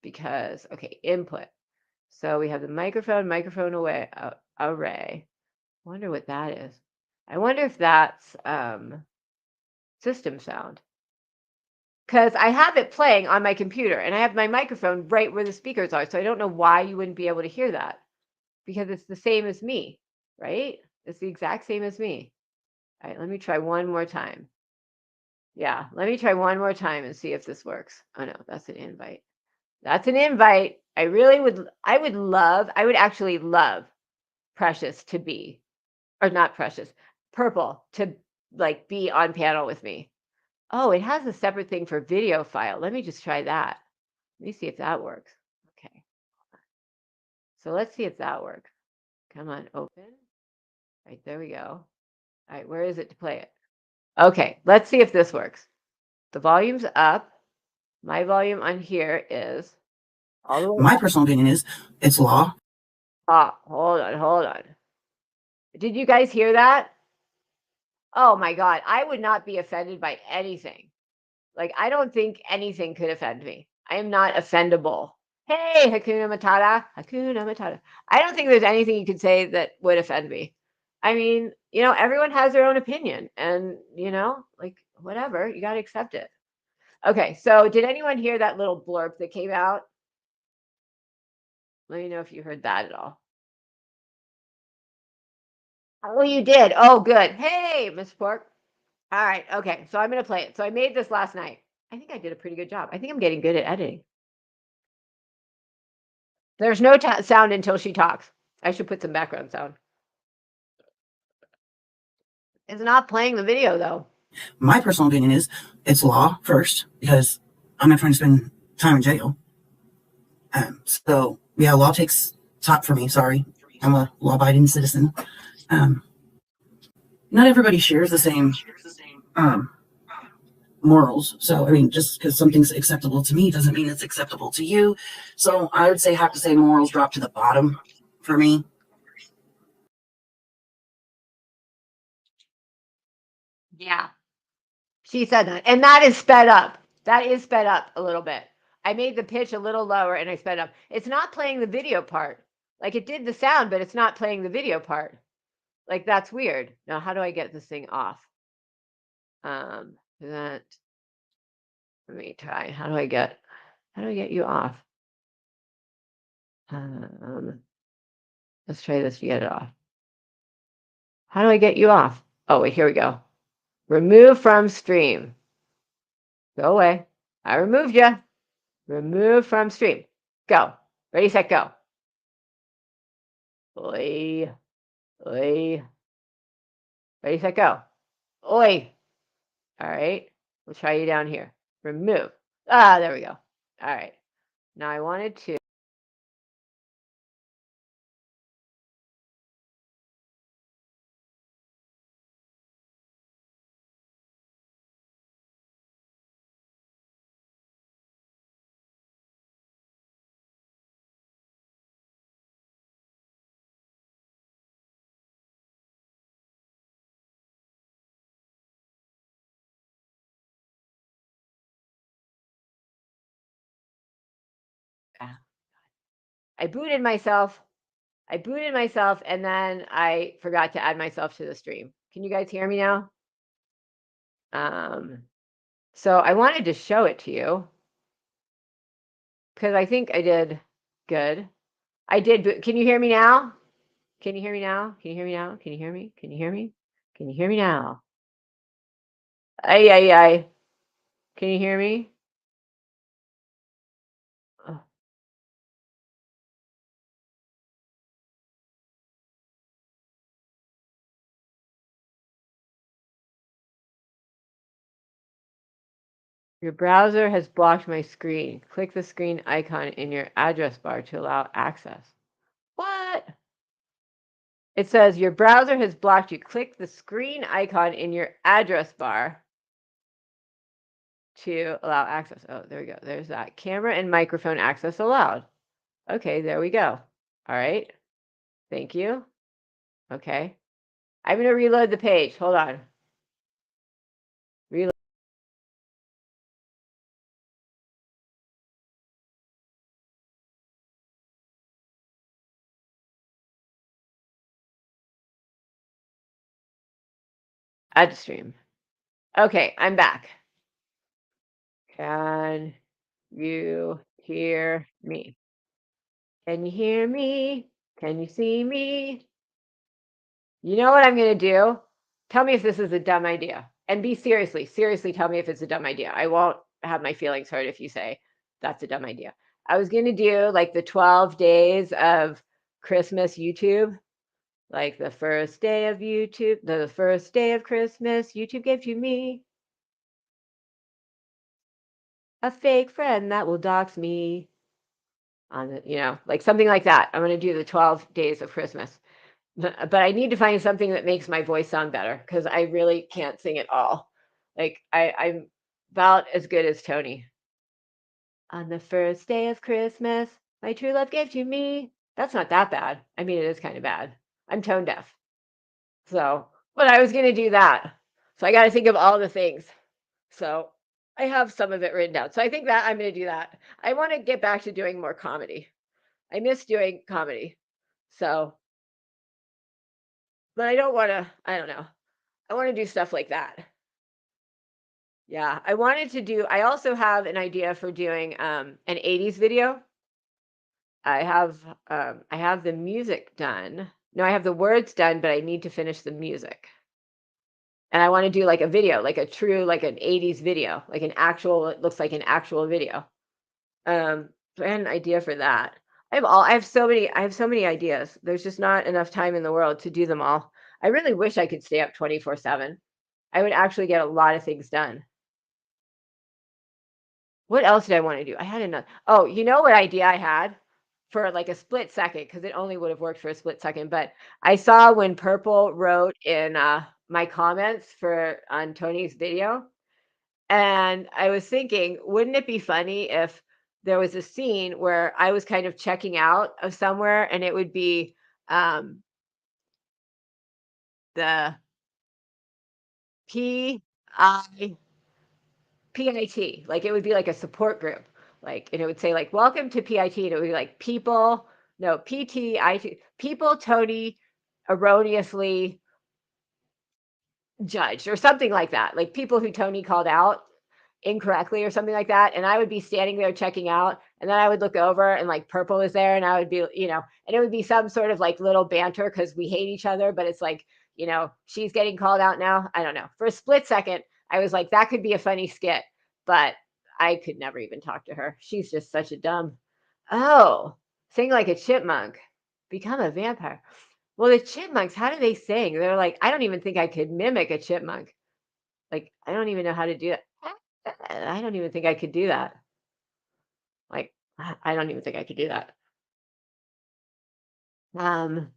because, okay, input. So we have the microphone away, array. I wonder what that is. I wonder if that's system sound. Because I have it playing on my computer and I have my microphone right where the speakers are. So I don't know why you wouldn't be able to hear that because it's the same as me, right? It's the exact same as me. All right, let me try one more time. Yeah, let me try one more time and see if this works. Oh no, that's an invite. That's an invite. I would actually love Precious to be, or not Precious, Purple to like be on panel with me. Oh, it has a separate thing for video file. Let me just try that. Let me see if that works. Okay. So let's see if that works. Come on, open. Right, there we go. All right, where is it to play it? Okay, let's see if this works. The volume's up. My volume on here is all the way My up. personal opinion is it's law. Ah, hold on. Did you guys hear that? Oh my God, I would not be offended by anything. Like, I don't think anything could offend me. I am not offendable. Hey, Hakuna Matata, Hakuna Matata. I don't think there's anything you could say that would offend me. I mean, everyone has their own opinion and, like, whatever, you got to accept it. Okay, so did anyone hear that little blurb that came out? Let me know if you heard that at all. Oh, you did. Oh, good. Hey, Miss Pork. All right. Okay. So I'm going to play it. So I made this last night. I think I did a pretty good job. I think I'm getting good at editing. There's no sound until she talks. I should put some background sound. It's not playing the video though. My personal opinion is it's law first because I'm not trying to spend time in jail. So yeah, law takes top for me. Sorry, I'm a law-abiding citizen. Not everybody shares the same um, morals. So I mean, just because something's acceptable to me doesn't mean it's acceptable to you. So I would have to say morals drop to the bottom for me. Yeah. She said that. And that is sped up. That is sped up a little bit. I made the pitch a little lower and I sped up. It's not playing the video part. Like it did the sound, but it's not playing the video part. Like that's weird. Now, how do I get this thing off? That let me try. How do I get you off? Let's try this to get it off. How do I get you off? Oh, wait, here we go. Remove from stream. Go away. I removed you. Remove from stream. Go. Ready, set, go. Oi. Oi. Ready, set, go. Oi. All right. We'll try you down here. Remove. Ah, there we go. All right. Now I wanted to. I booted myself. And then I forgot to add myself to the stream. Can you guys hear me now? So I wanted to show it to you because I think I did good. I did. Can you hear me now? Can you hear me now? Can you hear me now? Can you hear me? Can you hear me? Can you hear me now? Ay, ay, ay. Can you hear me? Oh. Your browser has blocked my screen. Click the screen icon in your address bar to allow access. What? It says your browser has blocked you. Click the screen icon in your address bar to allow access. Oh, there we go. There's that. Camera and microphone access allowed. Okay, there we go. All right. Thank you. Okay. I'm going to reload the page. Hold on. Reload. Add to stream. Okay, I'm back. Can you hear me? Can you hear me? Can you see me? You know what I'm gonna do? Tell me if this is a dumb idea. And be seriously tell me if it's a dumb idea. I won't have my feelings hurt if you say that's a dumb idea. I was gonna do like the 12 days of Christmas YouTube. Like the first day of YouTube, the first day of Christmas, YouTube gave to me a fake friend that will dox me on the, like something like that. I'm gonna do the 12 days of Christmas. But I need to find something that makes my voice sound better because I really can't sing at all. Like I'm about as good as Tony. On the first day of Christmas, my true love gave to me. That's not that bad. I mean, it is kind of bad. I'm tone deaf. So, but I was going to do that. So I got to think of all the things. So I have some of it written down. So I think that I'm going to do that. I want to get back to doing more comedy. I miss doing comedy. So, but I don't want to, I don't know. I want to do stuff like that. Yeah, I also have an idea for doing an 80s video. I have the music done. No, I have the words done, but I need to finish the music. And I want to do like a video, like a true like an 80s video, like an actual it looks like an actual video. So I had an idea for that. I have so many ideas. There's just not enough time in the world to do them all. I really wish I could stay up 24/7. I would actually get a lot of things done. What else did I wanna do? I had another oh, you know what idea I had? For, like, a split second, because it only would have worked for a split second, but I saw when Purple wrote in, my comments for on Tony's video, and I was thinking, wouldn't it be funny if there was a scene where I was kind of checking out of somewhere, and it would be, the P-I PIT, like, it would be like a support group, like, and it would say, like, "Welcome to PIT," and it would be like, "People" no, PTIT, "People Tony erroneously judged," or something like that, like, people who Tony called out incorrectly or something like that, and I would be standing there checking out, and then I would look over and, like, Purple is there, and I would be and it would be some sort of, like, little banter because we hate each other, but it's like, she's getting called out now, I don't know. For a split second, I was like, "That could be a funny skit," but I could never even talk to her. She's just such a dumb Oh, sing like a chipmunk, become a vampire. Well, the chipmunks, how do they sing? They're like I don't even think I could mimic a chipmunk. Like, I don't even know how to do that. I don't even think I could do that. Like, I don't even think I could do that. Um,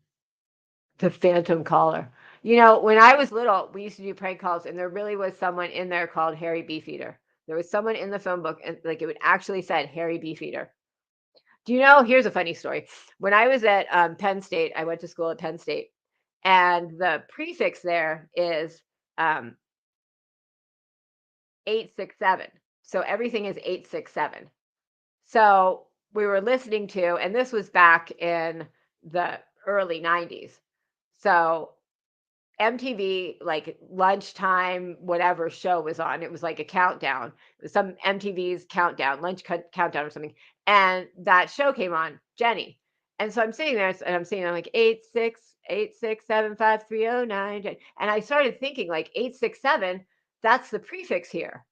the phantom caller. When I was little, we used to do prank calls, and there really was someone in there called Harry Beefeater. There was someone in the phone book, and like it would actually said Harry Beefeater. Do you know? Here's a funny story. When I was at Penn State, I went to school at Penn State, and the prefix there is 867. So everything is 867. So we were listening to, and this was back in the early 90s. So MTV, like lunchtime, whatever show was on, it was like a countdown. It was some MTV's countdown, countdown or something. And that show came on, Jenny. And so I'm sitting there and I'm like 868675309. And I started thinking like 867, that's the prefix here.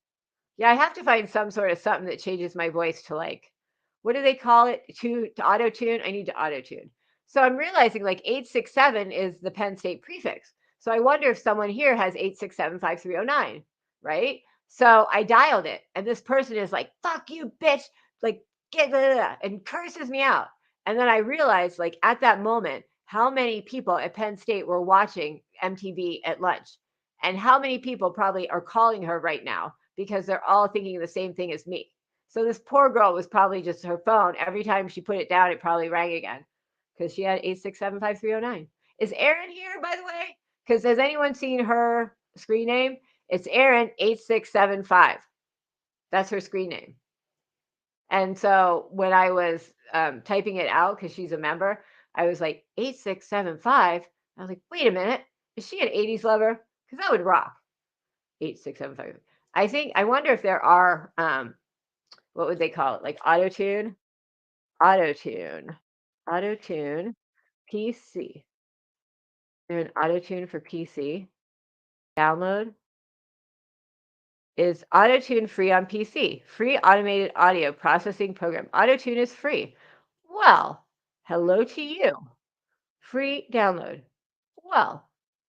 Yeah, I have to find some sort of something that changes my voice to like, what do they call it? To auto tune. I need to auto tune. So I'm realizing like 867 is the Penn State prefix. So I wonder if someone here has 8675309, right? So I dialed it, and this person is like, "Fuck you, bitch!" Like get blah, blah, blah, and curses me out. And then I realized, like at that moment, how many people at Penn State were watching MTV at lunch, and how many people probably are calling her right now because they're all thinking the same thing as me. So this poor girl was probably just her phone. Every time she put it down, it probably rang again because she had 8675309. Is Erin here, by the way? Because has anyone seen her screen name? It's Erin 8675. That's her screen name. And so when I was typing it out, because she's a member, I was like 8675. I was like, wait a minute, is she an 80s lover? because that would rock. 8675. I wonder if there are what would they call it? Like auto tune? Auto tune. Auto tune PC. There an auto tune for PC? Download? Is auto tune free on PC? Free automated audio processing program. Auto tune is free. Well, hello to you. Free download. Well,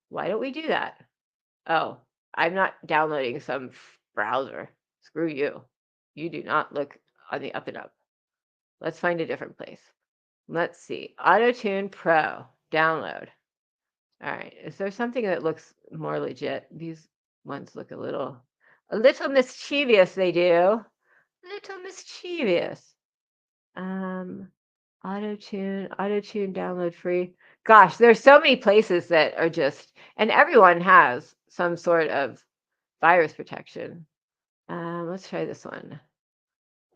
why don't we do that? Oh, I'm not downloading some browser. Screw you. You do not look on the up and up. Let's find a different place. Let's see. AutoTune Pro. Download. All right. Is there something that looks more legit? These ones look a little mischievous, they do. Little mischievous. AutoTune download free. Gosh, there's so many places that are just, and everyone has some sort of virus protection. Let's try this one.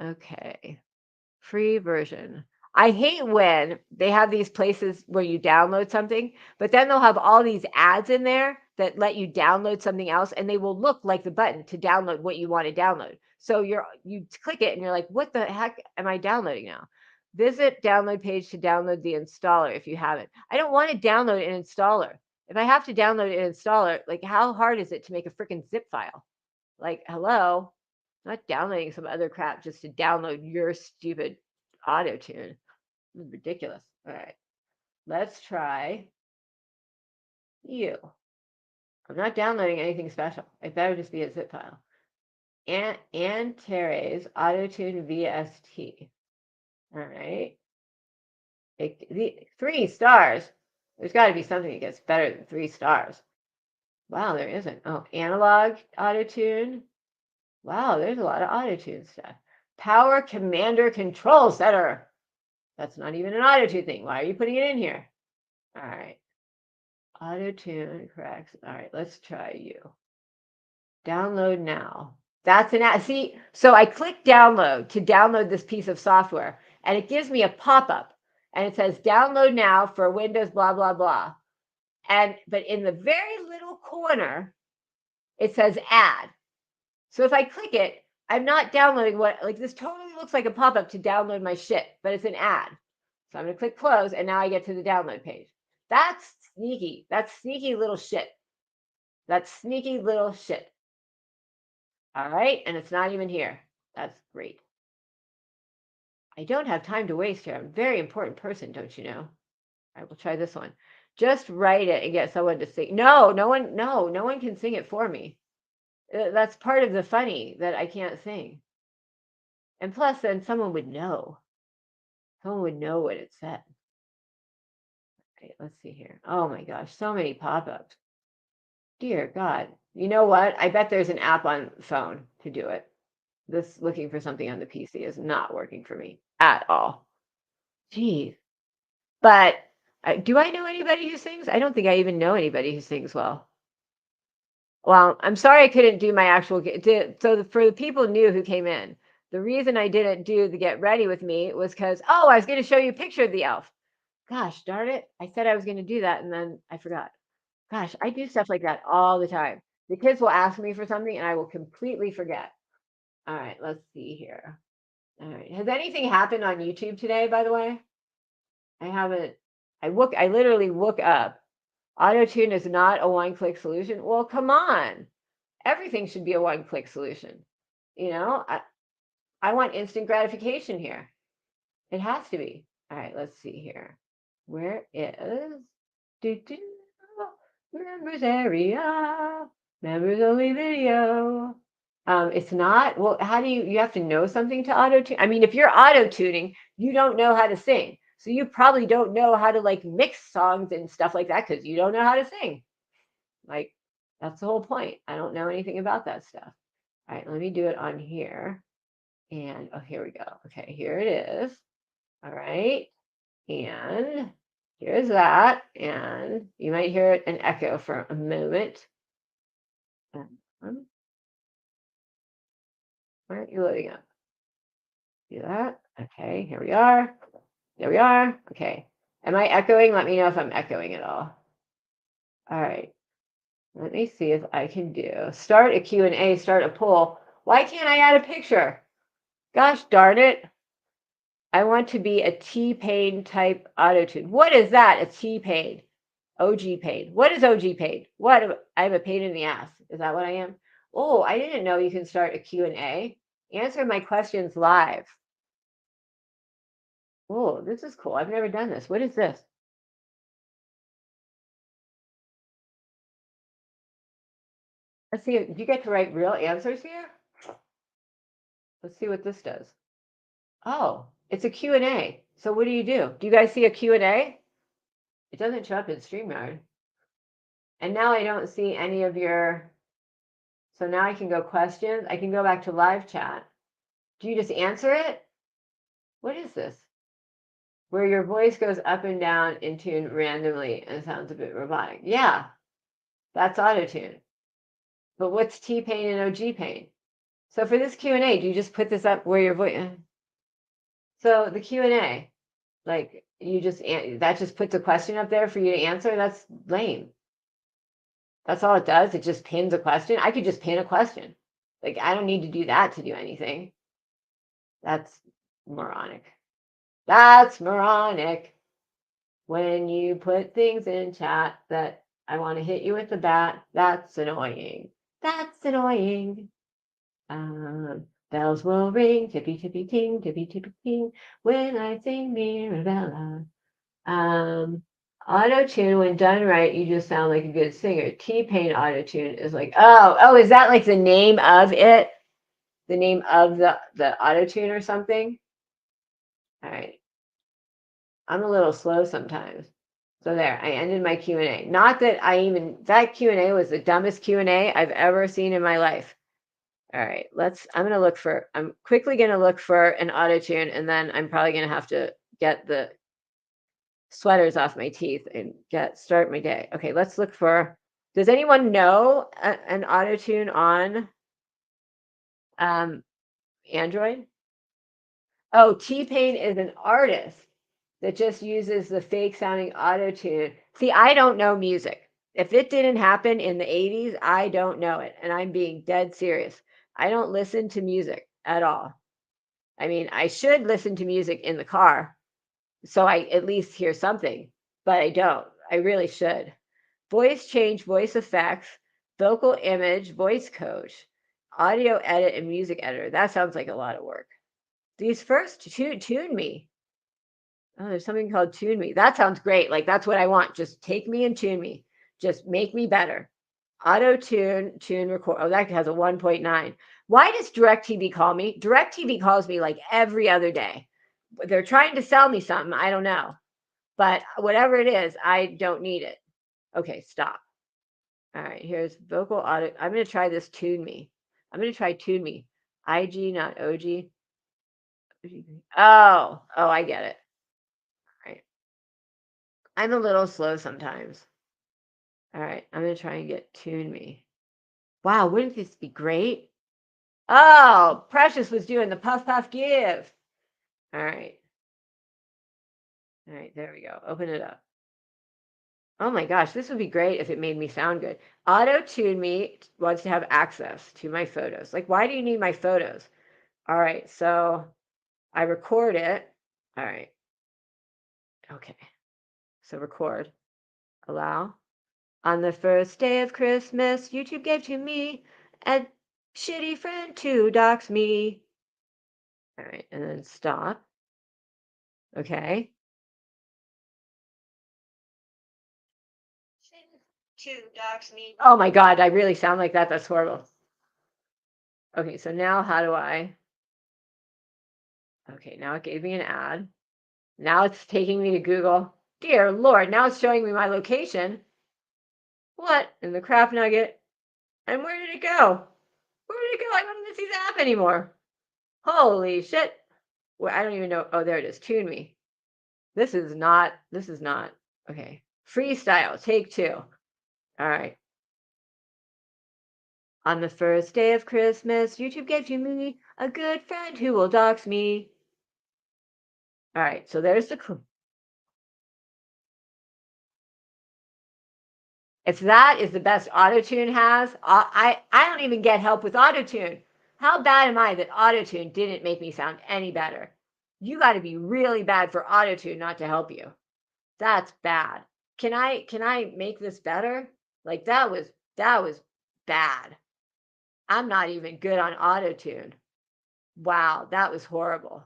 Okay. Free version. I hate when they have these places where you download something, but then they'll have all these ads in there that let you download something else, and they will look like the button to download what you want to download. So you click it and you're like, what the heck am I downloading now? Visit download page to download the installer if you haven't. I don't want to download an installer. If I have to download an installer, like how hard is it to make a freaking zip file? Like, hello, I'm not downloading some other crap just to download your stupid auto tune. Ridiculous. All right, let's try you. I'm not downloading anything special. It better just be a zip file. And Terry's auto tune VST. All right. The 3 stars. There's got to be something that gets better than 3 stars. Wow, there isn't. Oh, analog auto tune. Wow, there's a lot of auto tune stuff. Power Commander Control Center. That's not even an auto tune thing. Why are you putting it in here? All right. Auto tune corrects. All right, let's try you. Download now. That's an ad. See, so I click download to download this piece of software, and it gives me a pop-up, and it says download now for Windows, blah, blah, blah. But in the very little corner, it says add. So if I click it, I'm not downloading this totally looks like a pop-up to download my shit, but it's an ad. So I'm going to click close, and now I get to the download page. That's sneaky. That's sneaky little shit. That's sneaky little shit. All right, and it's not even here. That's great. I don't have time to waste here. I'm a very important person, don't you know? All right, we'll try this one. Just write it and get someone to sing. No one can sing it for me. That's part of the funny that I can't sing. And plus, then someone would know. Someone would know what it said. Okay, let's see here. Oh my gosh, so many pop-ups. Dear God. You know what? I bet there's an app on phone to do it. This looking for something on the PC is not working for me at all. Geez. But do I know anybody who sings? I don't think I even know anybody who sings well. Well, I'm sorry I couldn't do my actual. So for the people new who came in, the reason I didn't do the get ready with me was because, I was going to show you a picture of the elf. Gosh darn it. I said I was going to do that and then I forgot. Gosh, I do stuff like that all the time. The kids will ask me for something and I will completely forget. All right, let's see here. All right. Has anything happened on YouTube today, by the way? I haven't. I literally look up. Auto-tune is not a one-click solution. Well, come on. Everything should be a one-click solution. You know, I want instant gratification here. It has to be. All right, let's see here. Where is members area? Members only video. It's not. Well, how do you have to know something to auto-tune? I mean, if you're auto-tuning, you don't know how to sing. So you probably don't know how to like mix songs and stuff like that because you don't know how to sing. Like, that's the whole point. I don't know anything about that stuff. All right, let me do it on here. And here we go. Okay, here it is. All right. And here's that. And you might hear an echo for a moment. Why aren't you loading up? Do that. Okay, here we are. There we are. Okay. Am I echoing? Let me know if I'm echoing at all. All right. Let me see if I can do start a Q&A, start a poll. Why can't I add a picture? Gosh darn it. I want to be a T-Pain type autotune. What is that? A T-Pain. OG Pain. What is OG Pain? What? I'm a pain in the ass. Is that what I am? Oh, I didn't know you can start a Q&A. Answer my questions live. Oh, this is cool. I've never done this. What is this? Let's see. Do you get to write real answers here? Let's see what this does. Oh, it's a Q&A. So what do? Do you guys see a Q&A? It doesn't show up in StreamYard. And now I don't see any of your, so now I can go questions. I can go back to live chat. Do you just answer it? What is this? Where your voice goes up and down in tune randomly and sounds a bit robotic. Yeah, that's autotune. But what's T-Pain and OG Pain? So for this Q&A, do you just put this up where your voice? So the Q&A, like you just, that just puts a question up there for you to answer? That's lame. That's all it does. It just pins a question. I could just pin a question. Like I don't need to do that to do anything. That's moronic. That's moronic. When you put things in chat that I want to hit you with the bat, that's annoying. That's annoying. Bells will ring, tippy tippy ting, tippy tippy ting, when I sing Mirabella. Auto tune, when done right, you just sound like a good singer. T-Pain auto tune is like, oh, is that like the name of it? The name of the auto tune or something? All right. I'm a little slow sometimes. So there, I ended my Q&A. Not that that Q&A was the dumbest Q&A I've ever seen in my life. All right, I'm quickly going to look for an auto tune, and then I'm probably going to have to get the sweaters off my teeth and start my day. Okay, let's look for, does anyone know an auto tune on Android? Oh, T-Pain is an artist that just uses the fake sounding auto tune. See, I don't know music. If it didn't happen in the 80s, I don't know it. And I'm being dead serious. I don't listen to music at all. I mean, I should listen to music in the car so I at least hear something, but I don't. I really should. Voice change, voice effects, vocal image, voice coach, audio edit, and music editor. That sounds like a lot of work. These first tune me. Oh, there's something called Tune Me. That sounds great. Like that's what I want. Just take me and tune me. Just make me better. Auto tune record. Oh, that has a 1.9. Why does DirecTV call me? DirecTV calls me like every other day. They're trying to sell me something. I don't know. But whatever it is, I don't need it. Okay, stop. All right, here's vocal auto. I'm going to try this Tune Me. I'm going to try Tune Me. IG, not OG. Oh, I get it. I'm a little slow sometimes. All right, I'm going to try and get Tune Me. Wow, wouldn't this be great? Oh, Precious was doing the puff puff give. All right. All right, there we go. Open it up. Oh my gosh, this would be great if it made me sound good. Auto Tune Me wants to have access to my photos. Like, why do you need my photos? All right, so I record it. All right. Okay. So record. Allow. On the first day of Christmas, YouTube gave to me a shitty friend to dox me. All right, and then stop. Okay. To dox me. Oh my God, I really sound like that. That's horrible. Okay, so now how do I? Okay, now it gave me an ad. Now it's taking me to Google. Dear Lord, now it's showing me my location. What in the crap nugget? And where did it go? Where did it go? I don't see the app anymore. Holy shit. Well, I don't even know. Oh, there it is. Tune me. This is not. Okay. Freestyle, take 2. All right. On the first day of Christmas, YouTube gave to me a good friend who will dox me. All right, so there's the If that is the best autotune has, I don't even get help with autotune. How bad am I that autotune didn't make me sound any better? You got to be really bad for autotune not to help you. That's bad. Can I make this better? Like that was bad. I'm not even good on autotune. Wow, that was horrible.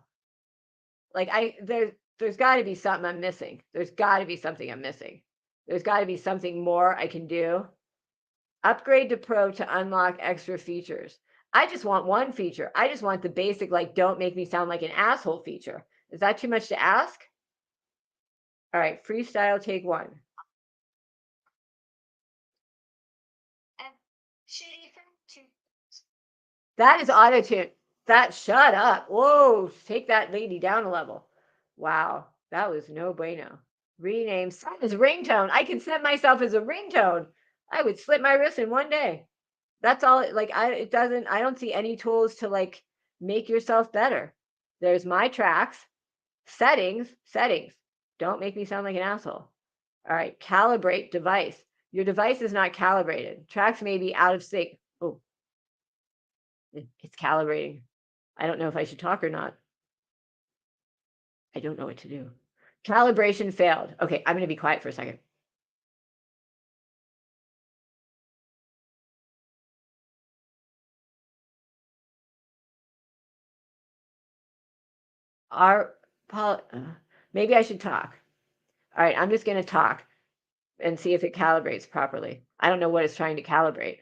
Like there's got to be something I'm missing. There's got to be something I'm missing. There's got to be something more I can do. Upgrade to Pro to unlock extra features. I just want one feature. I just want the basic, like, don't make me sound like an asshole feature. Is that too much to ask? All right, freestyle take one. That is auto-tune. Shut up. Whoa, take that lady down a level. Wow, that was no bueno. Rename, set as ringtone. I can set myself as a ringtone. I would slit my wrist in one day. That's all. Like I don't see any tools to like make yourself better. There's my tracks, settings. Don't make me sound like an asshole. All right, calibrate device. Your device is not calibrated. Tracks may be out of sync. Oh, it's calibrating. I don't know if I should talk or not. I don't know what to do. Calibration failed. Okay, I'm going to be quiet for a second. Maybe I should talk. All right, I'm just going to talk and see if it calibrates properly. I don't know what it's trying to calibrate.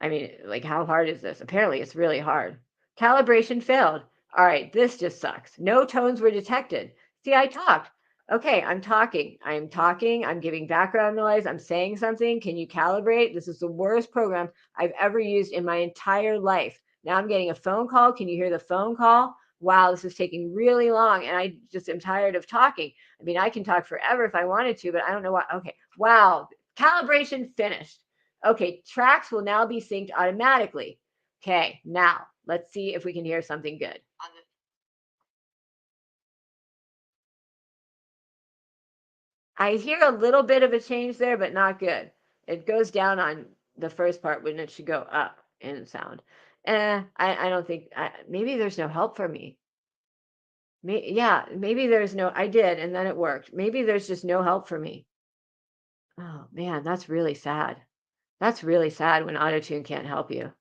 I mean, like, how hard is this? Apparently, it's really hard. Calibration failed. All right, this just sucks. No tones were detected. See, I talked. Okay, I'm talking. I'm giving background noise. I'm saying something. Can you calibrate? This is the worst program I've ever used in my entire life. Now I'm getting a phone call. Can you hear the phone call? Wow, this is taking really long. And I just am tired of talking. I mean, I can talk forever if I wanted to, but I don't know why. Okay, wow. Calibration finished. Okay, tracks will now be synced automatically. Okay, now let's see if we can hear something good. I hear a little bit of a change there, but not good. It goes down on the first part when it should go up in sound. I don't think, maybe there's no help for me. Yeah, maybe there's no, I did, and then it worked. Maybe there's just no help for me. Oh man, that's really sad. That's really sad when autotune can't help you.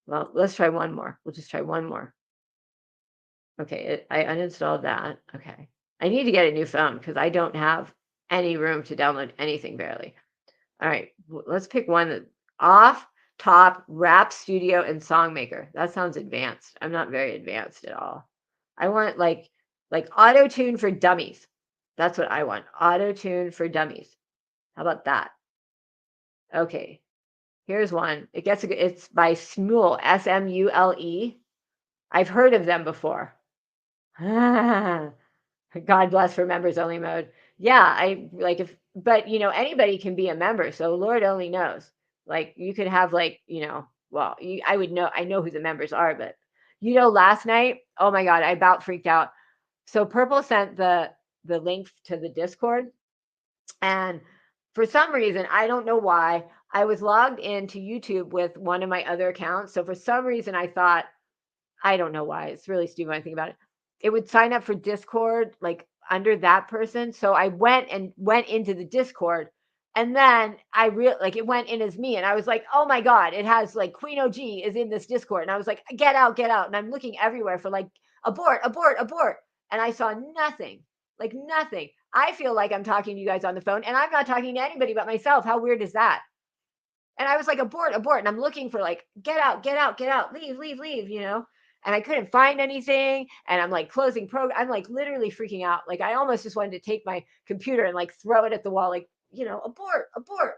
Well, let's try one more. We'll just try one more. Okay, I uninstalled that. Okay. I need to get a new phone because I don't have any room to download anything barely. All right, let's pick one that off, top, Rap Studio, and Songmaker. That sounds advanced. I'm not very advanced at all. I want like auto tune for dummies. That's what I want. Auto tune for dummies. How about that? Okay, here's one. It's by Smule, Smule. I've heard of them before. God bless for members only mode. Yeah, I like if, but anybody can be a member, so Lord only knows. Like you could have like, well, I would know, I know who the members are, but last night, oh my God, I about freaked out. So Purple sent the link to the Discord, and for some reason, I don't know why, I was logged into YouTube with one of my other accounts. So for some reason, I thought, I don't know why. It's really stupid when I think about it. It would sign up for Discord like under that person. So I went into the Discord, and then like it went in as me, and I was like, oh my God, it has like Queen OG is in this Discord. And I was like, get out, get out. And I'm looking everywhere for like abort, abort, abort. And I saw nothing, like nothing. I feel like I'm talking to you guys on the phone, and I'm not talking to anybody but myself. How weird is that? And I was like, abort, abort. And I'm looking for like, get out, get out, get out, leave, leave, leave. And I couldn't find anything. And I'm like closing program. I'm like literally freaking out. Like I almost just wanted to take my computer and like throw it at the wall, like, abort, abort.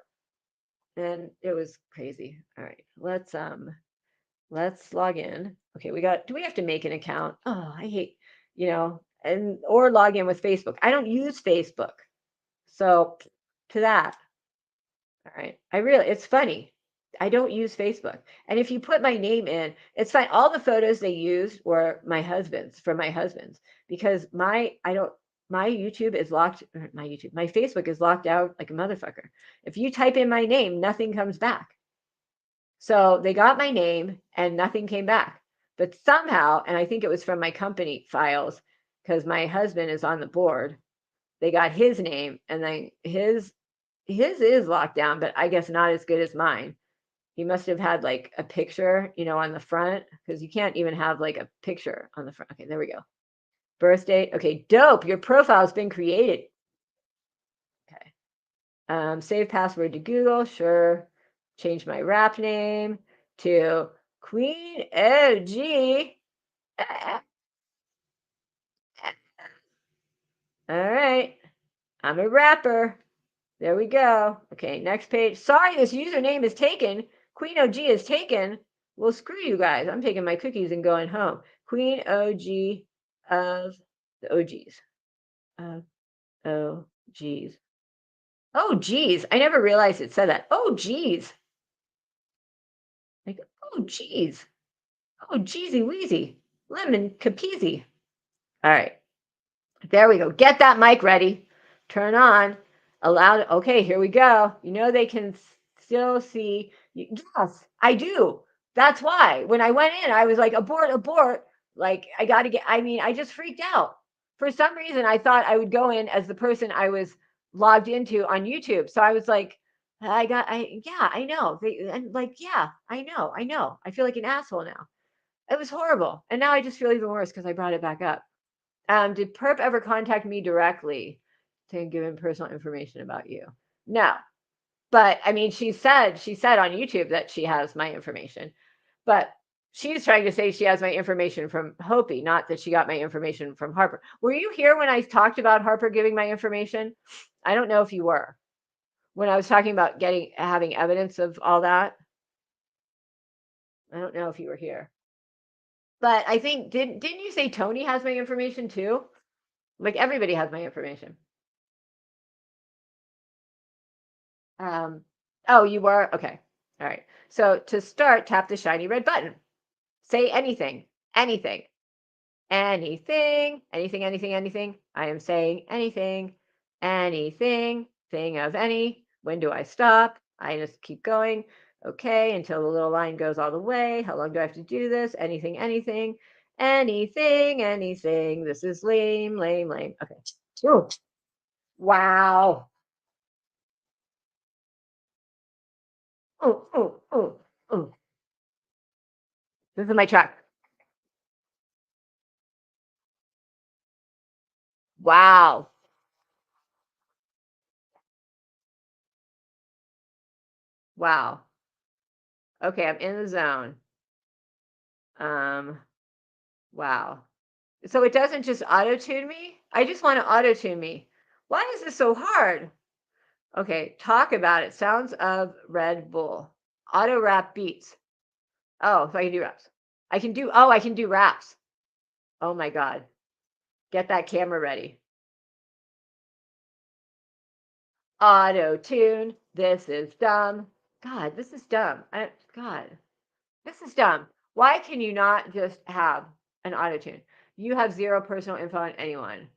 And it was crazy. All right, let's log in. Okay, do we have to make an account? Oh, I hate, or log in with Facebook. I don't use Facebook. So to that. All right. It's funny. I don't use Facebook. And if you put my name in, it's fine. All the photos they used were my husband's, from my husband's, because my YouTube is locked, my Facebook is locked out like a motherfucker. If you type in my name, nothing comes back. So they got my name and nothing came back. But somehow, and I think it was from my company files, because my husband is on the board, they got his name, and then his is locked down, but I guess not as good as mine. He must have had like a picture, on the front, because you can't even have like a picture on the front. Okay, there we go. Birth date. Okay, dope. Your profile's been created. Okay. Save password to Google. Sure. Change my rap name to Queen OG. All right. I'm a rapper. There we go. Okay, next page. Sorry, this username is taken. Queen OG is taken. Well, screw you guys. I'm taking my cookies and going home. Queen OG of the OGs. OGs. Oh, geez. I never realized it said that. Oh, geez. Like, oh, geez. Oh, geezy wheezy. Lemon capeasy. All right. There we go. Get that mic ready. Turn on. Allow. Okay, here we go. They can still see. Yes, I do. That's why. When I went in, I was like, abort, abort. Like, I got to get. I just freaked out. For some reason, I thought I would go in as the person I was logged into on YouTube. So I was like, yeah, I know. And like, yeah, I know. I feel like an asshole now. It was horrible. And now I just feel even worse because I brought it back up. Did Perp ever contact me directly to give him personal information about you? No. But I mean, she said on YouTube that she has my information. But she's trying to say she has my information from Hopi, not that she got my information from Harper. Were you here when I talked about Harper giving my information? I don't know if you were. When I was talking about having evidence of all that. I don't know if you were here. But I think didn't you say Tony has my information too? Like everybody has my information. Oh, you were? Okay. All right. So to start, tap the shiny red button. Say anything, anything, anything. I am saying anything, thing of any. When do I stop? I just keep going. Okay, until the little line goes all the way. How long do I have to do this? Anything, anything. This is lame. Okay. Ooh. Wow. Oh. This is my track. Wow. Wow. Okay, I'm in the zone. Um, wow. So it doesn't just auto-tune me? I just want to auto-tune me. Why is this so hard? Okay, talk about it. Sounds of Red Bull. Auto rap beats. Oh, so I can do raps. I can do raps. Oh my God. Get that camera ready. Auto tune. This is dumb. God, this is dumb. God, this is dumb. Why can you not just have an auto tune? You have zero personal info on anyone.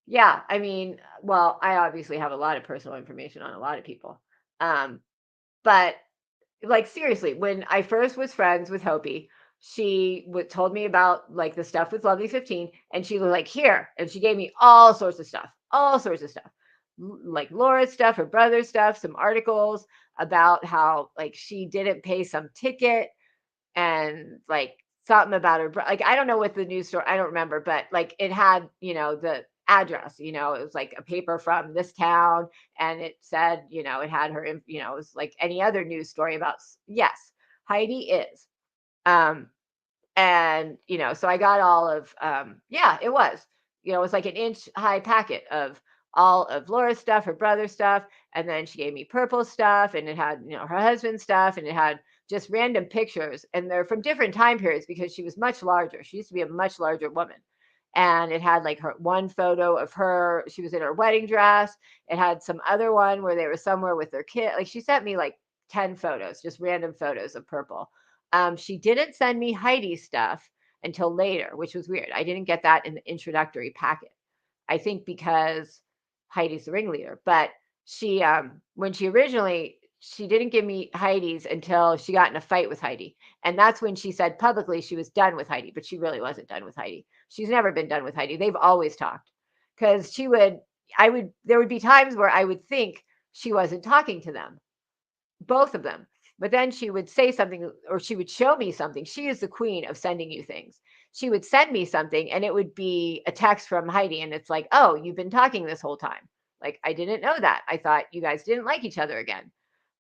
Yeah, I mean, well, I obviously have a lot of personal information on a lot of people. But like seriously, when I first was friends with Hopi, she told me about like the stuff with Lovely 15, and she was like, here, and she gave me all sorts of stuff, like Laura's stuff, her brother's stuff, some articles about how like she didn't pay some ticket and like something about her like I don't know what the news story, I don't remember, but like it had, the address, it was like a paper from this town, and it said, it had her, it was like any other news story about, yes, Heidi is. Um and so I got all of, yeah, it was, it was like an inch high packet of all of Laura's stuff, her brother's stuff, and then she gave me Purple stuff, and it had, her husband's stuff, and it had just random pictures, and they're from different time periods because she was much larger. She used to be a much larger woman. And it had like her one photo of her, she was in her wedding dress. It had some other one where they were somewhere with their kid. Like she sent me like 10 photos, just random photos of Purple. She didn't send me Heidi's stuff until later, which was weird. I didn't get that in the introductory packet. I think because Heidi's the ringleader. But she, when she didn't give me Heidi's until she got in a fight with Heidi. And that's when she said publicly she was done with Heidi, but she really wasn't done with Heidi. She's never been done with Heidi. They've always talked. Because there would be times where I would think she wasn't talking to them, both of them. But then she would say something or she would show me something. She is the queen of sending you things. She would send me something and it would be a text from Heidi. And it's like, oh, you've been talking this whole time. Like, I didn't know that. I thought you guys didn't like each other again.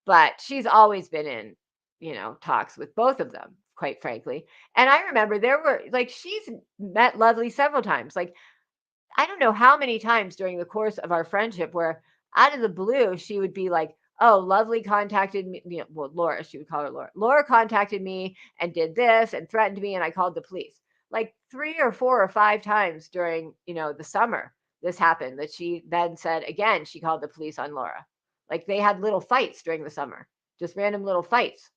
But she's always been in, talks with both of them, quite frankly. And I remember there were like, she's met Lovely several times. Like, I don't know how many times during the course of our friendship where out of the blue, she would be like, oh, Lovely contacted me. Well, Laura, she would call her Laura. Laura contacted me and did this and threatened me, and I called the police. Like 3 or 4 or 5 times during, the summer, this happened that she then said again, she called the police on Laura. Like they had little fights during the summer, just random little fights.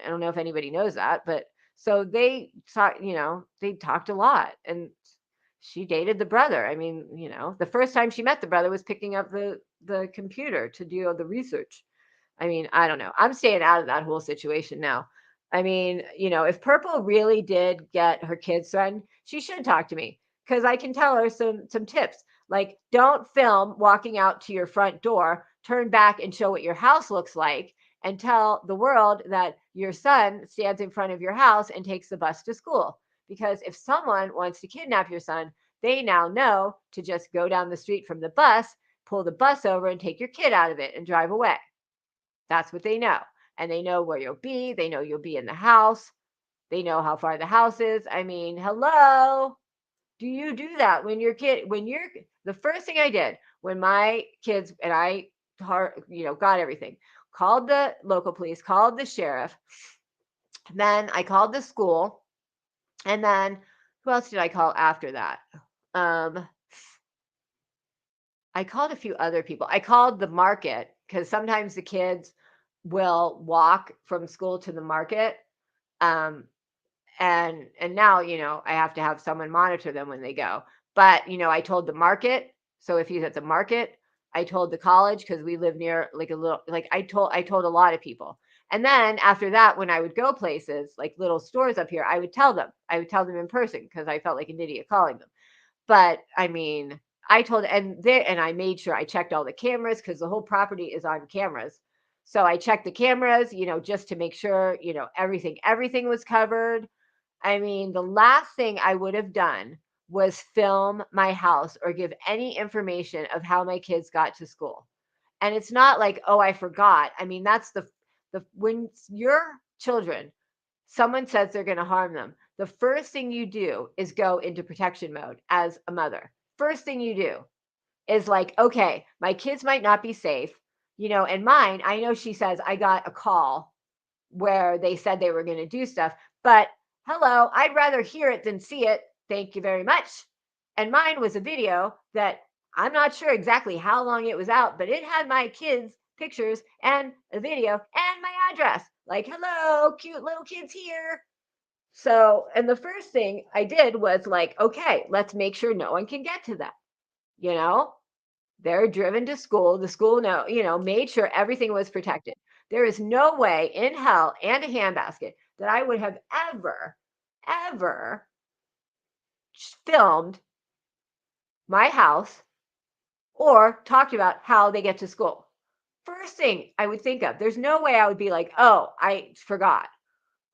I don't know if anybody knows that, but so they talked, they talked a lot. And she dated the brother. I mean, the first time she met the brother was picking up the computer to do the research. I mean, I don't know. I'm staying out of that whole situation now. I mean, if Purple really did get her kids threatened, she should talk to me because I can tell her some tips. Like, don't film walking out to your front door, turn back and show what your house looks like, and tell the world that your son stands in front of your house and takes the bus to school. Because if someone wants to kidnap your son, they now know to just go down the street from the bus, pull the bus over, and take your kid out of it and drive away. That's what they know. And they know where you'll be. They know you'll be in the house. They know how far the house is. I mean, hello. Do you do that when the first thing I did when my kids and I, got everything, called the local police, called the sheriff. Then I called the school. And then who else did I call after that? I called a few other people. I called the market because sometimes the kids will walk from school to the market. Um, and now, I have to have someone monitor them when they go. But, I told the market. So if he's at the market, I told the college because we live near like a little, like I told a lot of people. And then after that, when I would go places like little stores up here, I would tell them in person because I felt like an idiot calling them. But I mean, and I made sure I checked all the cameras because the whole property is on cameras. So I checked the cameras, just to make sure, everything was covered. I mean, the last thing I would have done was film my house or give any information of how my kids got to school. And it's not like, oh, I forgot. I mean, that's the when your children, someone says they're going to harm them, the first thing you do is go into protection mode as a mother. First thing you do is like, okay, my kids might not be safe, and mine, I know she says I got a call where they said they were going to do stuff, but hello, I'd rather hear it than see it. Thank you very much. And mine was a video that I'm not sure exactly how long it was out, but it had my kids' pictures and a video and my address. Like, hello, cute little kids here. So, and the first thing I did was like, okay, let's make sure no one can get to them. You know, they're driven to school. The school made sure everything was protected. There is no way in hell and a handbasket that I would have ever filmed my house or talked about how they get to school. First thing I would think of, there's no way I would be like, oh, I forgot.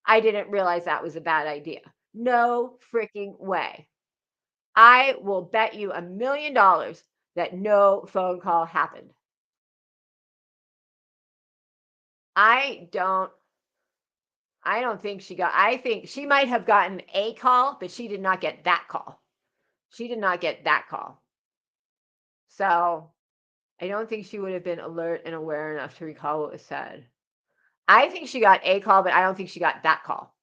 I didn't realize that was a bad idea. No freaking way. I will bet you $1 million that no phone call happened. I don't think she got, I think she might have gotten a call, but she did not get that call. She did not get that call. So I don't think she would have been alert and aware enough to recall what was said. I think she got a call, but I don't think she got that call.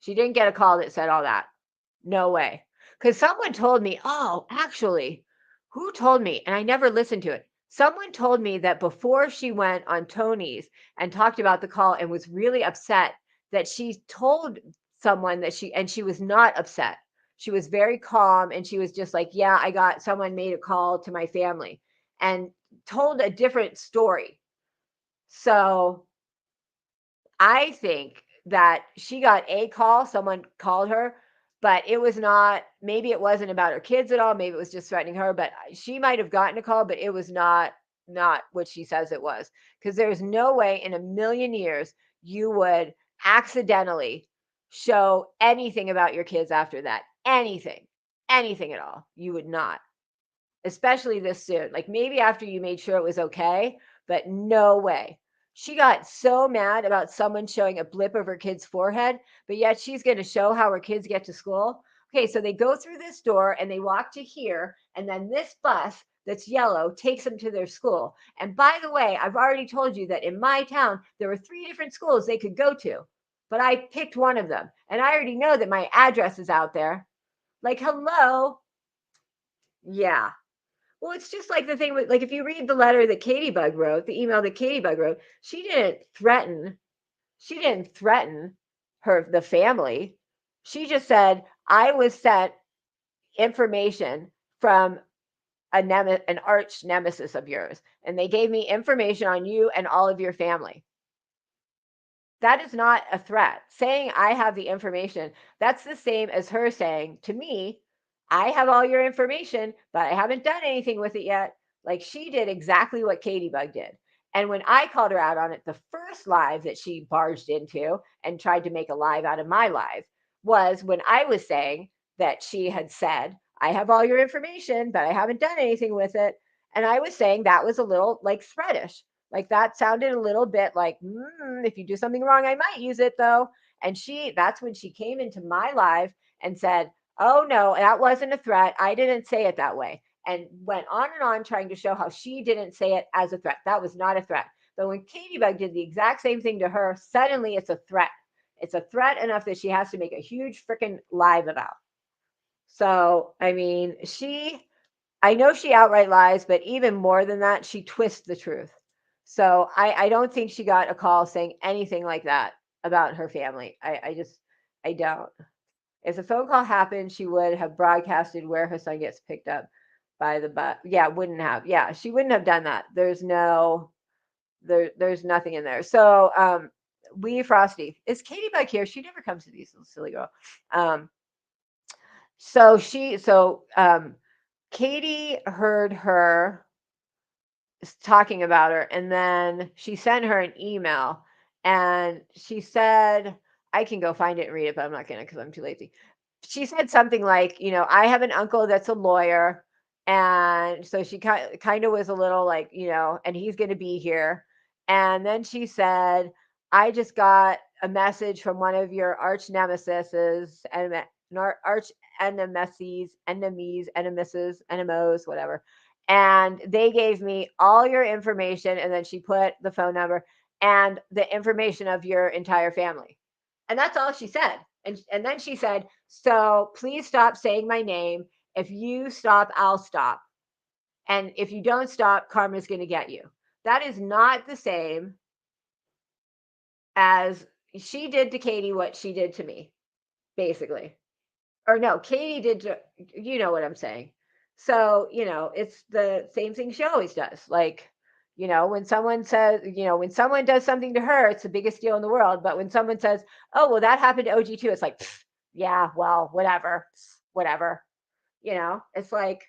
She didn't get a call that said all that. No way. Because someone told me, oh, actually, who told me? And I never listened to it. Someone told me that before she went on Tony's and talked about the call and was really upset, that she told someone that she was not upset. She was very calm, and she was just like, yeah, someone made a call to my family and told a different story. So I think that she got a call, someone called her, but it was not, maybe it wasn't about her kids at all, maybe it was just threatening her, but she might have gotten a call, but it was not what she says it was, because there's no way in a million years you would accidentally show anything about your kids after that. Anything at all. You would not, especially this soon. Like maybe after you made sure it was okay, but no way. She got so mad about someone showing a blip of her kid's forehead, but yet she's going to show how her kids get to school. Okay, so they go through this door and they walk to here, and then this bus that's yellow takes them to their school. And by the way, I've already told you that in my town, there were 3 different schools they could go to, but I picked one of them. And I already know that my address is out there. Like, hello? Yeah. Well, it's just like the thing with, like, if you read the letter that Katie Bug wrote, the email that Katie Bug wrote, she didn't threaten the family. She just said, I was sent information from an arch nemesis of yours, and they gave me information on you and all of your family. That is not a threat. Saying I have the information, that's the same as her saying to me, I have all your information, but I haven't done anything with it yet. Like she did exactly what Katie Bug did. And when I called her out on it, the first live that she barged into and tried to make a live out of my live was when I was saying that she had said, I have all your information, but I haven't done anything with it. And I was saying that was a little like threatish. Like that sounded a little bit like, if you do something wrong, I might use it though. And that's when she came into my live and said, oh no, that wasn't a threat. I didn't say it that way. And went on and on trying to show how she didn't say it as a threat. That was not a threat. But when Katie Bug did the exact same thing to her, suddenly it's a threat. It's a threat enough that she has to make a huge freaking live about. So, I mean, I know she outright lies, but even more than that, she twists the truth. So I don't think she got a call saying anything like that about her family. I don't. If the phone call happened, she would have broadcasted where her son gets picked up by the bus. Yeah, wouldn't have. Yeah, she wouldn't have done that. There's nothing in there. So Wee Frosty. Is Katie Bug here? She never comes to these, little silly girl. Katie heard her talking about her, and then she sent her an email, and she said, I can go find it and read it, but I'm not gonna because I'm too lazy. She said something like, I have an uncle that's a lawyer, and so she kind of was a little like, and he's going to be here. And then she said, I just got a message from one of your arch nemesis and arch enemies, whatever. And they gave me all your information. And then she put the phone number and the information of your entire family. And that's all she said. And then she said, so please stop saying my name. If you stop, I'll stop. And if you don't stop, karma's going to get you. That is not the same as she did to Katie what she did to me, basically. Or no, Katie did to, you know what I'm saying. So, it's the same thing she always does. Like, when someone says, when someone does something to her, it's the biggest deal in the world. But when someone says, oh, well, that happened to OG too, it's like, yeah, well, whatever. It's like,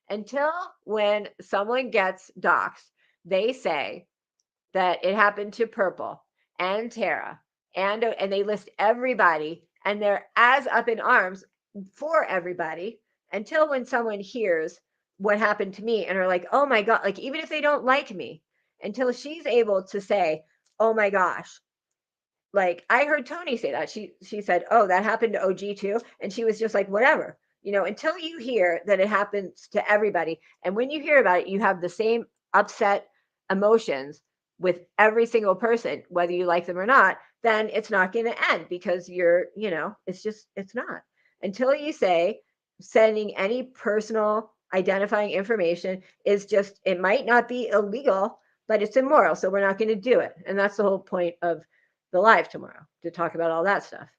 until when someone gets doxxed, they say that it happened to Purple and Tara, and they list everybody, and they're as up in arms for everybody until when someone hears what happened to me and are like, oh my God, like even if they don't like me, until she's able to say, oh my gosh. Like I heard Tony say that. She said, oh, that happened to OG too. And she was just like, whatever, until you hear that it happens to everybody. And when you hear about it, you have the same upset emotions with every single person, whether you like them or not, then it's not going to end because it's not. Until you say sending any personal identifying information is just, it might not be illegal, but it's immoral. So we're not going to do it. And that's the whole point of the live tomorrow, to talk about all that stuff.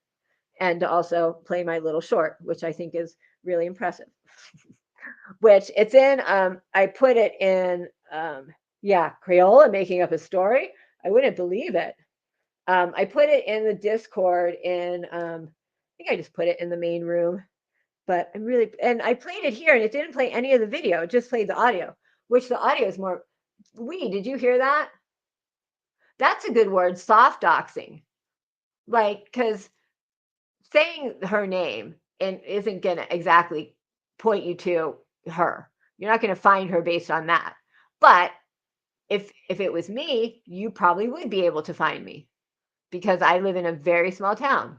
and to also play my little short, which I think is really impressive. Which it's in, I put it in, yeah, Crayola making up a story. I wouldn't believe it. I put it in the Discord in, I think I just put it in the main room, but I'm really, and I played it here and it didn't play any of the video, it just played the audio, which the audio is more, did you hear that? That's a good word, soft doxing. Like, because saying her name and isn't going to exactly point you to her. You're not going to find her based on that. But if it was me, you probably would be able to find me because I live in a very small town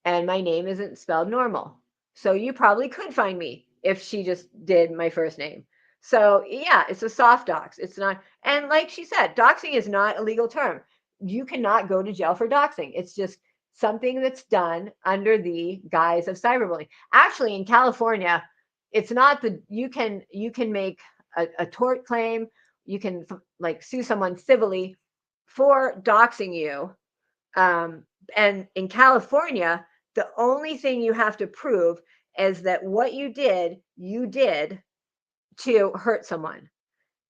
and my name isn't spelled normal. So you probably could find me if she just did my first name. So yeah, it's a soft dox. It's not, and like she said, doxing is not a legal term. You cannot go to jail for doxing. It's just something that's done under the guise of cyberbullying. Actually, in California, it's not the you can make a tort claim. You can like sue someone civilly for doxing you. And in California, the only thing you have to prove is that what you did to hurt someone.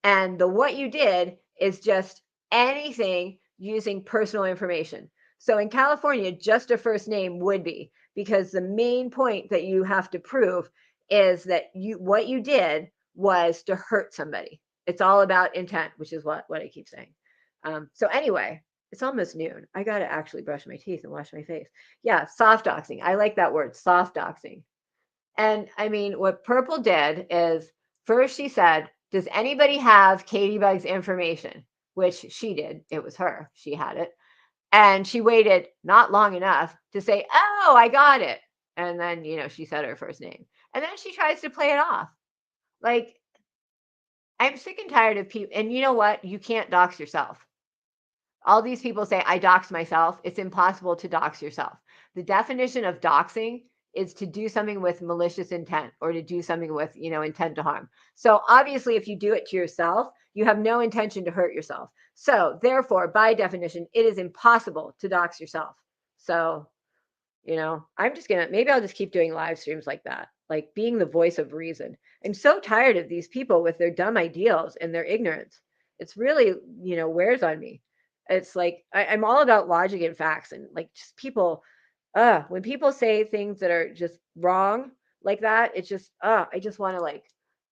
And the what you did is just anything using personal information. So in California, just a first name would be, because the main point that you have to prove is that what you did was to hurt somebody. It's all about intent, which is what I keep saying. So anyway, it's almost noon. I got to actually brush my teeth and wash my face. Yeah, soft doxing. I like that word, soft doxing. And I mean, what Purple did is first she said, does anybody have Katie Bug's information? Which she did. It was her. She had it. And she waited not long enough to say, oh, I got it. And then, she said her first name. And then she tries to play it off. Like, I'm sick and tired of people. And you know what? You can't dox yourself. All these people say, I dox myself. It's impossible to dox yourself. The definition of doxing is to do something with malicious intent or to do something with, intent to harm. So obviously, if you do it to yourself, you have no intention to hurt yourself. So therefore, by definition, it is impossible to dox yourself. So, I'm just maybe I'll just keep doing live streams like that, like being the voice of reason. I'm so tired of these people with their dumb ideals and their ignorance. It's really, wears on me. It's like I'm all about logic and facts, and like just people, when people say things that are just wrong like that, it's just I just want to like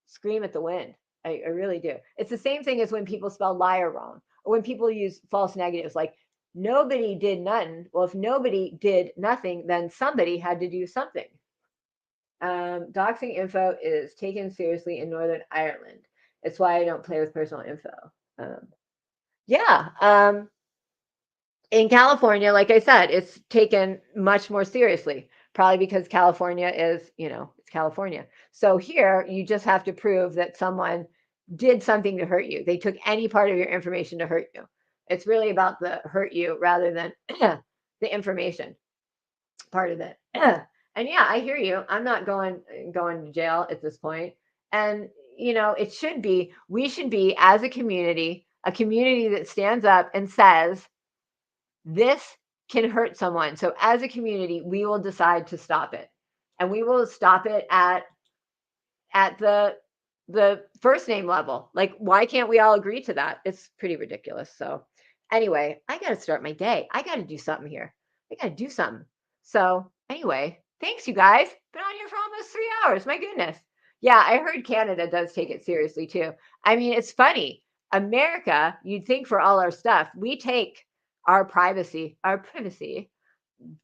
scream at the wind. I really do. It's the same thing as when people spell liar wrong, or when people use false negatives, like nobody did nothing. Well, if nobody did nothing, then somebody had to do something. Doxing info is taken seriously in Northern Ireland. It's why I don't play with personal info. Yeah. In California, like I said, it's taken much more seriously, probably because California is, it's California. So here, you just have to prove that someone did something to hurt you. They took any part of your information to hurt you. It's really about the hurt you rather than the information part of it. And yeah, I hear you. I'm not going to jail at this point. And it should be, we should be, as a community that stands up and says, this can hurt someone. So as a community, we will decide to stop it. And we will stop it at the first name level. Like, why can't we all agree to that? It's pretty ridiculous. So anyway, I got to start my day. I got to do something here. I got to do something. So anyway, thanks, you guys. Been on here for almost 3 hours. My goodness. Yeah, I heard Canada does take it seriously too. I mean, it's funny. America, you'd think for all our stuff, we take our privacy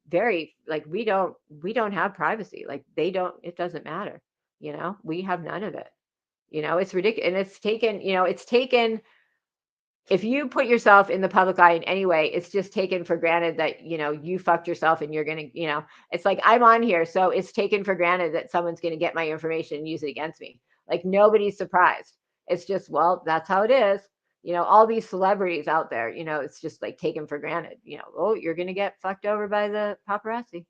very, like, we don't have privacy. Like, they don't, it doesn't matter. We have none of it. It's ridiculous. And it's taken, if you put yourself in the public eye in any way, it's just taken for granted that, you fucked yourself and you're going to, it's like, I'm on here. So it's taken for granted that someone's going to get my information and use it against me. Like, nobody's surprised. It's just, well, that's how it is. All these celebrities out there, it's just like taken for granted, oh, you're going to get fucked over by the paparazzi.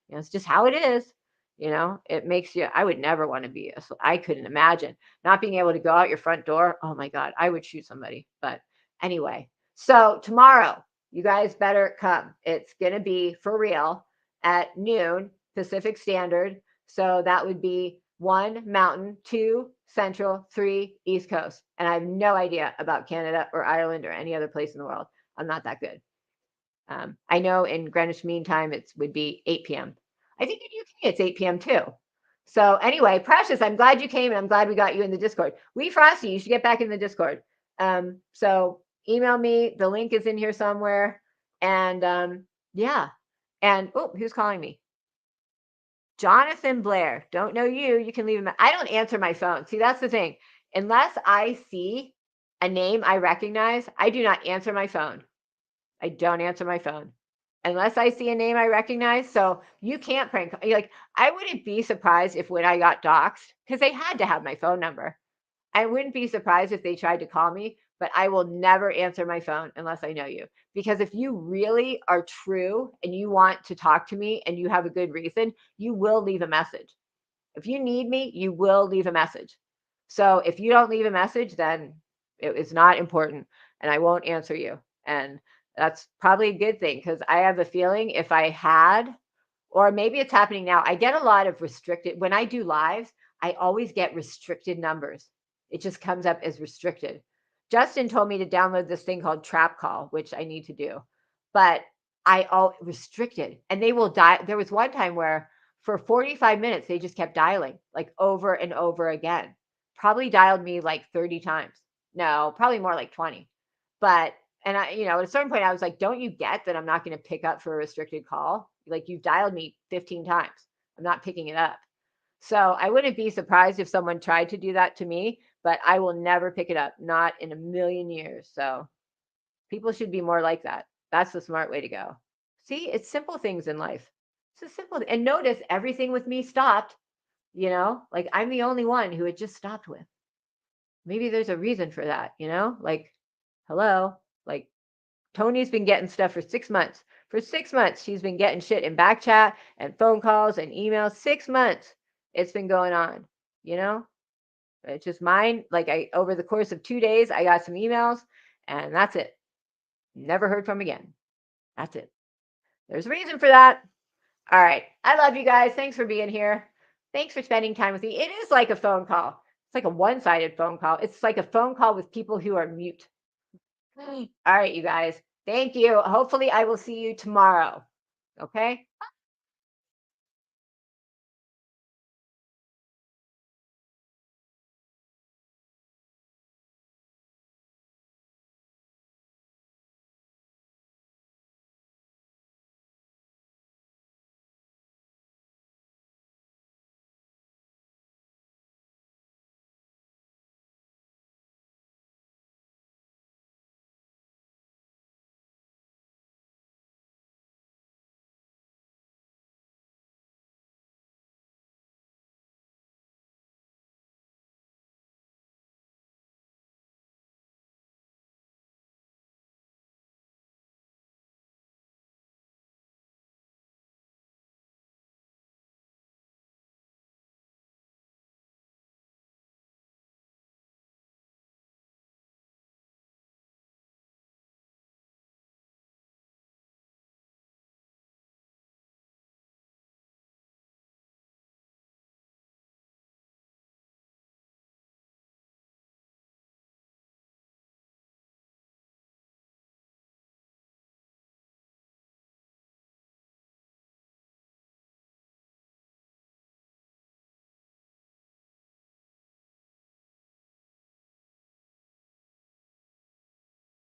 It's just how it is. It makes you, I would never want to be, I couldn't imagine not being able to go out your front door. Oh my God, I would shoot somebody. But anyway, so tomorrow, you guys better come. It's going to be for real. at noon Pacific Standard. So that would be 1 Mountain, 2 Central, 3 East Coast. And I have no idea about Canada or Ireland or any other place in the world. I'm not that good. I know in Greenwich Mean Time it would be 8 p.m. I think in UK it's 8 p.m. too. So anyway, Precious, I'm glad you came and I'm glad we got you in the Discord. We Frosty, you should get back in the Discord. So email me. The link is in here somewhere. And yeah. And oh, who's calling me? Jonathan Blair. Don't know you. You can leave him. I don't answer my phone. See, that's the thing. Unless I see a name I recognize, I do not answer my phone. I don't answer my phone unless I see a name I recognize. So you can't prank. Like, I wouldn't be surprised if when I got doxxed, because they had to have my phone number. I wouldn't be surprised if they tried to call me, but I will never answer my phone unless I know you. Because if you really are true and you want to talk to me and you have a good reason, you will leave a message. If you need me, you will leave a message. So if you don't leave a message, then it is not important and I won't answer you. And that's probably a good thing because I have a feeling if I had, or maybe it's happening now, I get a lot of restricted, when I do lives, I always get restricted numbers. It just comes up as restricted. Justin told me to download this thing called Trap Call, which I need to do, but I all restricted and they will die. There was one time where for 45 minutes, they just kept dialing like over and over again. Probably dialed me like 30 times. No, probably more like 20. But, and I, at a certain point, I was like, don't you get that I'm not going to pick up for a restricted call? Like, you've dialed me 15 times. I'm not picking it up. So I wouldn't be surprised if someone tried to do that to me, but I will never pick it up, not in a million years. So people should be more like that. That's the smart way to go. See, it's simple things in life. It's a simple, and notice everything with me stopped, like I'm the only one who it just stopped with. Maybe there's a reason for that, like, hello, like Tony's been getting stuff for 6 months. For 6 months, she's been getting shit in back chat and phone calls and emails. 6 months it's been going on, you know? It's just mine. Like over the course of 2 days, I got some emails and that's it. Never heard from again. That's it. There's a reason for that. All right. I love you guys. Thanks for being here. Thanks for spending time with me. It is like a phone call. It's like a one-sided phone call. It's like a phone call with people who are mute. All right, you guys. Thank you. Hopefully, I will see you tomorrow. Okay?